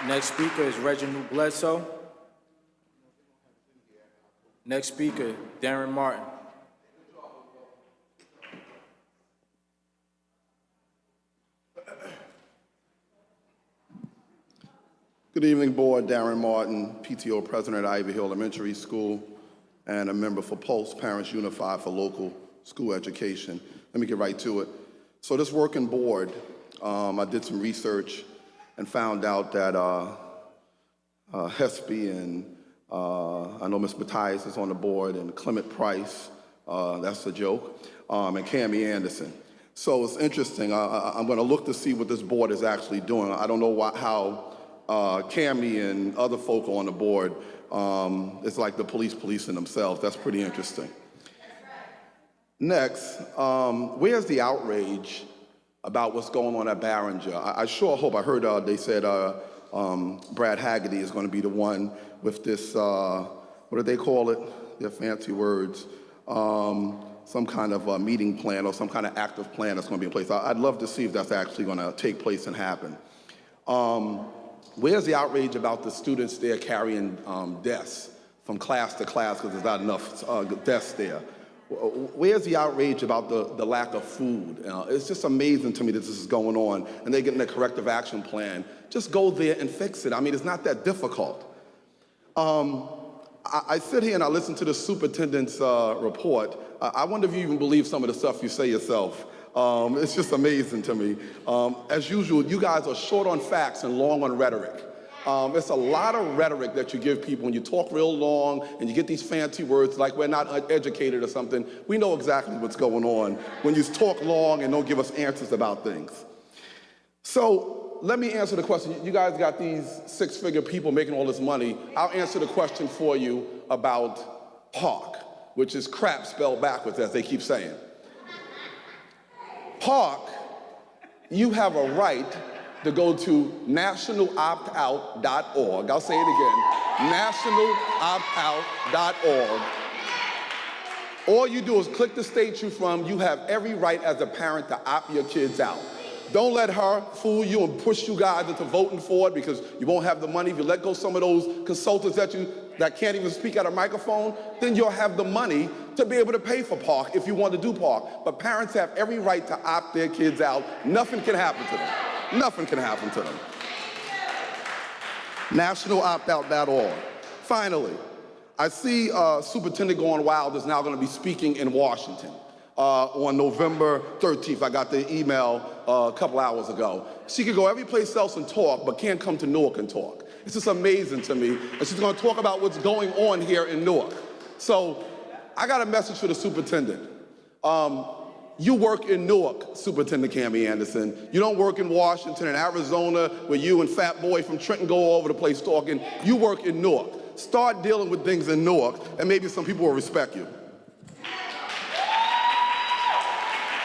Next speaker is Reginald Bledsoe. Next speaker, Darren Martin. Good evening, Board. Darren Martin, PTO President at Ivy Hill Elementary School and a member for Pulse Parents Unified for Local School Education. Let me get right to it. So this working board, I did some research and found out that Hesby and I know Ms. Mathias is on the board, and Clement Price, that's a joke, and Cammie Anderson. So it's interesting. I'm going to look to see what this board is actually doing. I don't know how Cammie and other folk on the board, it's like the police policing themselves. That's pretty interesting. Next, where's the outrage about what's going on at Barringer? I sure hope, I heard they said Brad Haggerty is going to be the one with this, what do they call it? Their fancy words. Some kind of meeting plan or some kind of active plan that's going to be in place. I'd love to see if that's actually going to take place and happen. Where's the outrage about the students there carrying desks from class to class because there's not enough desks there? Where's the outrage about the lack of food? It's just amazing to me that this is going on, and they're getting a corrective action plan. Just go there and fix it. I mean, it's not that difficult. I sit here and I listen to the superintendent's report. I wonder if you even believe some of the stuff you say yourself. It's just amazing to me. As usual, you guys are short on facts and long on rhetoric. It's a lot of rhetoric that you give people when you talk real long and you get these fancy words like we're not educated or something. We know exactly what's going on when you talk long and don't give us answers about things. So let me answer the question. You guys got these six-figure people making all this money. I'll answer the question for you about PARC, which is crap spelled backwards, as they keep saying. PARC, you have a right to go to nationaloptout.org. I'll say it again, nationaloptout.org. All you do is click the state you're from. You have every right as a parent to opt your kids out. Don't let her fool you and push you guys into voting for it because you won't have the money. If you let go some of those consultants that can't even speak at a microphone, then you'll have the money to be able to pay for PARC if you want to do PARC. But parents have every right to opt their kids out. Nothing can happen to them. Nothing can happen to them. Nationaloptout.org. Finally, I see Superintendent Gone Wild is now going to be speaking in Washington on November 13th. I got the email a couple hours ago. She could go every place else and talk, but can't come to Newark and talk. It's just amazing to me. And she's going to talk about what's going on here in Newark. So I got a message for the superintendent. You work in Newark, Superintendent Cammie Anderson. You don't work in Washington and Arizona where you and Fat Boy from Trenton go all over the place talking. You work in Newark. Start dealing with things in Newark, and maybe some people will respect you.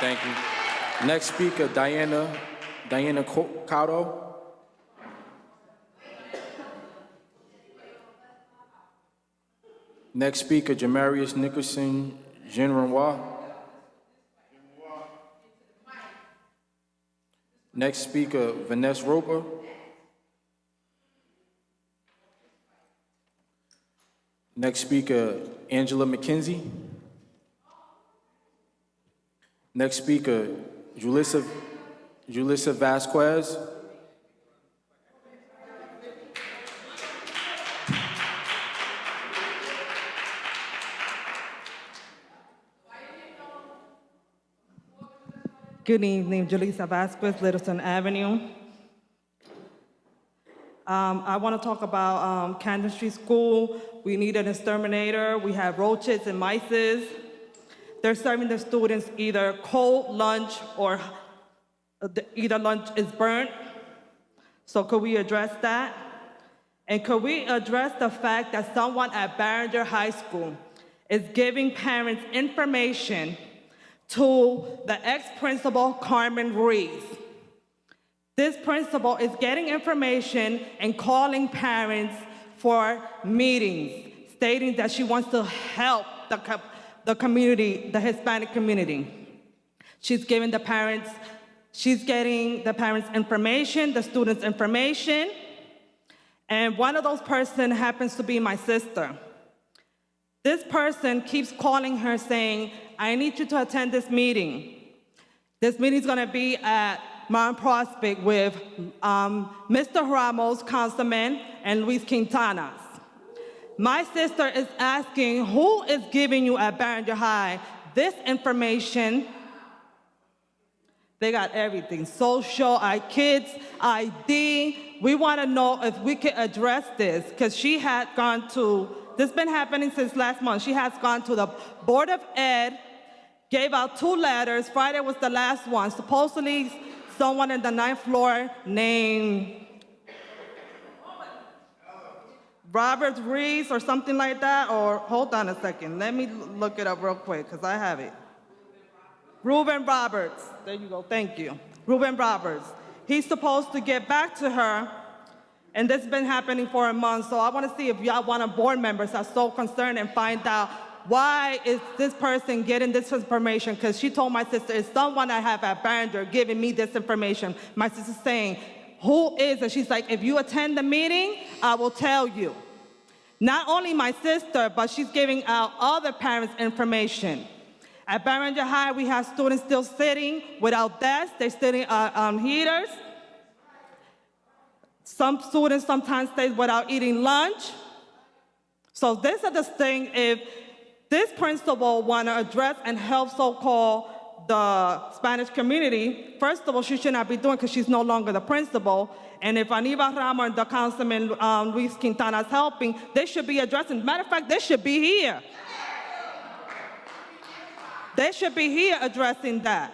Thank you. Next speaker, Diana Cotto. Next speaker, Jamarius Nicholson Genrenois. Next speaker, Vanessa Roper. Next speaker, Angela McKenzie. Next speaker, Julissa Vasquez. Good evening, Julissa Vasquez, Littleton Avenue. I want to talk about Camden Street School. We need an exterminator. We have roaches and mice. They're serving the students either cold lunch or either lunch is burnt. So could we address that? And could we address the fact that someone at Barringer High School is giving parents information to the ex-principal, Carmen Reese? This principal is getting information and calling parents for meetings, stating that she wants to help the community, the Hispanic community. She's getting the parents information, the students information, and one of those persons happens to be my sister. This person keeps calling her saying, I need you to attend this meeting. This meeting's gonna be at Mount Prospect with Mr. Ramos, Councilman, and Luis Quintanas. My sister is asking, who is giving you at Barringer High this information? They got everything, social, our kids, ID. We wanna know if we can address this, because she had gone to, this has been happening since last month. She has gone to the Board of Ed, gave out 2 letters. Friday was the last one. Supposedly, someone in the 9th floor named Robert Reese or something like that, or hold on a second. Let me look it up real quick, because I have it. Reuben Roberts. There you go, thank you. Reuben Roberts. He's supposed to get back to her, and this has been happening for a month, so I want to see if y'all, one of board members, are so concerned and find out why is this person getting this information, because she told my sister, it's someone I have at Barringer giving me this information. My sister's saying, who is it? She's like, if you attend the meeting, I will tell you. Not only my sister, but she's giving out other parents information. At Barringer High, we have students still sitting without desks. They're sitting on heaters. Some students sometimes stay without eating lunch. So these are the things, if this principal want to address and help so-called the Spanish community, first of all, she should not be doing, because she's no longer the principal. And if Aníbal Ramos and the Councilman Luis Quintana is helping, they should be addressing. Matter of fact, they should be here. They should be here addressing that.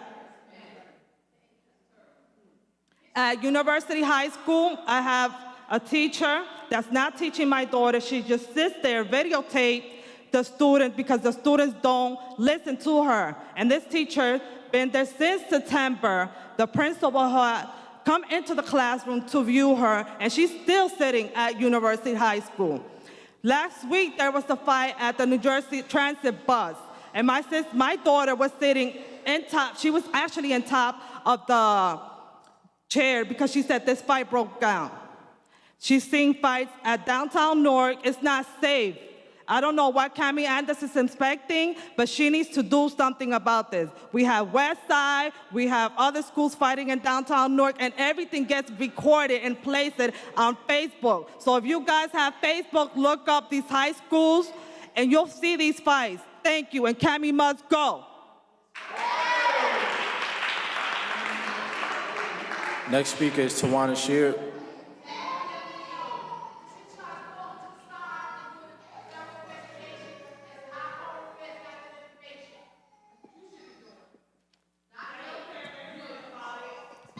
At University High School, I have a teacher that's not teaching my daughter. She just sits there, videotape the students, because the students don't listen to her. And this teacher been there since September. The principal had come into the classroom to view her, and she's still sitting at University High School. Last week, there was a fight at the New Jersey Transit bus. And my daughter was sitting in top. She was actually in top of the chair because she said this fight broke down. She's seen fights at downtown Newark. It's not safe. I don't know what Cami Anderson is inspecting, but she needs to do something about this. We have West Side, we have other schools fighting in downtown Newark, and everything gets recorded and placed on Facebook. So if you guys have Facebook, look up these high schools, and you'll see these fights. Thank you, and Cami must go. Next speaker is Tawana Sheard.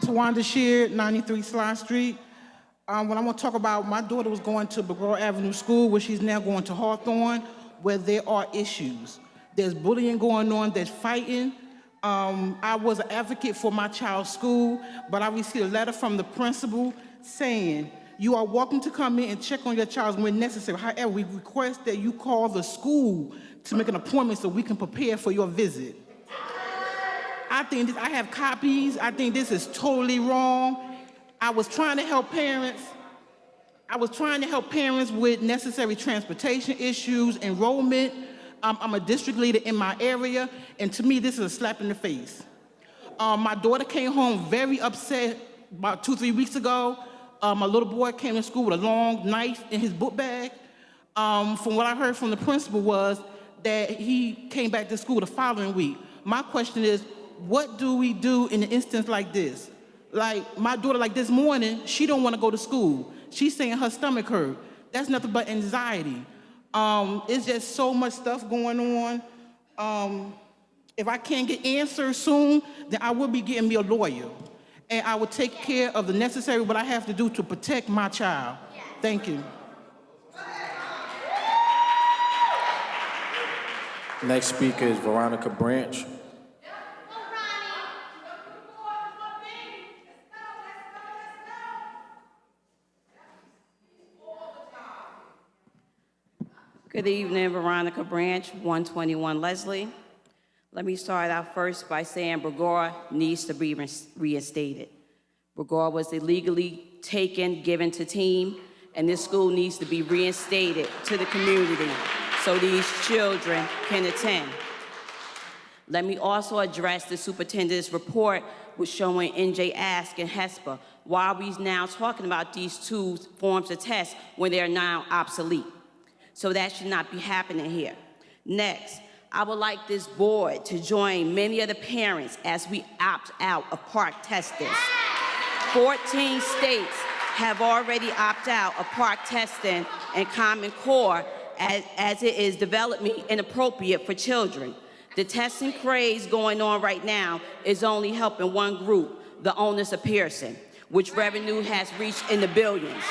Tawanda Sheard, 93 Sly Street. What I want to talk about, my daughter was going to Begro Avenue School, where she's now going to Hawthorne, where there are issues. There's bullying going on, there's fighting. I was an advocate for my child's school, but I received a letter from the principal saying, you are welcome to come in and check on your child when necessary. However, we request that you call the school to make an appointment so we can prepare for your visit. I have copies. I think this is totally wrong. I was trying to help parents. With necessary transportation issues, enrollment. I'm a district leader in my area, and to me, this is a slap in the face. My daughter came home very upset about 2-3 weeks ago. My little boy came to school with a long knife in his book bag. From what I heard from the principal was that he came back to school the following week. My question is, what do we do in an instance like this? Like my daughter, like this morning, she don't want to go to school. She's saying her stomach hurt. That's nothing but anxiety. It's just so much stuff going on. If I can't get answers soon, then I will be getting me a lawyer. And I will take care of the necessary what I have to do to protect my child. Thank you. Next speaker is Veronica Branch. Good evening, Veronica Branch, 121 Leslie. Let me start out first by saying Bregor needs to be reinstated. Bregor was illegally taken, given to team, and this school needs to be reinstated to the community so these children can attend. Let me also address the superintendent's report with showing NJ Ask and HESPA. Why are we now talking about these two forms of tests when they are now obsolete? So that should not be happening here. Next, I would like this board to join many of the parents as we opt out of park testing. 14 states have already opted out of park testing and Common Core as it is developmentally inappropriate for children. The testing craze going on right now is only helping one group, the owners of Pearson, which revenue has reached in the billions.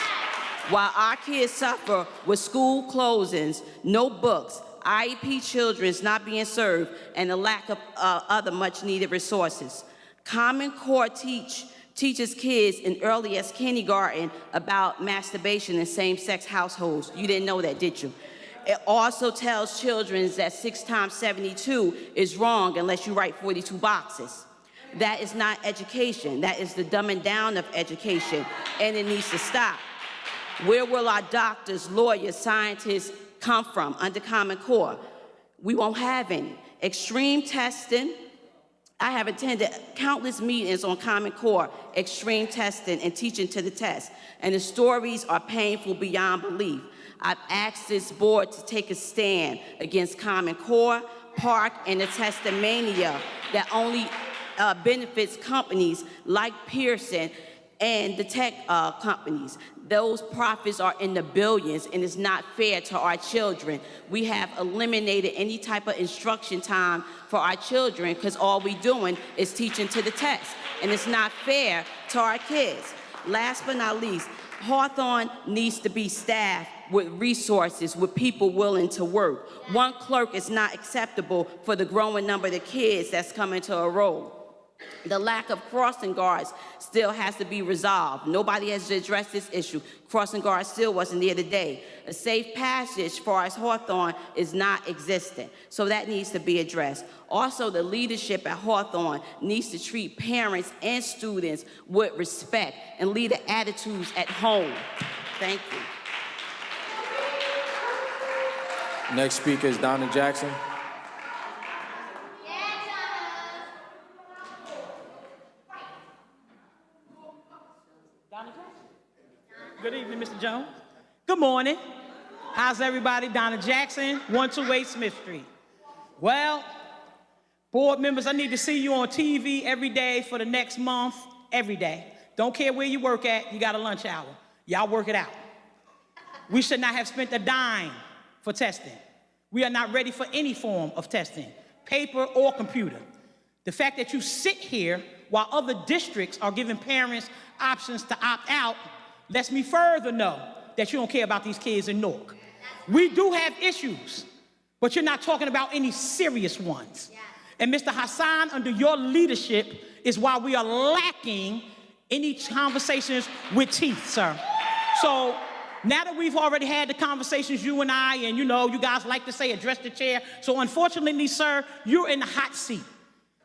While our kids suffer with school closings, no books, IEP children not being served, and a lack of other much-needed resources. Common Core teaches kids in early as kindergarten about masturbation in same-sex households. You didn't know that, did you? It also tells children that 6 times 72 is wrong unless you write 42 boxes. That is not education. That is the dumbing down of education, and it needs to stop. Where will our doctors, lawyers, scientists come from under Common Core? We won't have any. Extreme testing. I have attended countless meetings on Common Core, extreme testing, and teaching to the test, and the stories are painful beyond belief. I've asked this board to take a stand against Common Core, Park, and the testing mania that only benefits companies like Pearson and the tech companies. Those profits are in the billions, and it's not fair to our children. We have eliminated any type of instruction time for our children because all we're doing is teaching to the test, and it's not fair to our kids. Last but not least, Hawthorne needs to be staffed with resources, with people willing to work. One clerk is not acceptable for the growing number of kids that's coming to enroll. The lack of crossing guards still has to be resolved. Nobody has addressed this issue. Crossing guards still wasn't there today. A safe passage for us Hawthorne is not existent, so that needs to be addressed. Also, the leadership at Hawthorne needs to treat parents and students with respect and lead the attitudes at home. Thank you. Next speaker is Donna Jackson. Good evening, Mr. Jones. Good morning. How's everybody? Donna Jackson, 128 Smith Street. Well, board members, I need to see you on TV every day for the next month, every day. Don't care where you work at, you got a lunch hour. Y'all work it out. We should not have spent a dime for testing. We are not ready for any form of testing, paper or computer. The fact that you sit here while other districts are giving parents options to opt out lets me further know that you don't care about these kids in Newark. We do have issues, but you're not talking about any serious ones. And Mr. Hassan, under your leadership, is why we are lacking any conversations with teeth, sir. So now that we've already had the conversations, you and I, and you know, you guys like to say address the chair. So unfortunately, sir, you're in the hot seat.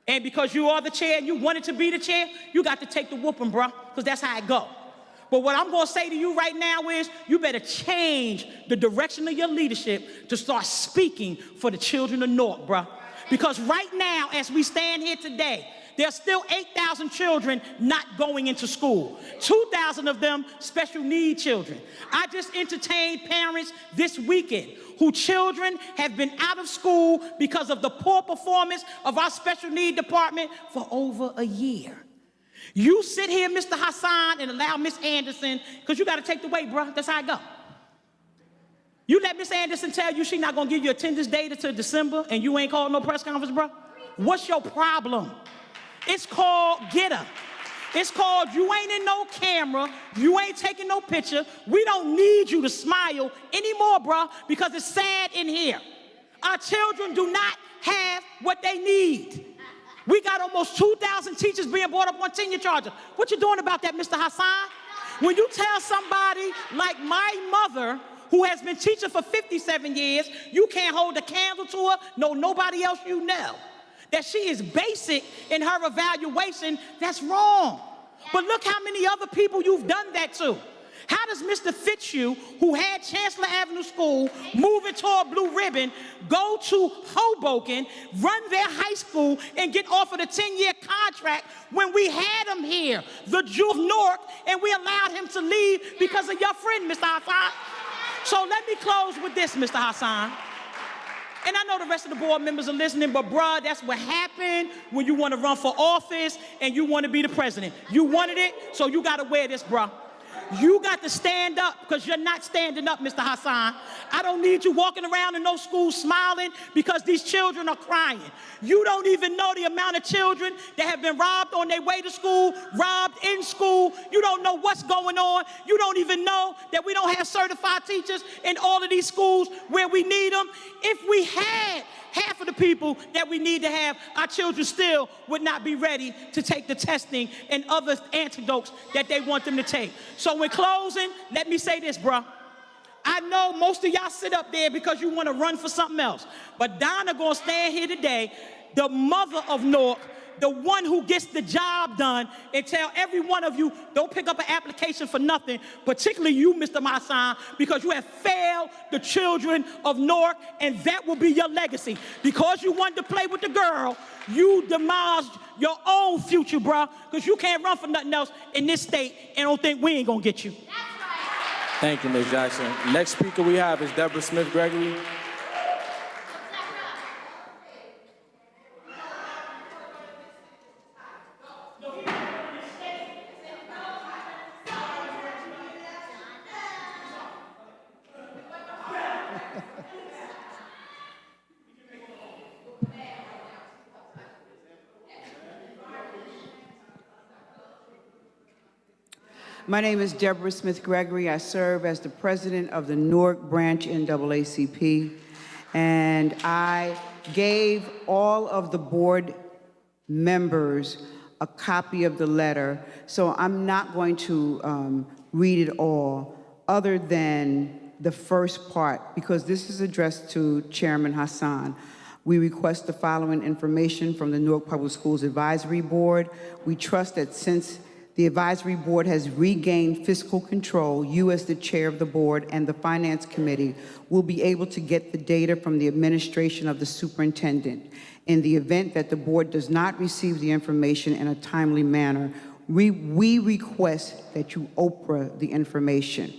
And because you are the chair and you wanted to be the chair, you got to take the whooping, bro, because that's how it go. But what I'm going to say to you right now is you better change the direction of your leadership to start speaking for the children of Newark, bro. Because right now, as we stand here today, there's still 8,000 children not going into school. 2,000 of them special need children. I just entertained parents this weekend whose children have been out of school because of the poor performance of our special need department for over a year. You sit here, Mr. Hassan, and allow Miss Anderson, because you got to take the weight, bro. That's how it go. You let Miss Anderson tell you she's not going to give you attendance data till December, and you ain't called no press conference, bro? What's your problem? It's called get her. It's called you ain't in no camera, you ain't taking no picture. We don't need you to smile anymore, bro, because it's sad in here. Our children do not have what they need. We got almost 2,000 teachers being brought up on tenure charges. What you doing about that, Mr. Hassan? When you tell somebody like my mother, who has been teaching for 57 years, you can't hold a candle to her, no nobody else you know, that she is basic in her evaluation, that's wrong. But look how many other people you've done that to. How does Mr. Fitzhugh, who had Chancellor Avenue School, moving toward Blue Ribbon, go to Hoboken, run their high school, and get offered a 10-year contract when we had him here, the Jew of Newark, and we allowed him to leave because of your friend, Mr. Hassan? So let me close with this, Mr. Hassan. And I know the rest of the board members are listening, but bruh, that's what happened when you want to run for office and you want to be the president. You wanted it, so you got to wear this, bruh. You got to stand up because you're not standing up, Mr. Hassan. I don't need you walking around in no school smiling because these children are crying. You don't even know the amount of children that have been robbed on their way to school, robbed in school. You don't know what's going on. You don't even know that we don't have certified teachers in all of these schools where we need them. If we had half of the people that we need to have, our children still would not be ready to take the testing and other antidotes that they want them to take. So in closing, let me say this, bruh. I know most of y'all sit up there because you want to run for something else. But Donna gonna stand here today, the mother of Newark, the one who gets the job done, and tell every one of you, don't pick up an application for nothing, particularly you, Mr. Hassan, because you have failed the children of Newark, and that will be your legacy. Because you wanted to play with the girl, you demised your own future, bruh, because you can't run for nothing else in this state and don't think we ain't gonna get you. Thank you, Ms. Jackson. Next speaker we have is Deborah Smith-Gregory. My name is Deborah Smith-Gregory. I serve as the president of the Newark branch NAACP, and I gave all of the board members a copy of the letter, so I'm not going to read it all, other than the first part, because this is addressed to Chairman Hassan. We request the following information from the Newark Public Schools Advisory Board. We trust that since the advisory board has regained fiscal control, you as the chair of the board and the finance committee will be able to get the data from the administration of the superintendent. In the event that the board does not receive the information in a timely manner, we request that you Oprah the information.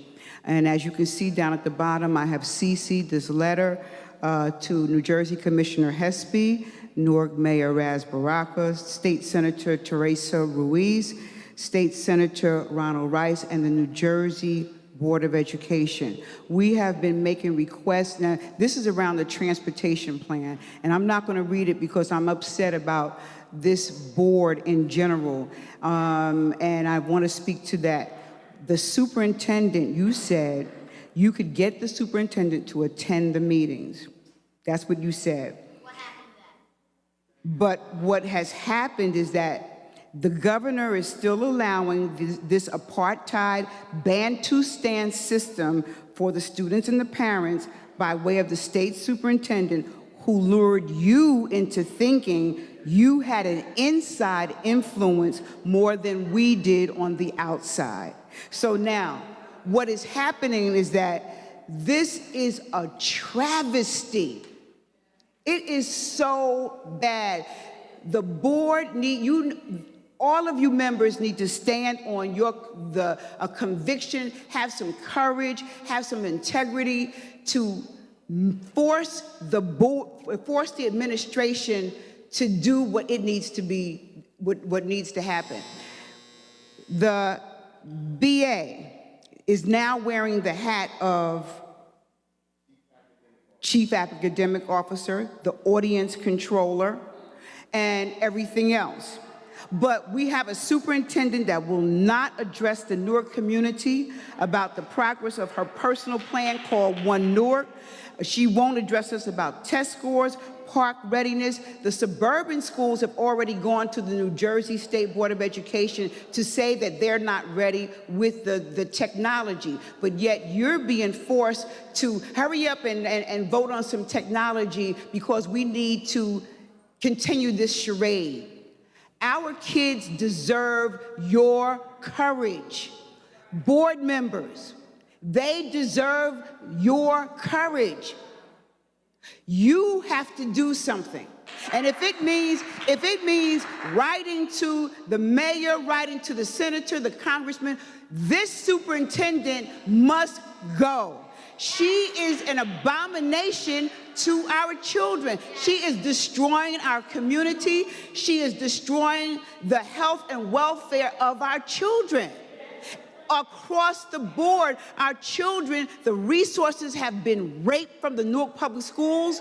And as you can see down at the bottom, I have CC'd this letter to New Jersey Commissioner Hespy, Newark Mayor Raz Baraka, State Senator Teresa Ruiz, State Senator Ronald Rice, and the New Jersey Board of Education. We have been making requests. Now, this is around the transportation plan, and I'm not going to read it because I'm upset about this board in general, and I want to speak to that. The superintendent, you said you could get the superintendent to attend the meetings. That's what you said. What happened to that? But what has happened is that the governor is still allowing this apartheid Bantustan system for the students and the parents by way of the state superintendent, who lured you into thinking you had an inside influence more than we did on the outside. So now, what is happening is that this is a travesty. It is so bad. The board all of you members need to stand on a conviction, have some courage, have some integrity to force the administration to do what it needs to be, what needs to happen. The BA is now wearing the hat of Chief Academic Officer, the audience controller, and everything else. But we have a superintendent that will not address the Newark community about the progress of her personal plan called One Newark. She won't address us about test scores, park readiness. The suburban schools have already gone to the New Jersey State Board of Education to say that they're not ready with the technology, but yet you're being forced to hurry up and vote on some technology because we need to continue this charade. Our kids deserve your courage. Board members, they deserve your courage. You have to do something. And if it means writing to the mayor, writing to the senator, the congressman, this superintendent must go. She is an abomination to our children. She is destroying our community. She is destroying the health and welfare of our children. Across the board, our children, the resources have been raped from the Newark Public Schools.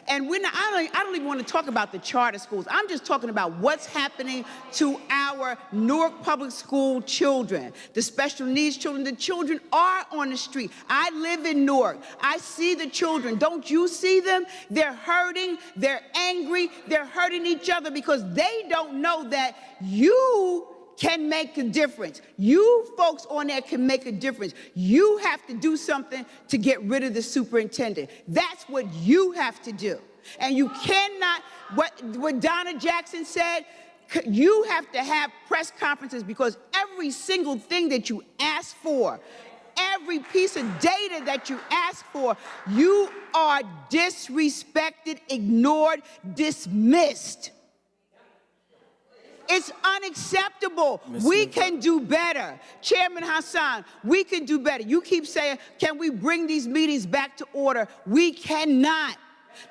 And I don't even want to talk about the charter schools. I'm just talking about what's happening to our Newark Public School children, the special needs children. The children are on the street. I live in Newark. I see the children. Don't you see them? They're hurting. They're angry. They're hurting each other because they don't know that you can make a difference. You folks on there can make a difference. You have to do something to get rid of the superintendent. That's what you have to do. And you cannot, what Donna Jackson said, you have to have press conferences because every single thing that you ask for, every piece of data that you ask for, you are disrespected, ignored, dismissed. It's unacceptable. We can do better. Chairman Hassan, we can do better. You keep saying, can we bring these meetings back to order? We cannot.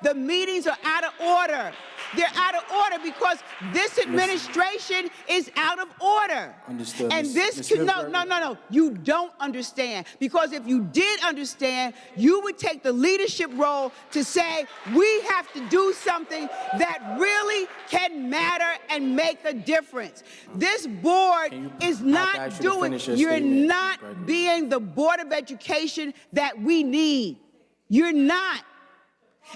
The meetings are out of order. They're out of order because this administration is out of order. Understood. And this, no. You don't understand. Because if you did understand, you would take the leadership role to say, we have to do something that really can matter and make a difference. This board is not doing, you're not being the Board of Education that we need. You're not.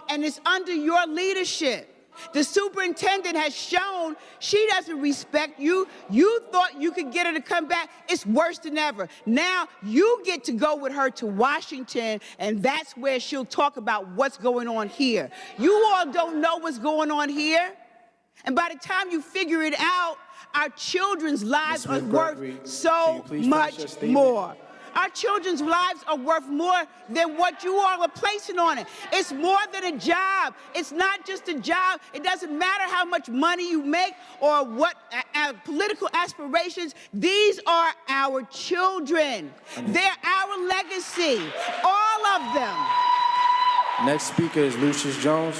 And it's under your leadership. The superintendent has shown she doesn't respect you. You thought you could get her to come back. It's worse than ever. Now you get to go with her to Washington, and that's where she'll talk about what's going on here. You all don't know what's going on here. And by the time you figure it out, our children's lives are worth so much more. Our children's lives are worth more than what you all are placing on it. It's more than a job. It's not just a job. It doesn't matter how much money you make or what political aspirations. These are our children. They're our legacy, all of them. Next speaker is Lucius Jones.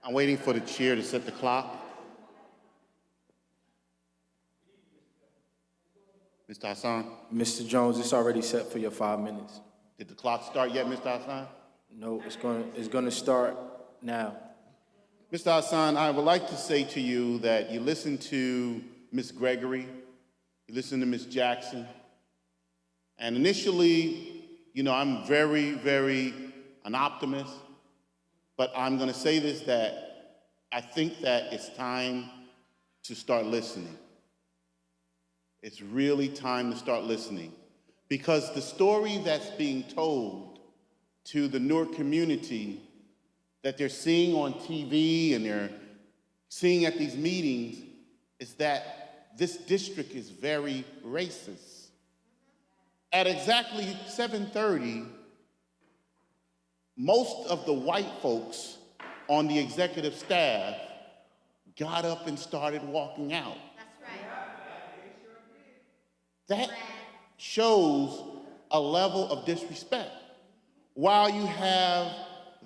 I'm waiting for the chair to set the clock. Mr. Hassan? Mr. Jones, it's already set for your 5 minutes. Did the clock start yet, Mr. Hassan? No, it's going to start now. Mr. Hassan, I would like to say to you that you listen to Ms. Gregory, you listen to Ms. Jackson, and initially, I'm very an optimist. But I'm going to say this, that I think that it's time to start listening. It's really time to start listening. Because the story that's being told to the Newark community that they're seeing on TV and they're seeing at these meetings is that this district is very racist. At exactly 7:30, most of the white folks on the executive staff got up and started walking out. That shows a level of disrespect. While you have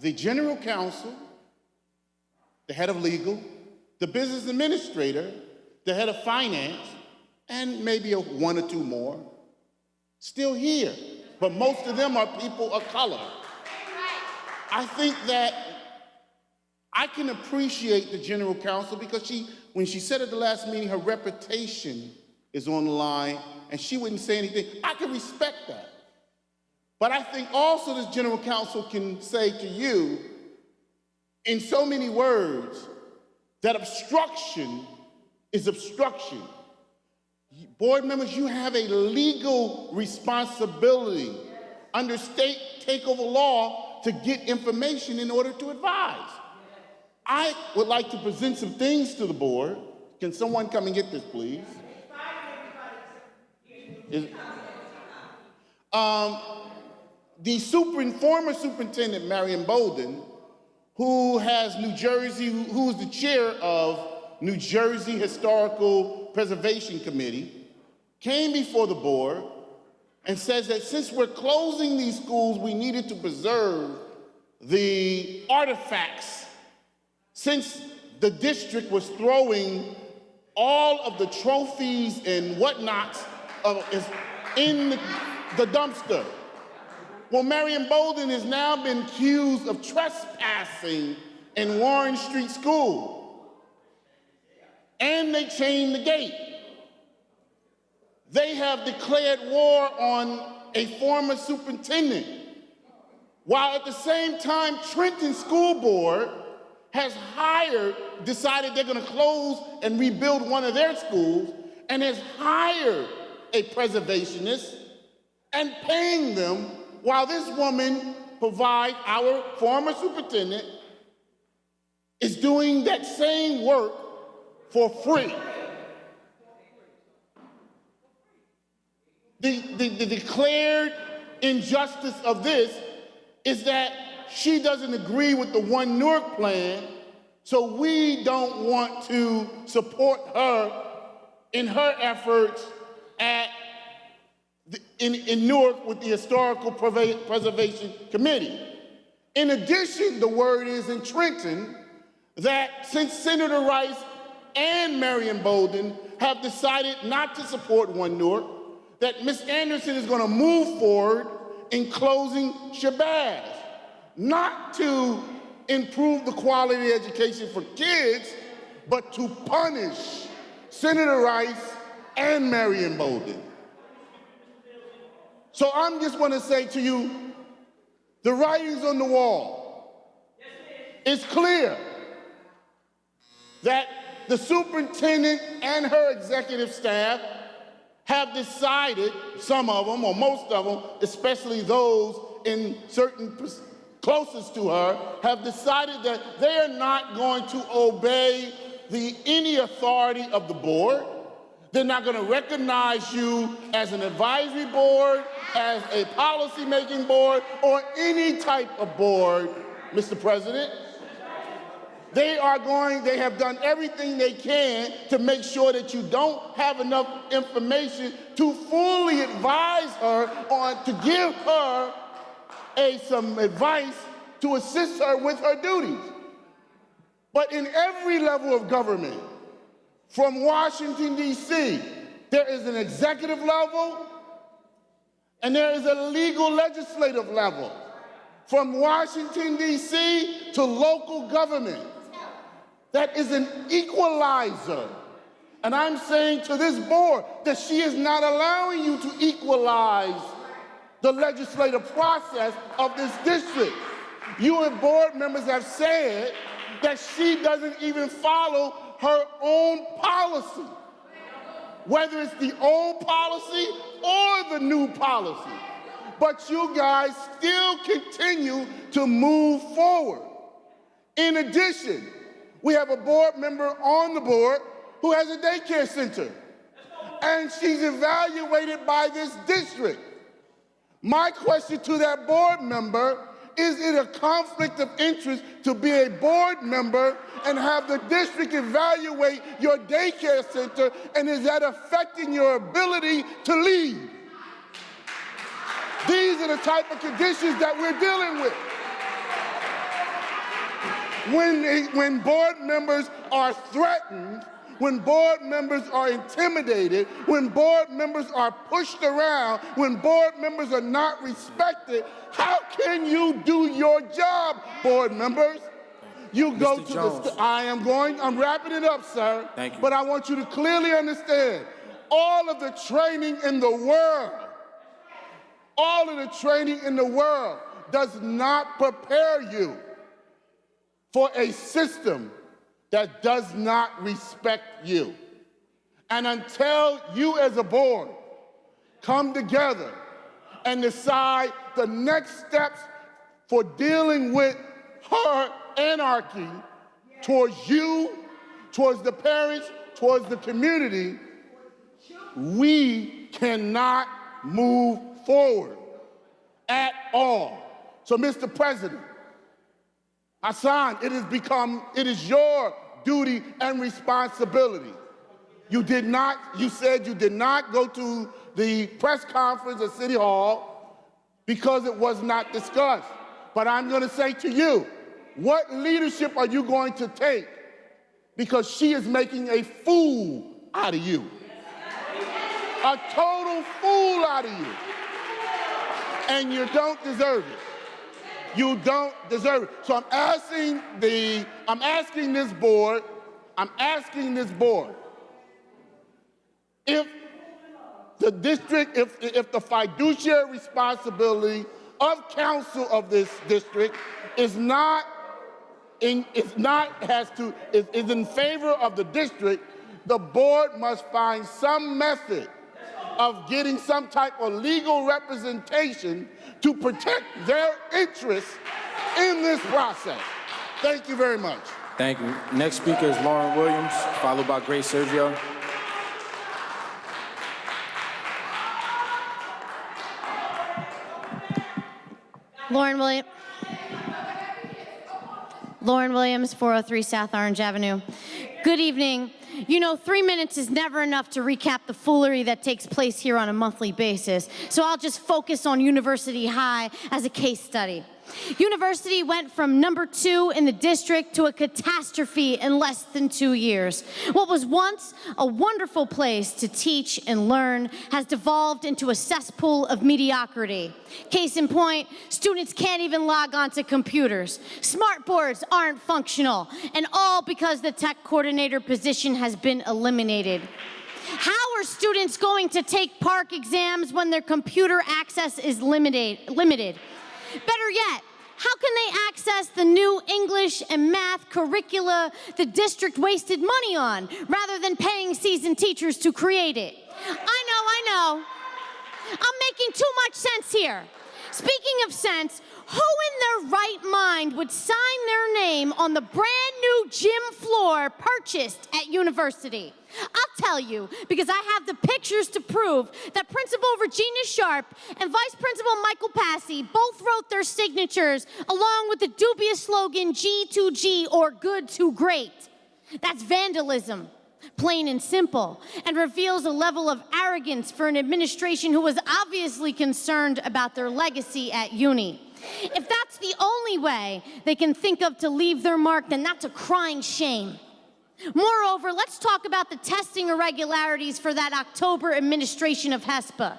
the general counsel, the head of legal, the business administrator, the head of finance, and maybe one or two more, still here. But most of them are people of color. I think that I can appreciate the general counsel because when she said at the last meeting, her reputation is on the line and she wouldn't say anything. I can respect that. But I think also this general counsel can say to you in so many words that obstruction is obstruction. Board members, you have a legal responsibility under state takeover law to get information in order to advise. I would like to present some things to the board. Can someone come and get this, please? The former superintendent, Marion Bolden, who has who is the chair of New Jersey Historical Preservation Committee, came before the board and says that since we're closing these schools, we needed to preserve the artifacts. Since the district was throwing all of the trophies and whatnot in the dumpster. Well, Marion Bolden has now been accused of trespassing in Warren Street School. And they chained the gate. They have declared war on a former superintendent, while at the same time, Trenton School Board has decided they're going to close and rebuild one of their schools, and has hired a preservationist and paying them while this woman provides, our former superintendent, is doing that same work for free. The declared injustice of this is that she doesn't agree with the One Newark plan, so we don't want to support her in her efforts in Newark with the Historical Preservation Committee. In addition, the word is in Trenton that since Senator Rice and Marion Bolden have decided not to support One Newark, that Ms. Anderson is going to move forward in closing Shabazz, not to improve the quality of education for kids, but to punish Senator Rice and Marion Bolden. So I'm just want to say to you, the writing's on the wall. It's clear that the superintendent and her executive staff have decided, some of them or most of them, especially those in certain closest to her, have decided that they are not going to obey any authority of the board. They're not going to recognize you as an advisory board, as a policy-making board, or any type of board, Mr. President. They have done everything they can to make sure that you don't have enough information to fully advise her to give her some advice to assist her with her duties. But in every level of government, from Washington, D.C., there is an executive level and there is a legal legislative level. From Washington, D.C. to local government, that is an equalizer. And I'm saying to this board that she is not allowing you to equalize the legislative process of this district. You and board members have said that she doesn't even follow her own policy, whether it's the old policy or the new policy. But you guys still continue to move forward. In addition, we have a board member on the board who has a daycare center, and she's evaluated by this district. My question to that board member Is it a conflict of interest to be a board member and have the district evaluate your daycare center, and is that affecting your ability to leave? These are the type of conditions that we're dealing with. When board members are threatened, when board members are intimidated, when board members are pushed around, when board members are not respected, how can you do your job, board members? You go to the, I'm wrapping it up, sir. Thank you. But I want you to clearly understand, all of the training in the world, does not prepare you for a system that does not respect you. And until you as a board come together and decide the next steps for dealing with her anarchy towards you, towards the parents, towards the community, we cannot move forward at all. So, Mr. President, Hassan, it is your duty and responsibility. You said you did not go to the press conference at City Hall because it was not discussed. But I'm going to say to you, what leadership are you going to take? Because she is making a fool out of you. A total fool out of you. And you don't deserve it. You don't deserve it. So I'm asking this board, if the district, if the fiduciary responsibility of council of this district is in favor of the district, the board must find some method of getting some type of legal representation to protect their interests in this process. Thank you very much. Thank you. Next speaker is Lauren Williams, followed by Grace Sergio. Lauren Williams, 403 South Orange Avenue. Good evening. You know, 3 minutes is never enough to recap the foolery that takes place here on a monthly basis, so I'll just focus on University High as a case study. University went from number 2 in the district to a catastrophe in less than 2 years. What was once a wonderful place to teach and learn has devolved into a cesspool of mediocrity. Case in point, students can't even log onto computers. Smart boards aren't functional, and all because the tech coordinator position has been eliminated. How are students going to take PARCC exams when their computer access is limited? Better yet, how can they access the new English and math curricula the district wasted money on, rather than paying seasoned teachers to create it? I know. I'm making too much sense here. Speaking of sense, who in their right mind would sign their name on the brand new gym floor purchased at University? I'll tell you, because I have the pictures to prove that Principal Regina Sharp and Vice Principal Michael Passy both wrote their signatures along with the dubious slogan G2G, or good to great. That's vandalism, plain and simple, and reveals a level of arrogance for an administration who was obviously concerned about their legacy at uni. If that's the only way they can think of to leave their mark, then that's a crying shame. Moreover, let's talk about the testing irregularities for that October administration of HESPA.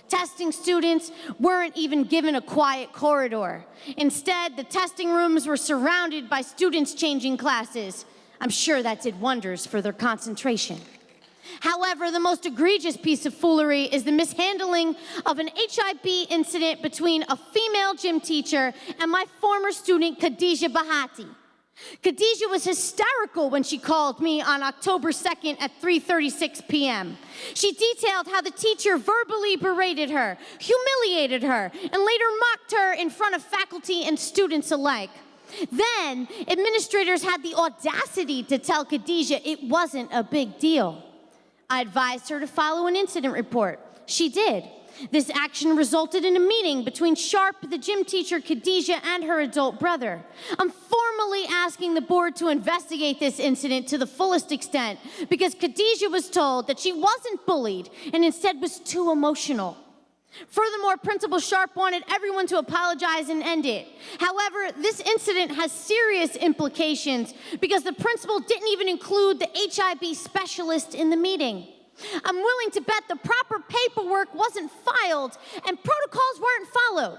Testing students weren't even given a quiet corridor. Instead, the testing rooms were surrounded by students changing classes. I'm sure that did wonders for their concentration. However, the most egregious piece of foolery is the mishandling of an HIB incident between a female gym teacher and my former student, Khadijah Bahati. Khadijah was hysterical when she called me on October 2nd at 3:36 p.m. She detailed how the teacher verbally berated her, humiliated her, and later mocked her in front of faculty and students alike. Then, administrators had the audacity to tell Khadijah it wasn't a big deal. I advised her to follow an incident report. She did. This action resulted in a meeting between Sharp, the gym teacher, Khadijah, and her adult brother. I'm formally asking the board to investigate this incident to the fullest extent because Khadijah was told that she wasn't bullied and instead was too emotional. Furthermore, Principal Sharp wanted everyone to apologize and end it. However, this incident has serious implications because the principal didn't even include the HIB specialist in the meeting. I'm willing to bet the proper paperwork wasn't filed and protocols weren't followed.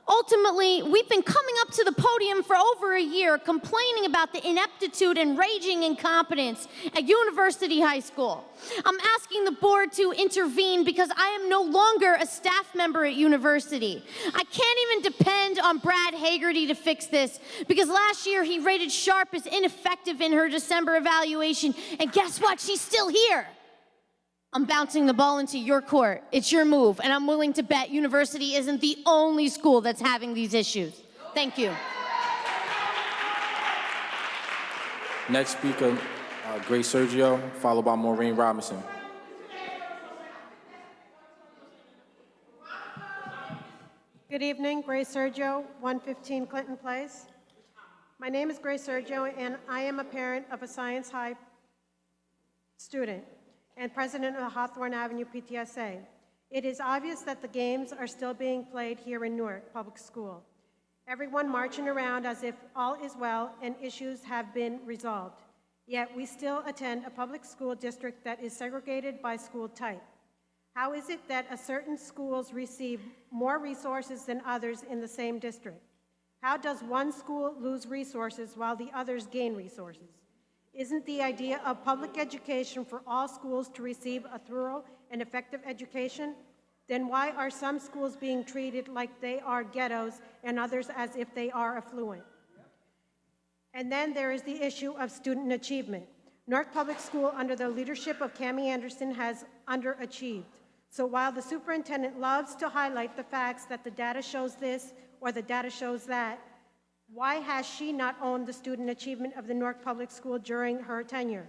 Ultimately, we've been coming up to the podium for over a year complaining about the ineptitude and raging incompetence at University High School. I'm asking the board to intervene because I am no longer a staff member at University. I can't even depend on Brad Hagerty to fix this because last year he rated Sharp as ineffective in her December evaluation, and guess what? She's still here. I'm bouncing the ball into your court. It's your move, and I'm willing to bet University isn't the only school that's having these issues. Thank you. Next speaker, Grace Sergio, followed by Maureen Robinson. Good evening, Grace Sergio, 115 Clinton Place. My name is Grace Sergio, and I am a parent of a Science High student and president of the Hawthorne Avenue PTSA. It is obvious that the games are still being played here in Newark Public School. Everyone marching around as if all is well and issues have been resolved. Yet we still attend a public school district that is segregated by school type. How is it that certain schools receive more resources than others in the same district? How does one school lose resources while the others gain resources? Isn't the idea of public education for all schools to receive a thorough and effective education? Then why are some schools being treated like they are ghettos and others as if they are affluent? And then there is the issue of student achievement. Newark Public School, under the leadership of Cammie Anderson, has underachieved. So while the superintendent loves to highlight the facts that the data shows this or the data shows that, why has she not owned the student achievement of the Newark Public School during her tenure?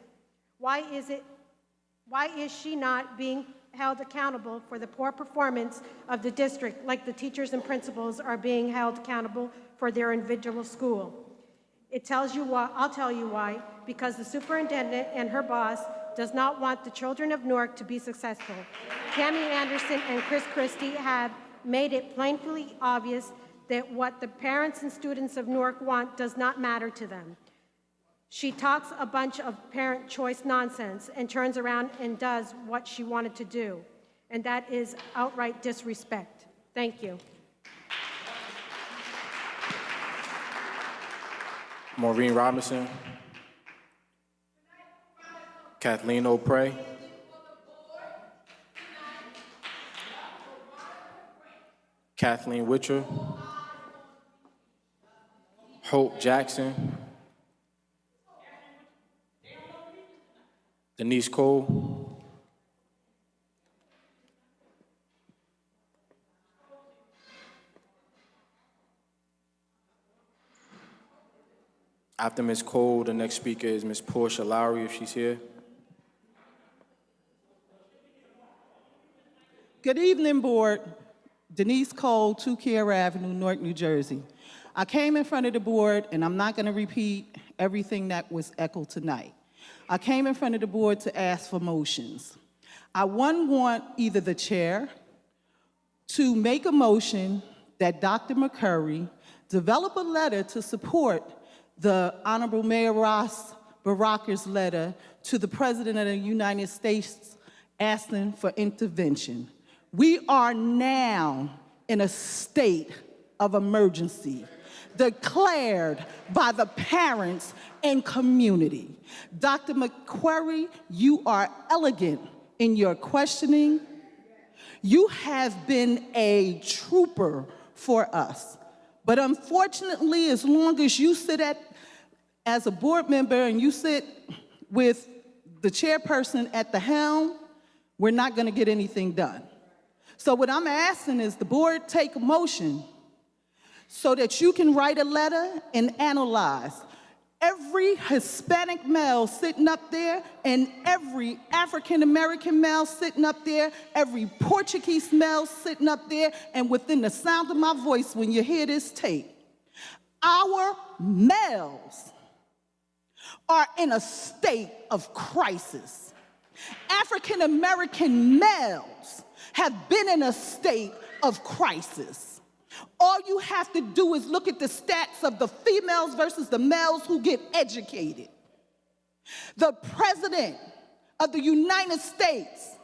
Why is she not being held accountable for the poor performance of the district like the teachers and principals are being held accountable for their individual school? It tells you why. I'll tell you why. Because the superintendent and her boss does not want the children of Newark to be successful. Cammie Anderson and Chris Christie have made it plainly obvious that what the parents and students of Newark want does not matter to them. She talks a bunch of parent choice nonsense and turns around and does what she wanted to do, and that is outright disrespect. Thank you. Maureen Robinson. Kathleen O'Prey. Kathleen Witcher. Hope Jackson. Denise Cole. After Ms. Cole, the next speaker is Ms. Portia Lowry, if she's here. Good evening, board. Denise Cole, 2 Kiera Avenue, Newark, New Jersey. I came in front of the board, and I'm not going to repeat everything that was echoed tonight. I came in front of the board to ask for motions. I want either the chair to make a motion that Dr. McCurry develop a letter to support the Honorable Mayor Ross Baraka's letter to the President of the United States asking for intervention. We are now in a state of emergency declared by the parents and community. Dr. McCurry, you are elegant in your questioning. You have been a trooper for us. But unfortunately, as long as you sit as a board member and you sit with the chairperson at the helm, we're not going to get anything done. So what I'm asking is the board take a motion so that you can write a letter and analyze. every Hispanic male sitting up there and every African-American male sitting up there, every Portuguese male sitting up there, and within the sound of my voice when you hear this tape, our males are in a state of crisis. African-American males have been in a state of crisis. All you have to do is look at the stats of the females versus the males who get educated. The President of the United States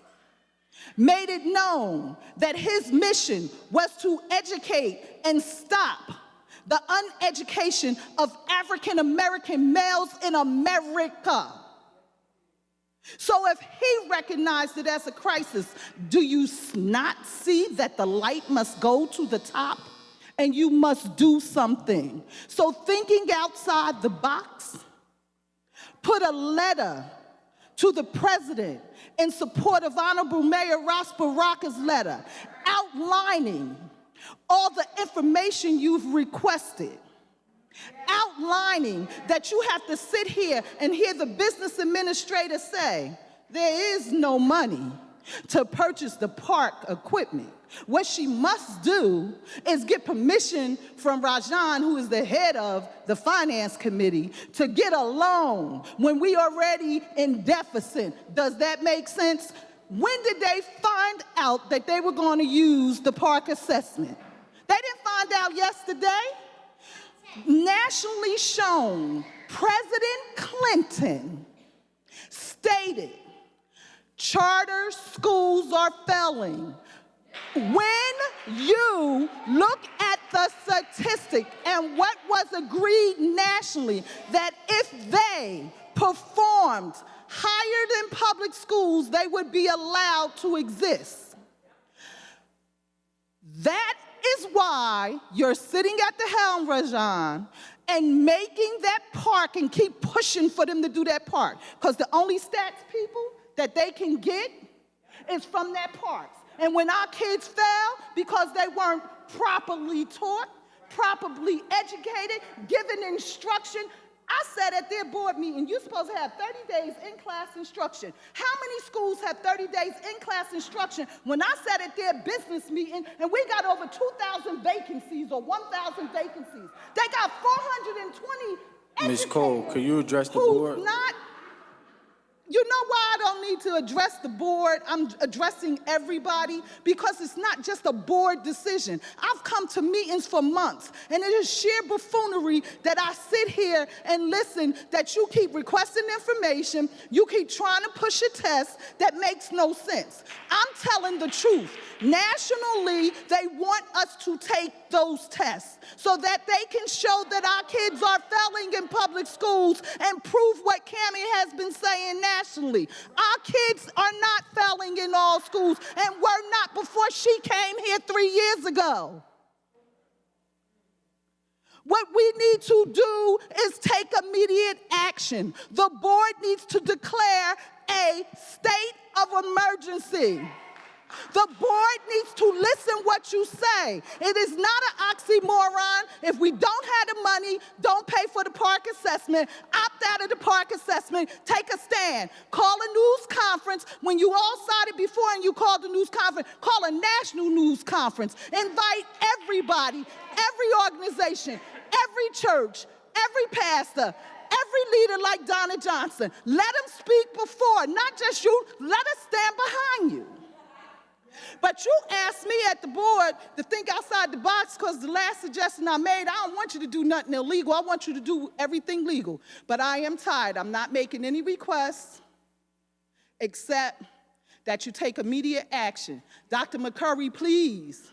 made it known that his mission was to educate and stop the uneducation of African American males in America. So if he recognized it as a crisis, do you not see that the light must go to the top and you must do something? So thinking outside the box, put a letter to the president in support of Honorable Mayor Ross Baraka's letter, outlining all the information you've requested, outlining that you have to sit here and hear the business administrator say, there is no money to purchase the park equipment. What she must do is get permission from Rajan, who is the head of the finance committee, to get a loan when we already in deficit. Does that make sense? When did they find out that they were going to use the park assessment? They didn't find out yesterday. Nationally shown, President Clinton stated charter schools are failing. When you look at the statistic and what was agreed nationally, that if they performed higher than public schools, they would be allowed to exist. That is why you're sitting at the helm, Rajan, and making that park and keep pushing for them to do that park. Because the only stats, people, that they can get is from that park. And when our kids fail because they weren't properly taught, properly educated, given instruction, I said at their board meeting, you're supposed to have 30 days in-class instruction. How many schools have 30 days in-class instruction? When I sat at their business meeting, and we got over 2,000 vacancies or 1,000 vacancies. They got 420 Ms. Cole, could you address the board? You know why I don't need to address the board? I'm addressing everybody because it's not just a board decision. I've come to meetings for months, and it is sheer buffoonery that I sit here and listen that you keep requesting information, you keep trying to push a test that makes no sense. I'm telling the truth. Nationally, they want us to take those tests so that they can show that our kids are failing in public schools and prove what Cammie has been saying nationally. Our kids are not failing in all schools and were not before she came here 3 years ago. What we need to do is take immediate action. The board needs to declare a state of emergency. The board needs to listen what you say. It is not an oxymoron. If we don't have the money, don't pay for the park assessment, opt out of the park assessment, take a stand. Call a news conference. When you all sided before and you called the news conference, call a national news conference. Invite everybody, every organization, every church, every pastor, every leader like Donna Johnson. Let them speak before, not just you. Let us stand behind you. But you asked me at the board to think outside the box because the last suggestion I made, I don't want you to do nothing illegal. I want you to do everything legal. But I am tired. I'm not making any requests except that you take immediate action. Dr. McCurry, please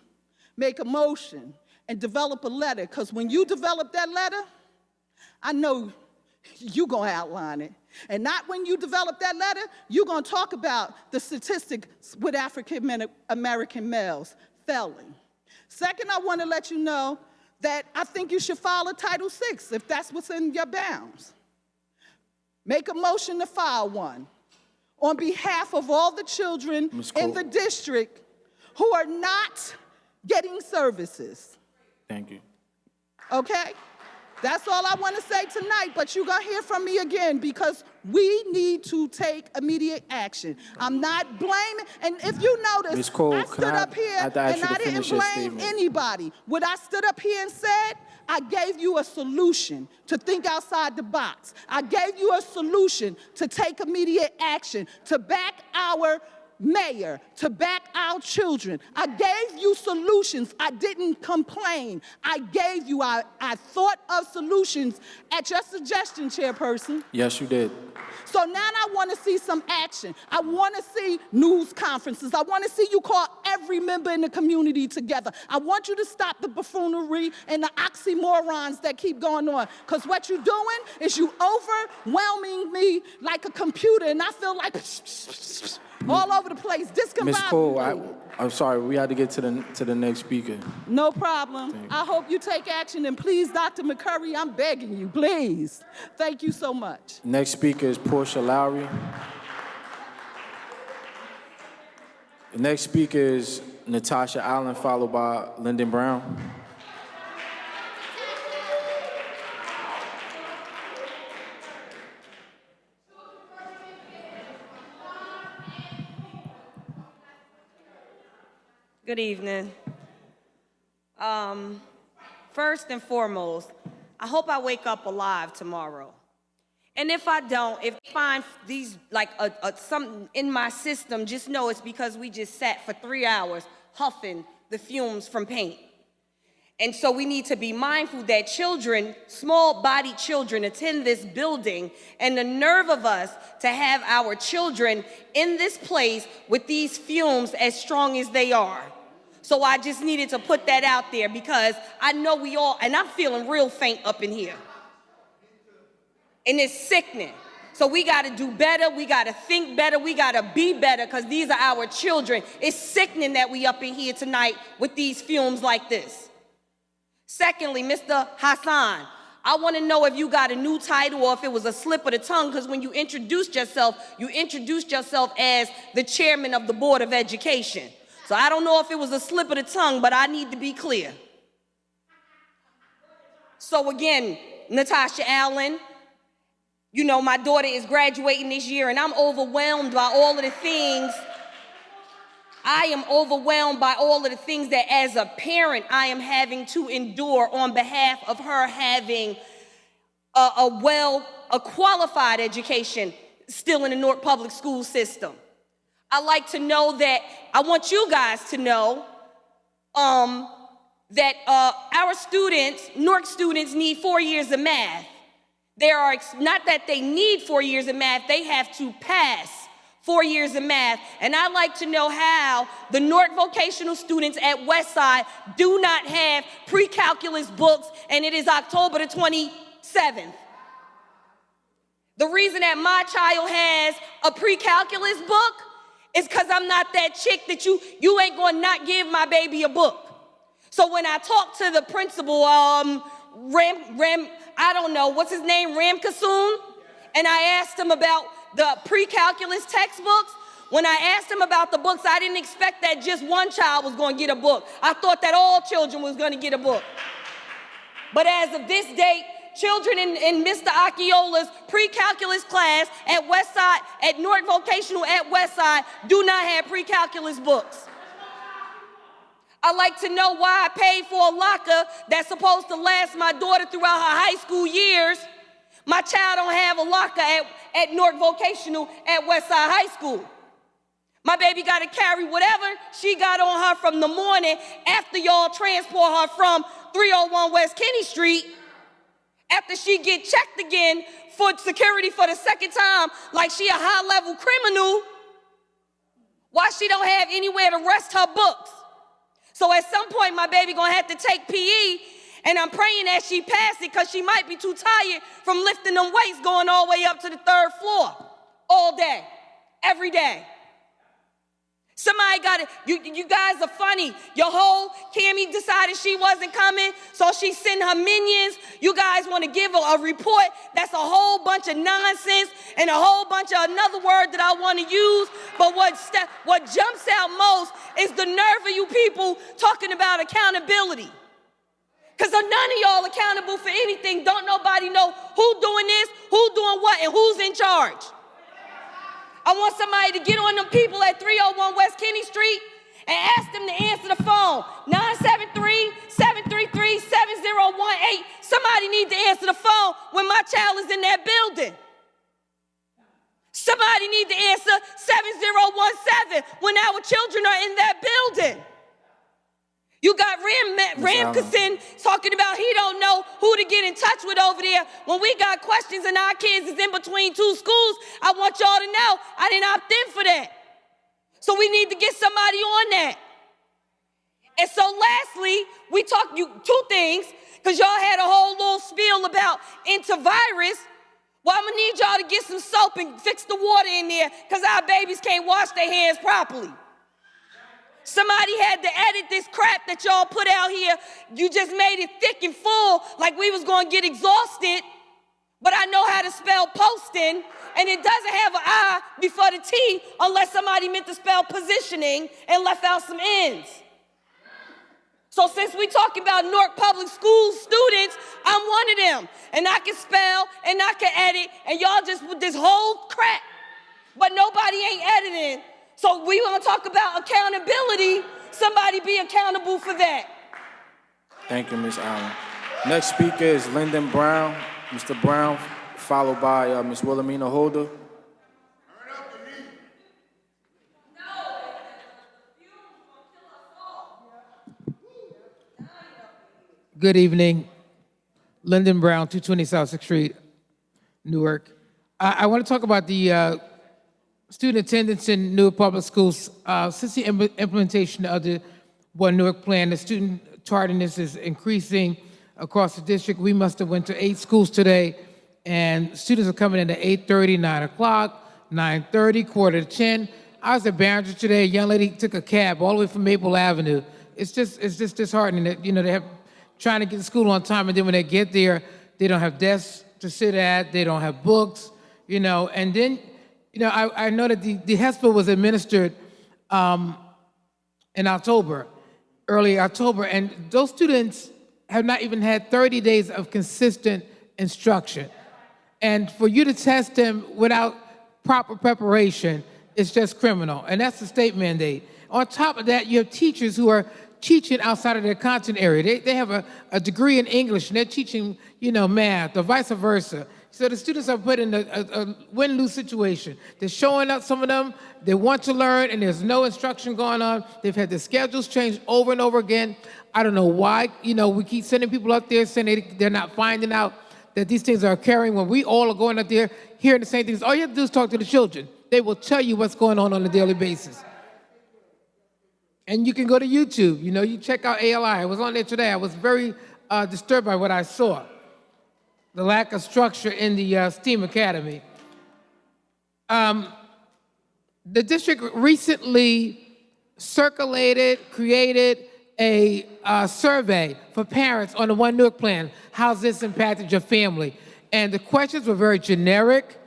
make a motion and develop a letter, because when you develop that letter, I know you're going to outline it. And not when you develop that letter, you're going to talk about the statistics with African American males failing. Second, I want to let you know that I think you should file a Title VI if that's what's in your bounds. Make a motion to file one on behalf of all the children in the district who are not getting services. Thank you. Okay? That's all I want to say tonight, but you're going to hear from me again because we need to take immediate action. I'm not blaming, and if you notice, Ms. Cole, I can stood up here have to ask and you to I didn't finish your blame statement? anybody. What I stood up here and said, I gave you a solution to think outside the box. I gave you a solution to take immediate action, to back our mayor, to back our children. I gave you solutions. I didn't complain. I gave you, I thought of solutions at your suggestion, Chairperson. Yes, you did. So now I want to see some action. I want to see news conferences. I want to see you call every member in the community together. I want you to stop the buffoonery and the oxymorons that keep going on. Because what you're doing is you overwhelming me like a computer, and I feel like all over the place, Ms. Cole, discombobulated. I'm sorry, we had to get to the next speaker. No problem. I hope you take action, and please, Dr. McCurry, I'm begging you, please. Thank you so much. Next speaker is Portia Lowry. The next speaker is Natasha Allen, followed by Lyndon Brown. Good evening. First and foremost, I hope I wake up alive tomorrow. And if I don't, if I find these, like something in my system, just know it's because we just sat for 3 hours huffing the fumes from paint. And so we need to be mindful that children, small-bodied children, attend this building, and the nerve of us to have our children in this place with these fumes as strong as they are. So I just needed to put that out there because I know we all, and I'm feeling real faint up in here. And it's sickening. So we got to do better, we got to think better, we got to be better because these are our children. It's sickening that we up in here tonight with these fumes like this. Secondly, Mr. Hassan, I want to know if you got a new title or if it was a slip of the tongue, because when you introduced yourself as the chairman of the Board of Education. So I don't know if it was a slip of the tongue, but I need to be clear. So again, Natasha Allen, you know, my daughter is graduating this year, and I'm overwhelmed by all of the things. I am overwhelmed by all of the things that as a parent I am having to endure on behalf of her having a qualified education still in the Newark public school system. I like to know that, I want you guys to know that our students, Newark students, need 4 years of math. There are, not that they need 4 years of math, they have to pass 4 years of math. And I'd like to know how the Newark vocational students at Westside do not have pre-calculus books, and it is October the 27th. The reason that my child has a pre-calculus book is because I'm not that chick that you ain't gonna not give my baby a book. So when I talk to the principal, I don't know, what's his name, Ram Kassoon? And I asked him about the pre-calculus textbooks. When I asked him about the books, I didn't expect that just one child was going to get a book. I thought that all children was going to get a book. But as of this date, children in Mr. Akiola's pre-calculus class at Westside, at Newark Vocational at Westside, do not have pre-calculus books. I'd like to know why I paid for a locker that's supposed to last my daughter throughout her high school years. My child don't have a locker at Newark Vocational at Westside High School. My baby got to carry whatever she got on her from the morning after y'all transport her from 301 West Kenny Street, after she get checked again for security for the second time like she a high-level criminal, why she don't have anywhere to rest her books. So at some point, my baby gonna have to take PE, and I'm praying that she pass it because she might be too tired from lifting them weights going all the way up to the 3rd floor all day, every day. Somebody got it. You guys are funny. Your whole Cammie decided she wasn't coming, so she sent her minions. You guys want to give a report that's a whole bunch of nonsense and a whole bunch of another word that I want to use. But what jumps out most is the nerve of you people talking about accountability. Because none of y'all accountable for anything. Don't nobody know who doing this, who doing what, and who's in charge. I want somebody to get on them people at 301 West Kenny Street and ask them to answer the phone. 973-733-7018. Somebody need to answer the phone when my child is in that building. Somebody need to answer 7017 when our children are in that building. You got Ramkison talking about he don't know who to get in touch with over there. When we got questions and our kids is in between two schools, I want y'all to know I didn't opt in for that. So we need to get somebody on that. And so lastly, we talked you two things, because y'all had a whole little spiel about antivirus. Well, I'm gonna need y'all to get some soap and fix the water in there, because our babies can't wash their hands properly. Somebody had to edit this crap that y'all put out here. You just made it thick and full like we was gonna get exhausted, but I know how to spell posting, and it doesn't have an I before the T unless somebody meant to spell positioning and left out some N's. So since we talking about Newark Public Schools students, I'm one of them, and I can spell and I can edit, and y'all just with this whole crap, but nobody ain't editing. So we want to talk about accountability. Somebody be accountable for that. Thank you, Ms. Allen. Next speaker is Lyndon Brown. Mr. Brown, followed by Ms. Wilhelmina Holder. Good evening. Lyndon Brown, 220 South 6th Street, Newark. I want to talk about the student attendance in Newark Public Schools. Since the implementation of the One Newark plan, the student tardiness is increasing across the district. We must have went to 8 schools today, and students are coming in at 8:30, 9 o'clock, 9:30, 9:45. I was at Barringer today. A young lady took a cab all the way from Maple Avenue. It's just disheartening that, they have trying to get to school on time, and then when they get there, they don't have desks to sit at, they don't have books, and then, I know that the HESPA was administered in October, early October, and those students have not even had 30 days of consistent instruction. And for you to test them without proper preparation is just criminal, and that's the state mandate. On top of that, you have teachers who are teaching outside of their content area. They have a degree in English, and they're teaching, math, or vice versa. So the students are put in a win-lose situation. They're showing up, some of them, they want to learn, and there's no instruction going on. They've had their schedules changed over and over again. I don't know why, we keep sending people up there saying they're not finding out that these things are occurring when we all are going up there hearing the same things. All you have to do is talk to the children. They will tell you what's going on a daily basis. And you can go to YouTube, you check out ALI. I was on there today. I was very disturbed by what I saw. The lack of structure in the STEAM Academy. The district recently created a survey for parents on the One Newark plan. How's this impacted your family? And the questions were very generic.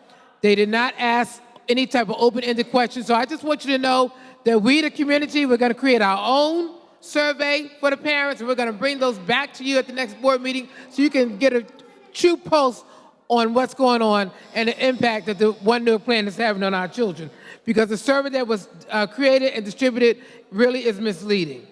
They did not ask any type of open-ended questions. So I just want you to know that we, the community, we're going to create our own survey for the parents, and we're going to bring those back to you at the next board meeting so you can get a true pulse on what's going on and the impact that the One Newark plan is having on our children. Because the survey that was created and distributed really is misleading.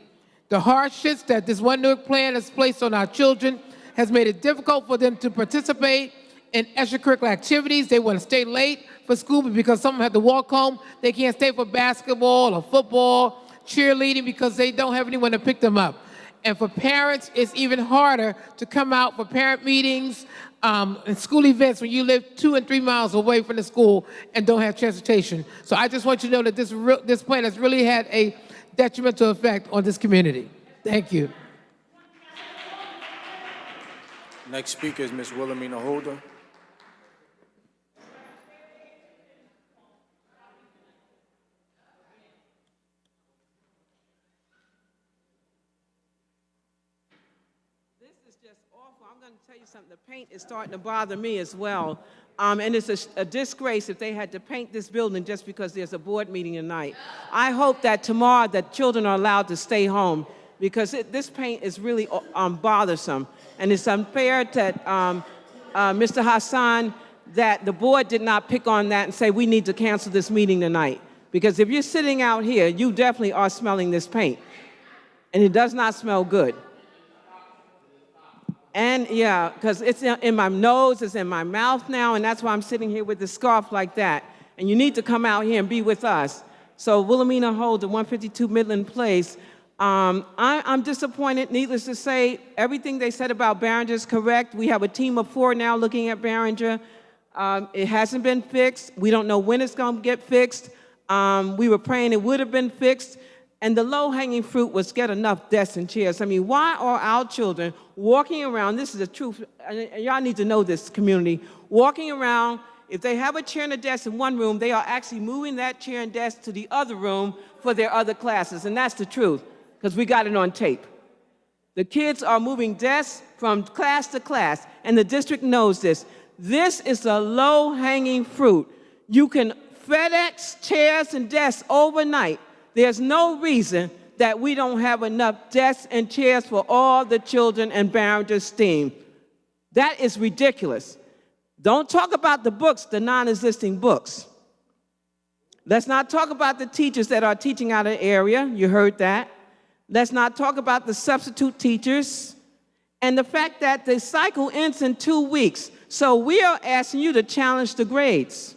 The hardships that this One Newark plan has placed on our children has made it difficult for them to participate in extracurricular activities. They want to stay late for school, but because some of them have to walk home, they can't stay for basketball or football, cheerleading, because they don't have anyone to pick them up. And for parents, it's even harder to come out for parent meetings and school events when you live 2 and 3 miles away from the school and don't have transportation. So I just want you to know that this plan has really had a detrimental effect on this community. Thank you. Next speaker is Ms. Wilhelmina Holder. Tell you something, the paint is starting to bother me as well. And it's a disgrace if they had to paint this building just because there's a board meeting tonight. I hope that tomorrow that children are allowed to stay home. because this paint is really bothersome. And it's unfair that Mr. Hassan, that the board did not pick on that and say, we need to cancel this meeting tonight. Because if you're sitting out here, you definitely are smelling this paint. And it does not smell good. And yeah, because it's in my nose, it's in my mouth now, and that's why I'm sitting here with the scarf like that. And you need to come out here and be with us. So Wilhelmina Holder, 152 Midland Place. I'm disappointed, needless to say. Everything they said about Barringer is correct. We have a team of 4 now looking at Barringer. It hasn't been fixed. We don't know when it's going to get fixed. We were praying it would have been fixed. And the low-hanging fruit was get enough desks and chairs. I mean, why are our children walking around, this is the truth, and y'all need to know this, community, walking around, if they have a chair and a desk in one room, they are actually moving that chair and desk to the other room for their other classes, and that's the truth, because we got it on tape. The kids are moving desks from class to class, and the district knows this. This is a low-hanging fruit. You can FedEx chairs and desks overnight. There's no reason that we don't have enough desks and chairs for all the children in Barringer STEAM. That is ridiculous. Don't talk about the books, the non-existing books. Let's not talk about the teachers that are teaching out of the area. You heard that. Let's not talk about the substitute teachers and the fact that the cycle ends in 2 weeks. So we are asking you to challenge the grades.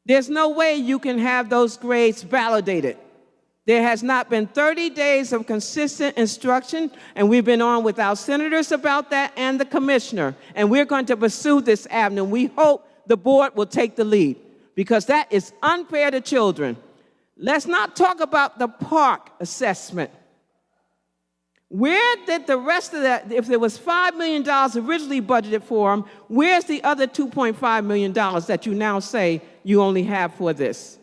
There's no way you can have those grades validated. There has not been 30 days of consistent instruction, and we've been on with our senators about that and the commissioner, and we're going to pursue this avenue. We hope the board will take the lead, because that is unfair to children. Let's not talk about the park assessment. Where did the rest of that, if there was $5 million originally budgeted for them, where's the other $2.5 million that you now say you only have for this?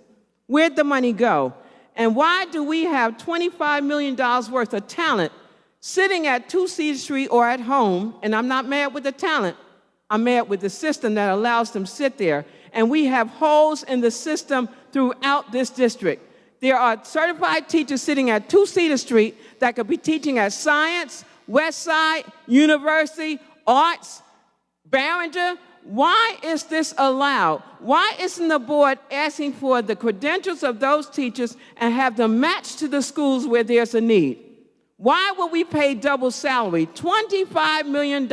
Where'd the money go? And why do we have $25 million worth of talent sitting at 2 Cedar Street or at home? And I'm not mad with the talent. I'm mad with the system that allows them to sit there. And we have holes in the system throughout this district. There are certified teachers sitting at 2 Cedar Street that could be teaching at Science, Westside, University, Arts, Barringer. Why is this allowed? Why isn't the board asking for the credentials of those teachers and have them matched to the schools where there's a need? Why would we pay double salary, $25 million,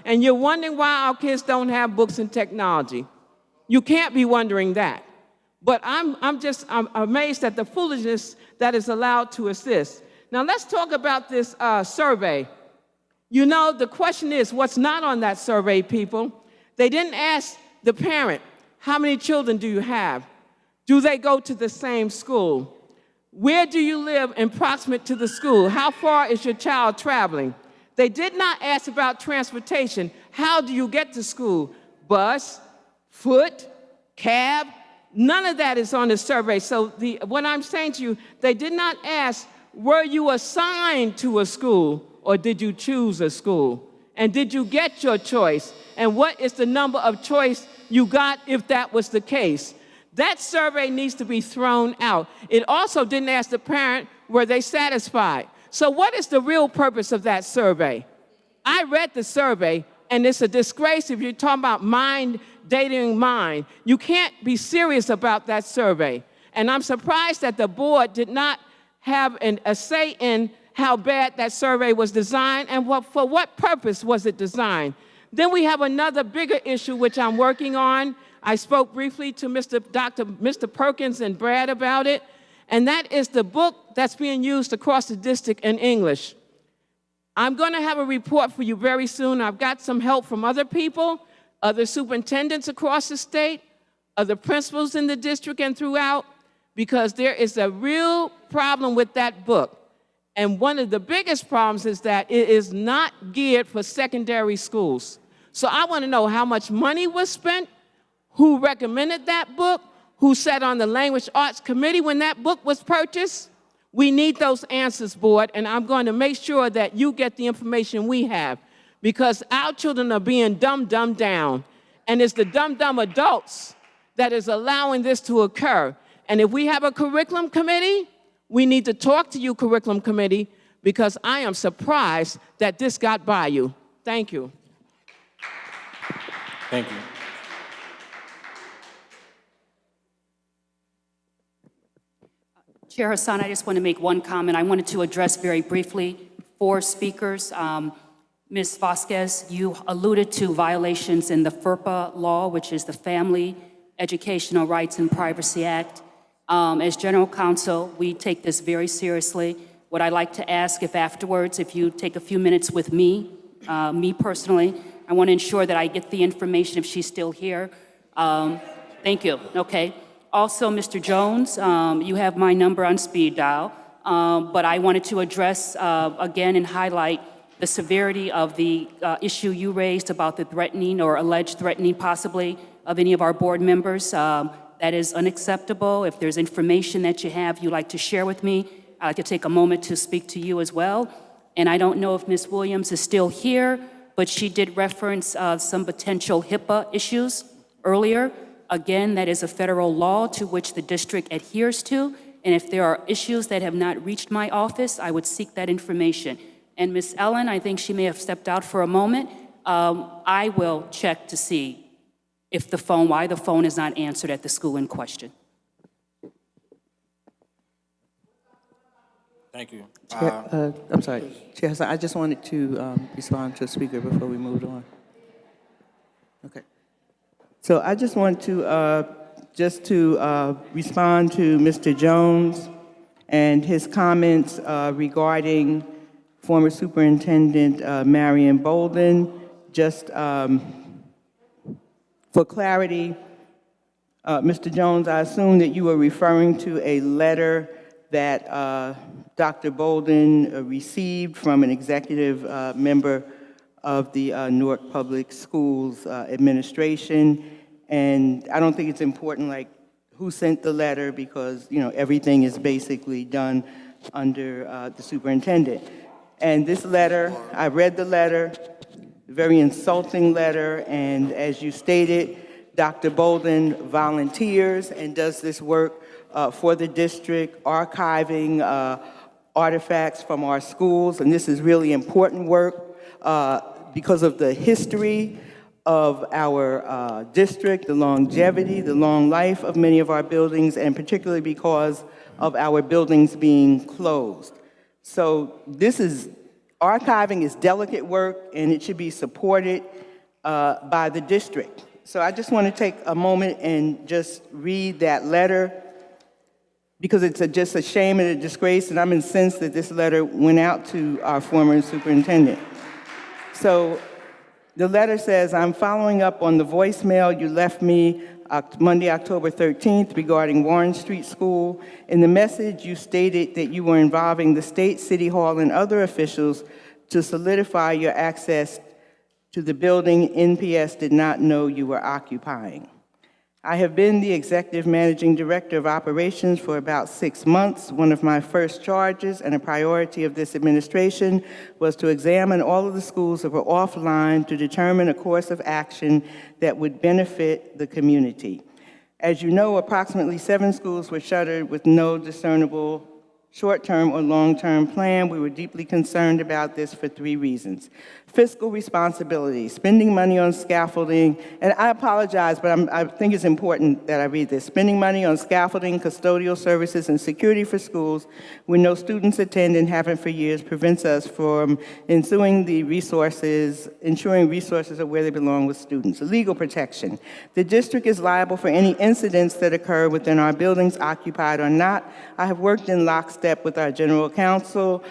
and you're wondering why our kids don't have books and technology? You can't be wondering that. But I'm amazed at the foolishness that is allowed to assist. Now let's talk about this survey. You know, the question is, what's not on that survey, people? They didn't ask the parent, how many children do you have? Do they go to the same school? Where do you live in proximate to the school? How far is your child traveling? They did not ask about transportation. How do you get to school? Bus, foot, cab? None of that is on the survey. So what I'm saying to you, they did not ask, were you assigned to a school or did you choose a school? And did you get your choice? And what is the number of choice you got if that was the case? That survey needs to be thrown out. It also didn't ask the parent, were they satisfied? So what is the real purpose of that survey? I read the survey, and it's a disgrace if you're talking about mind dating mind. You can't be serious about that survey. And I'm surprised that the board did not have a say in how bad that survey was designed and for what purpose was it designed. Then we have another bigger issue which I'm working on. I spoke briefly to Mr. Perkins and Brad about it, and that is the book that's being used across the district in English. I'm going to have a report for you very soon. I've got some help from other people, other superintendents across the state, other principals in the district and throughout, because there is a real problem with that book. And one of the biggest problems is that it is not geared for secondary schools. So I want to know how much money was spent, who recommended that book, who sat on the Language Arts Committee when that book was purchased. We need those answers, board, and I'm going to make sure that you get the information we have, because our children are being dumbed down, and it's the dumb adults that is allowing this to occur. And if we have a curriculum committee, we need to talk to you, curriculum committee, because I am surprised that this got by you. Thank you. Thank you. Chair Hassan, I just want to make one comment. I wanted to address very briefly 4 speakers. Ms. Vasquez, you alluded to violations in the FERPA law, which is the Family Educational Rights and Privacy Act. As General Counsel, we take this very seriously. What I'd like to ask, if afterwards, if you take a few minutes with me personally, I want to ensure that I get the information if she's still here. Thank you. Okay. Also, Mr. Jones, you have my number on speed dial, but I wanted to address again and highlight the severity of the issue you raised about the threatening or alleged threatening possibly of any of our board members. That is unacceptable. If there's information that you have you'd like to share with me, I'd like to take a moment to speak to you as well. And I don't know if Ms. Williams is still here, but she did reference some potential HIPAA issues earlier. Again, that is a federal law to which the district adheres to. And if there are issues that have not reached my office, I would seek that information. And Ms. Ellen, I think she may have stepped out for a moment. I will check to see if why the phone is not answered at the school in question. Thank you. I'm sorry, Chair Hassan, I just wanted to respond to a speaker before we moved on. Okay. So I just want to respond to Mr. Jones and his comments regarding former Superintendent Marion Bolden. Just for clarity, Mr. Jones, I assume that you were referring to a letter that Dr. Bolden received from an executive member of the Newark Public Schools administration. And I don't think it's important, like, who sent the letter, because, you know, everything is basically done under the superintendent. And this letter, I read the letter, very insulting letter, and as you stated, Dr. Bolden volunteers and does this work for the district, archiving artifacts from our schools, and this is really important work because of the history of our district, the longevity, the long life of many of our buildings, and particularly because of our buildings being closed. So archiving is delicate work, and it should be supported by the district. So I just want to take a moment and just read that letter, because it's just a shame and a disgrace, and I'm incensed that this letter went out to our former superintendent. So the letter says, I'm following up on the voicemail you left me Monday, October 13th regarding Warren Street School. In the message, you stated that you were involving the state, city hall, and other officials to solidify your access to the building NPS did not know you were occupying. I have been the executive managing director of operations for about 6 months. One of my first charges and a priority of this administration was to examine all of the schools that were offline to determine a course of action that would benefit the community. As you know, approximately 7 schools were shuttered with no discernible short-term or long-term plan. We were deeply concerned about this for 3 reasons. Fiscal responsibility, spending money on scaffolding, and I apologize, but I think it's important that I read this. Spending money on scaffolding, custodial services, and security for schools when no students attend and haven't for years prevents us from ensuring resources are where they belong with students. Legal protection. The district is liable for any incidents that occur within our buildings, occupied or not. I have worked in lockstep with our general counsel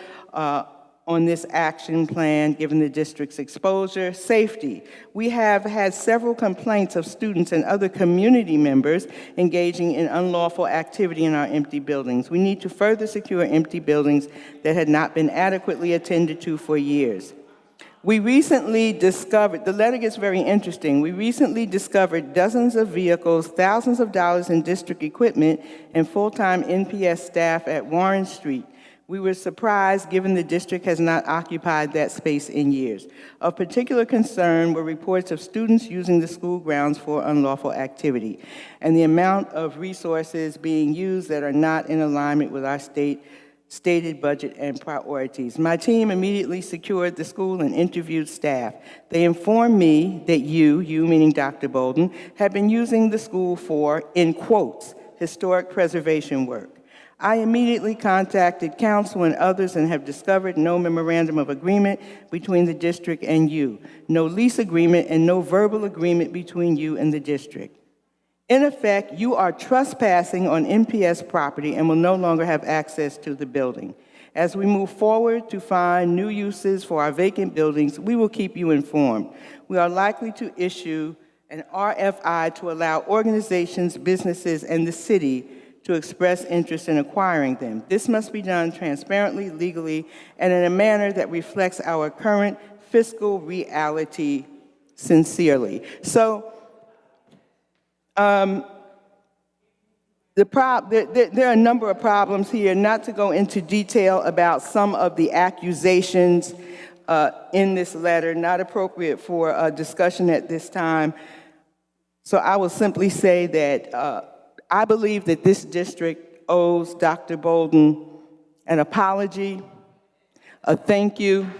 on this action plan, given the district's exposure. Safety. We have had several complaints of students and other community members engaging in unlawful activity in our empty buildings. We need to further secure empty buildings that had not been adequately attended to for years. We recently discovered, the letter gets very interesting, we recently discovered dozens of vehicles, thousands of dollars in district equipment, and full-time NPS staff at Warren Street. We were surprised, given the district has not occupied that space in years. Of particular concern were reports of students using the school grounds for unlawful activity, and the amount of resources being used that are not in alignment with our state stated budget and priorities. My team immediately secured the school and interviewed staff. They informed me that you meaning Dr. Bolden, have been using the school for, in quotes, historic preservation work. I immediately contacted council and others and have discovered no memorandum of agreement between the district and you, no lease agreement, and no verbal agreement between you and the district. In effect, you are trespassing on NPS property and will no longer have access to the building. As we move forward to find new uses for our vacant buildings, we will keep you informed. We are likely to issue an RFI to allow organizations, businesses, and the city to express interest in acquiring them. This must be done transparently, legally, and in a manner that reflects our current fiscal reality sincerely. So, there are a number of problems here, not to go into detail about some of the accusations in this letter, not appropriate for discussion at this time. So I will simply say that I believe that this district owes Dr. Bolden an apology, a thank you,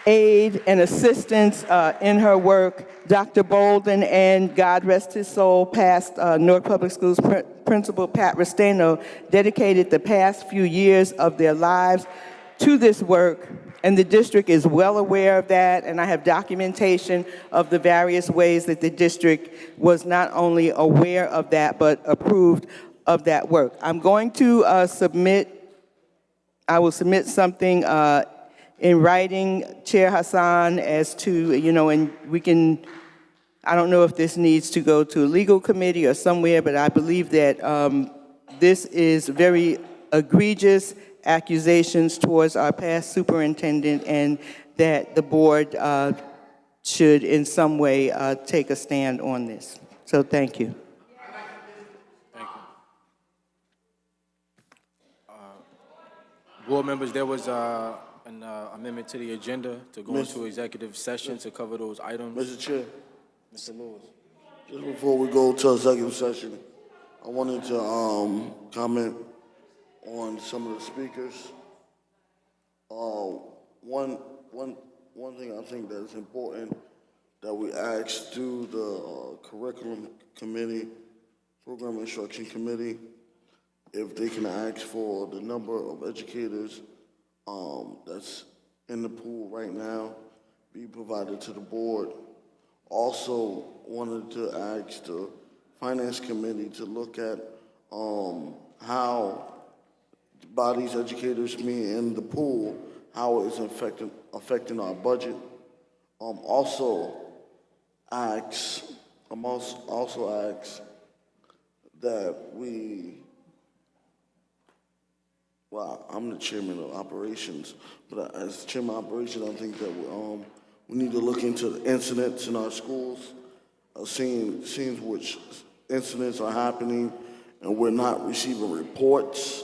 aid and assistance in her work. Dr. Bolden and, God rest his soul, past Newark Public Schools Principal Pat Restano dedicated the past few years of their lives to this work, and the district is well aware of that, and I have documentation of the various ways that the district was not only aware of that, but approved of that work. I'm going to I will submit something in writing, Chair Hassan, as to, and we can, I don't know if this needs to go to a legal committee or somewhere, but I believe that this is very egregious accusations towards our past superintendent, and that the board should in some way take a stand on this. So thank you. Thank you. Board members, there was an amendment to the agenda to go into executive session to cover those items. Mr. Chair, Mr. Lewis. just before we go to executive session, I wanted to comment on some of the speakers. One thing I think that is important that we asked through the curriculum committee, program instruction committee, if they can ask for the number of educators that's in the pool right now be provided to the board. Also wanted to ask the finance committee to look at how bodies, educators, me in the pool, how it is affecting our budget. Also ask that we, well, I'm the chairman of operations, but as chairman of operations, I think that we need to look into the incidents in our schools, seeing which incidents are happening and we're not receiving reports.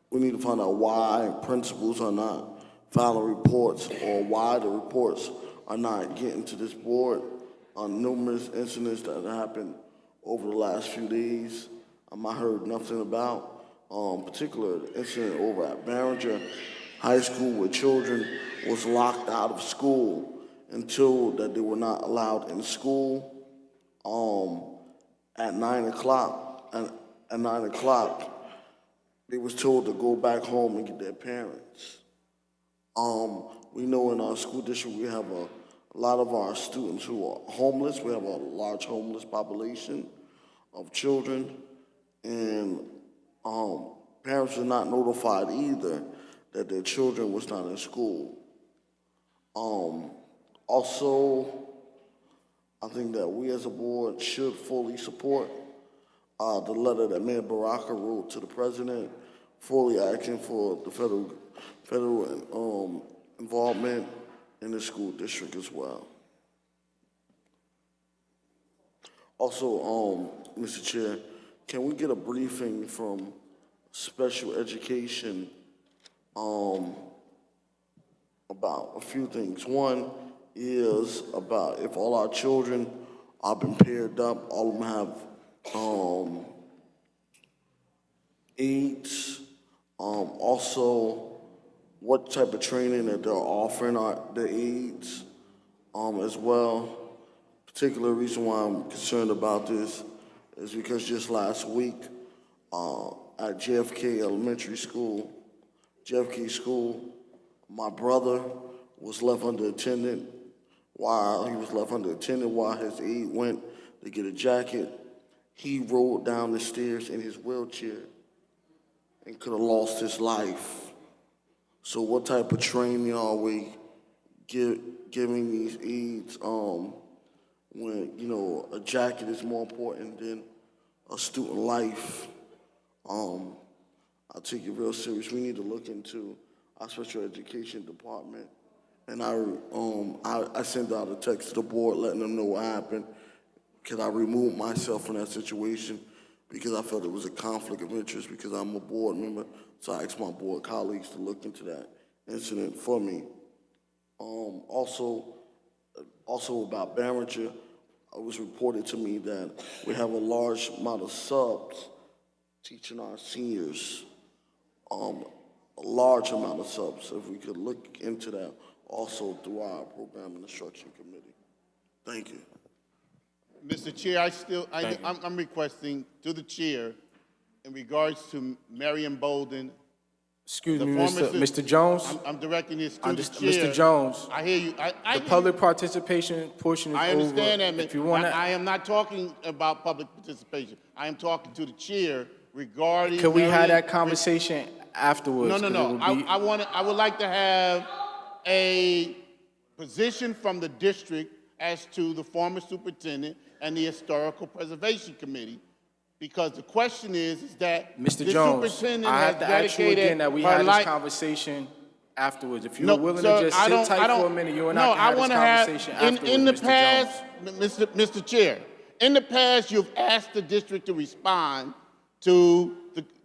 We need to find out why principals are not filing reports, or why the reports are not getting to this board on numerous incidents that have happened over the last few days. I heard nothing about particular incident over at Barringer High School where children was locked out of school until that they were not allowed in school. At 9 o'clock, at 9 o'clock, they was told to go back home and get their parents. We know in our school district we have a lot of our students who are homeless. We have a large homeless population of children, and parents are not notified either that their children was not in school. Also, I think that we as a board should fully support the letter that Mayor Baraka wrote to the president, fully asking for the federal involvement in the school district as well. Also, Mr. Chair, can we get a briefing from special education about a few things? One is about if all our children are been paired up, all of them have aides, also what type of training that they're offering the aides, as well. Particular reason why I'm concerned about this is because just last week, at JFK Elementary School, JFK School, my brother was left unattended while his aide went to get a jacket. He rolled down the stairs in his wheelchair and could have lost his life. So what type of training are we giving these aides when, you know, a jacket is more important than a student life? I take it real serious. We need to look into our special education department. And I sent out a text to the board letting them know what happened, because I removed myself from that situation because I felt it was a conflict of interest because I'm a board member. So I asked my board colleagues to look into that incident for me. Also about Barringer, it was reported to me that we have a large amount of subs teaching our seniors, a large amount of subs. If we could look into that also through our program and instruction committee. Thank you. Mr. Chair, I'm requesting to the chair in regards to Marion Bolden. Excuse me, Mr. Jones. I'm directing this to the chair. Mr. Jones. I hear you. The public participation portion is over. I understand that, If you want to, I am not talking about public participation. I am talking to the chair regarding. can we have that conversation afterwards? No. I would like to have a position from the district as to the former superintendent and the historical preservation committee, because the question is that Mr. the Jones, superintendent I has have to ask you dedicated again that we her had this life. conversation afterwards. If you're No, willing sir, to just sit tight for a minute, you and I can have this conversation afterwards, in the Mr. past, Jones. Mr. Chair, in the past, you've asked the district to respond to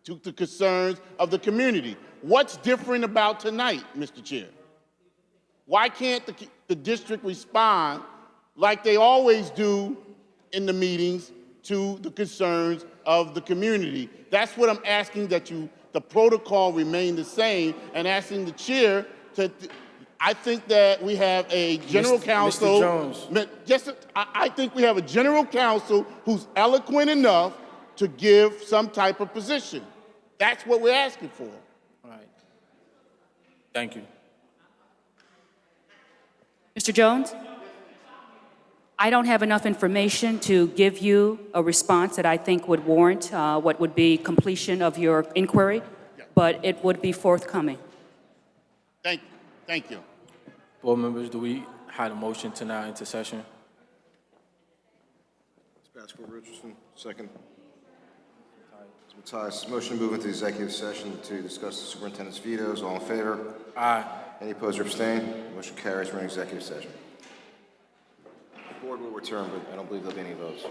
the concerns of the community. What's different about tonight, Mr. Chair? Why can't the district respond like they always do in the meetings to the concerns of the community? That's what I'm asking, that the protocol remain the same, and asking the chair to, I think that we have a general counsel. Mr. Jones. I think we have a general counsel who's eloquent enough to give some type of position. That's what we're asking for. All right. Thank you. Mr. Jones? I don't have enough information to give you a response that I think would warrant what would be completion of your inquiry, but it would be forthcoming. Thank you. Board members, do we have a motion to now into session? Pascal Richardson, second. Mathias, motion to move into executive session to discuss the superintendent's vetoes. All in favor? Aye. Any opposed or abstained? Motion carries. We're in executive session. The board will return, but I don't believe there'll be any votes.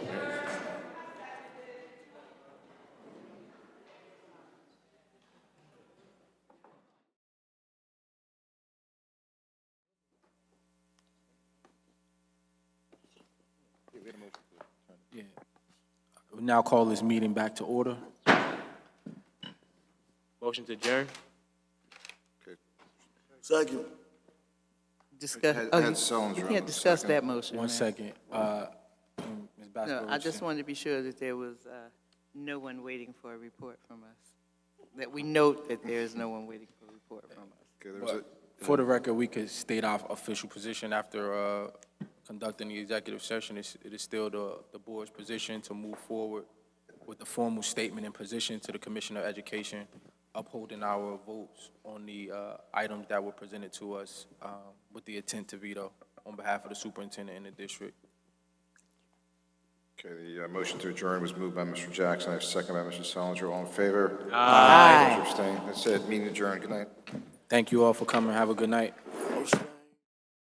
Yeah. We now call this meeting back to order. Motion to adjourn. Second. You can't discuss that motion. One man. second. Ms. No, Basco, I just wanted to be sure that there was no one waiting for a report from us. That we note that there is no one waiting for a report from us. But for the record, we could state our official position after conducting the executive session. It is still the board's position to move forward with the formal statement and position to the Commissioner of Education, upholding our votes on the items that were presented to us with the intent to veto on behalf of the superintendent and the district. Okay, the motion to adjourn was moved by Mr. Jackson, second by Mr. Salinger. All in favor? Aye. Opposed or abstained? That's it. Meeting adjourned. Good night. Thank you all for coming. Have a good night.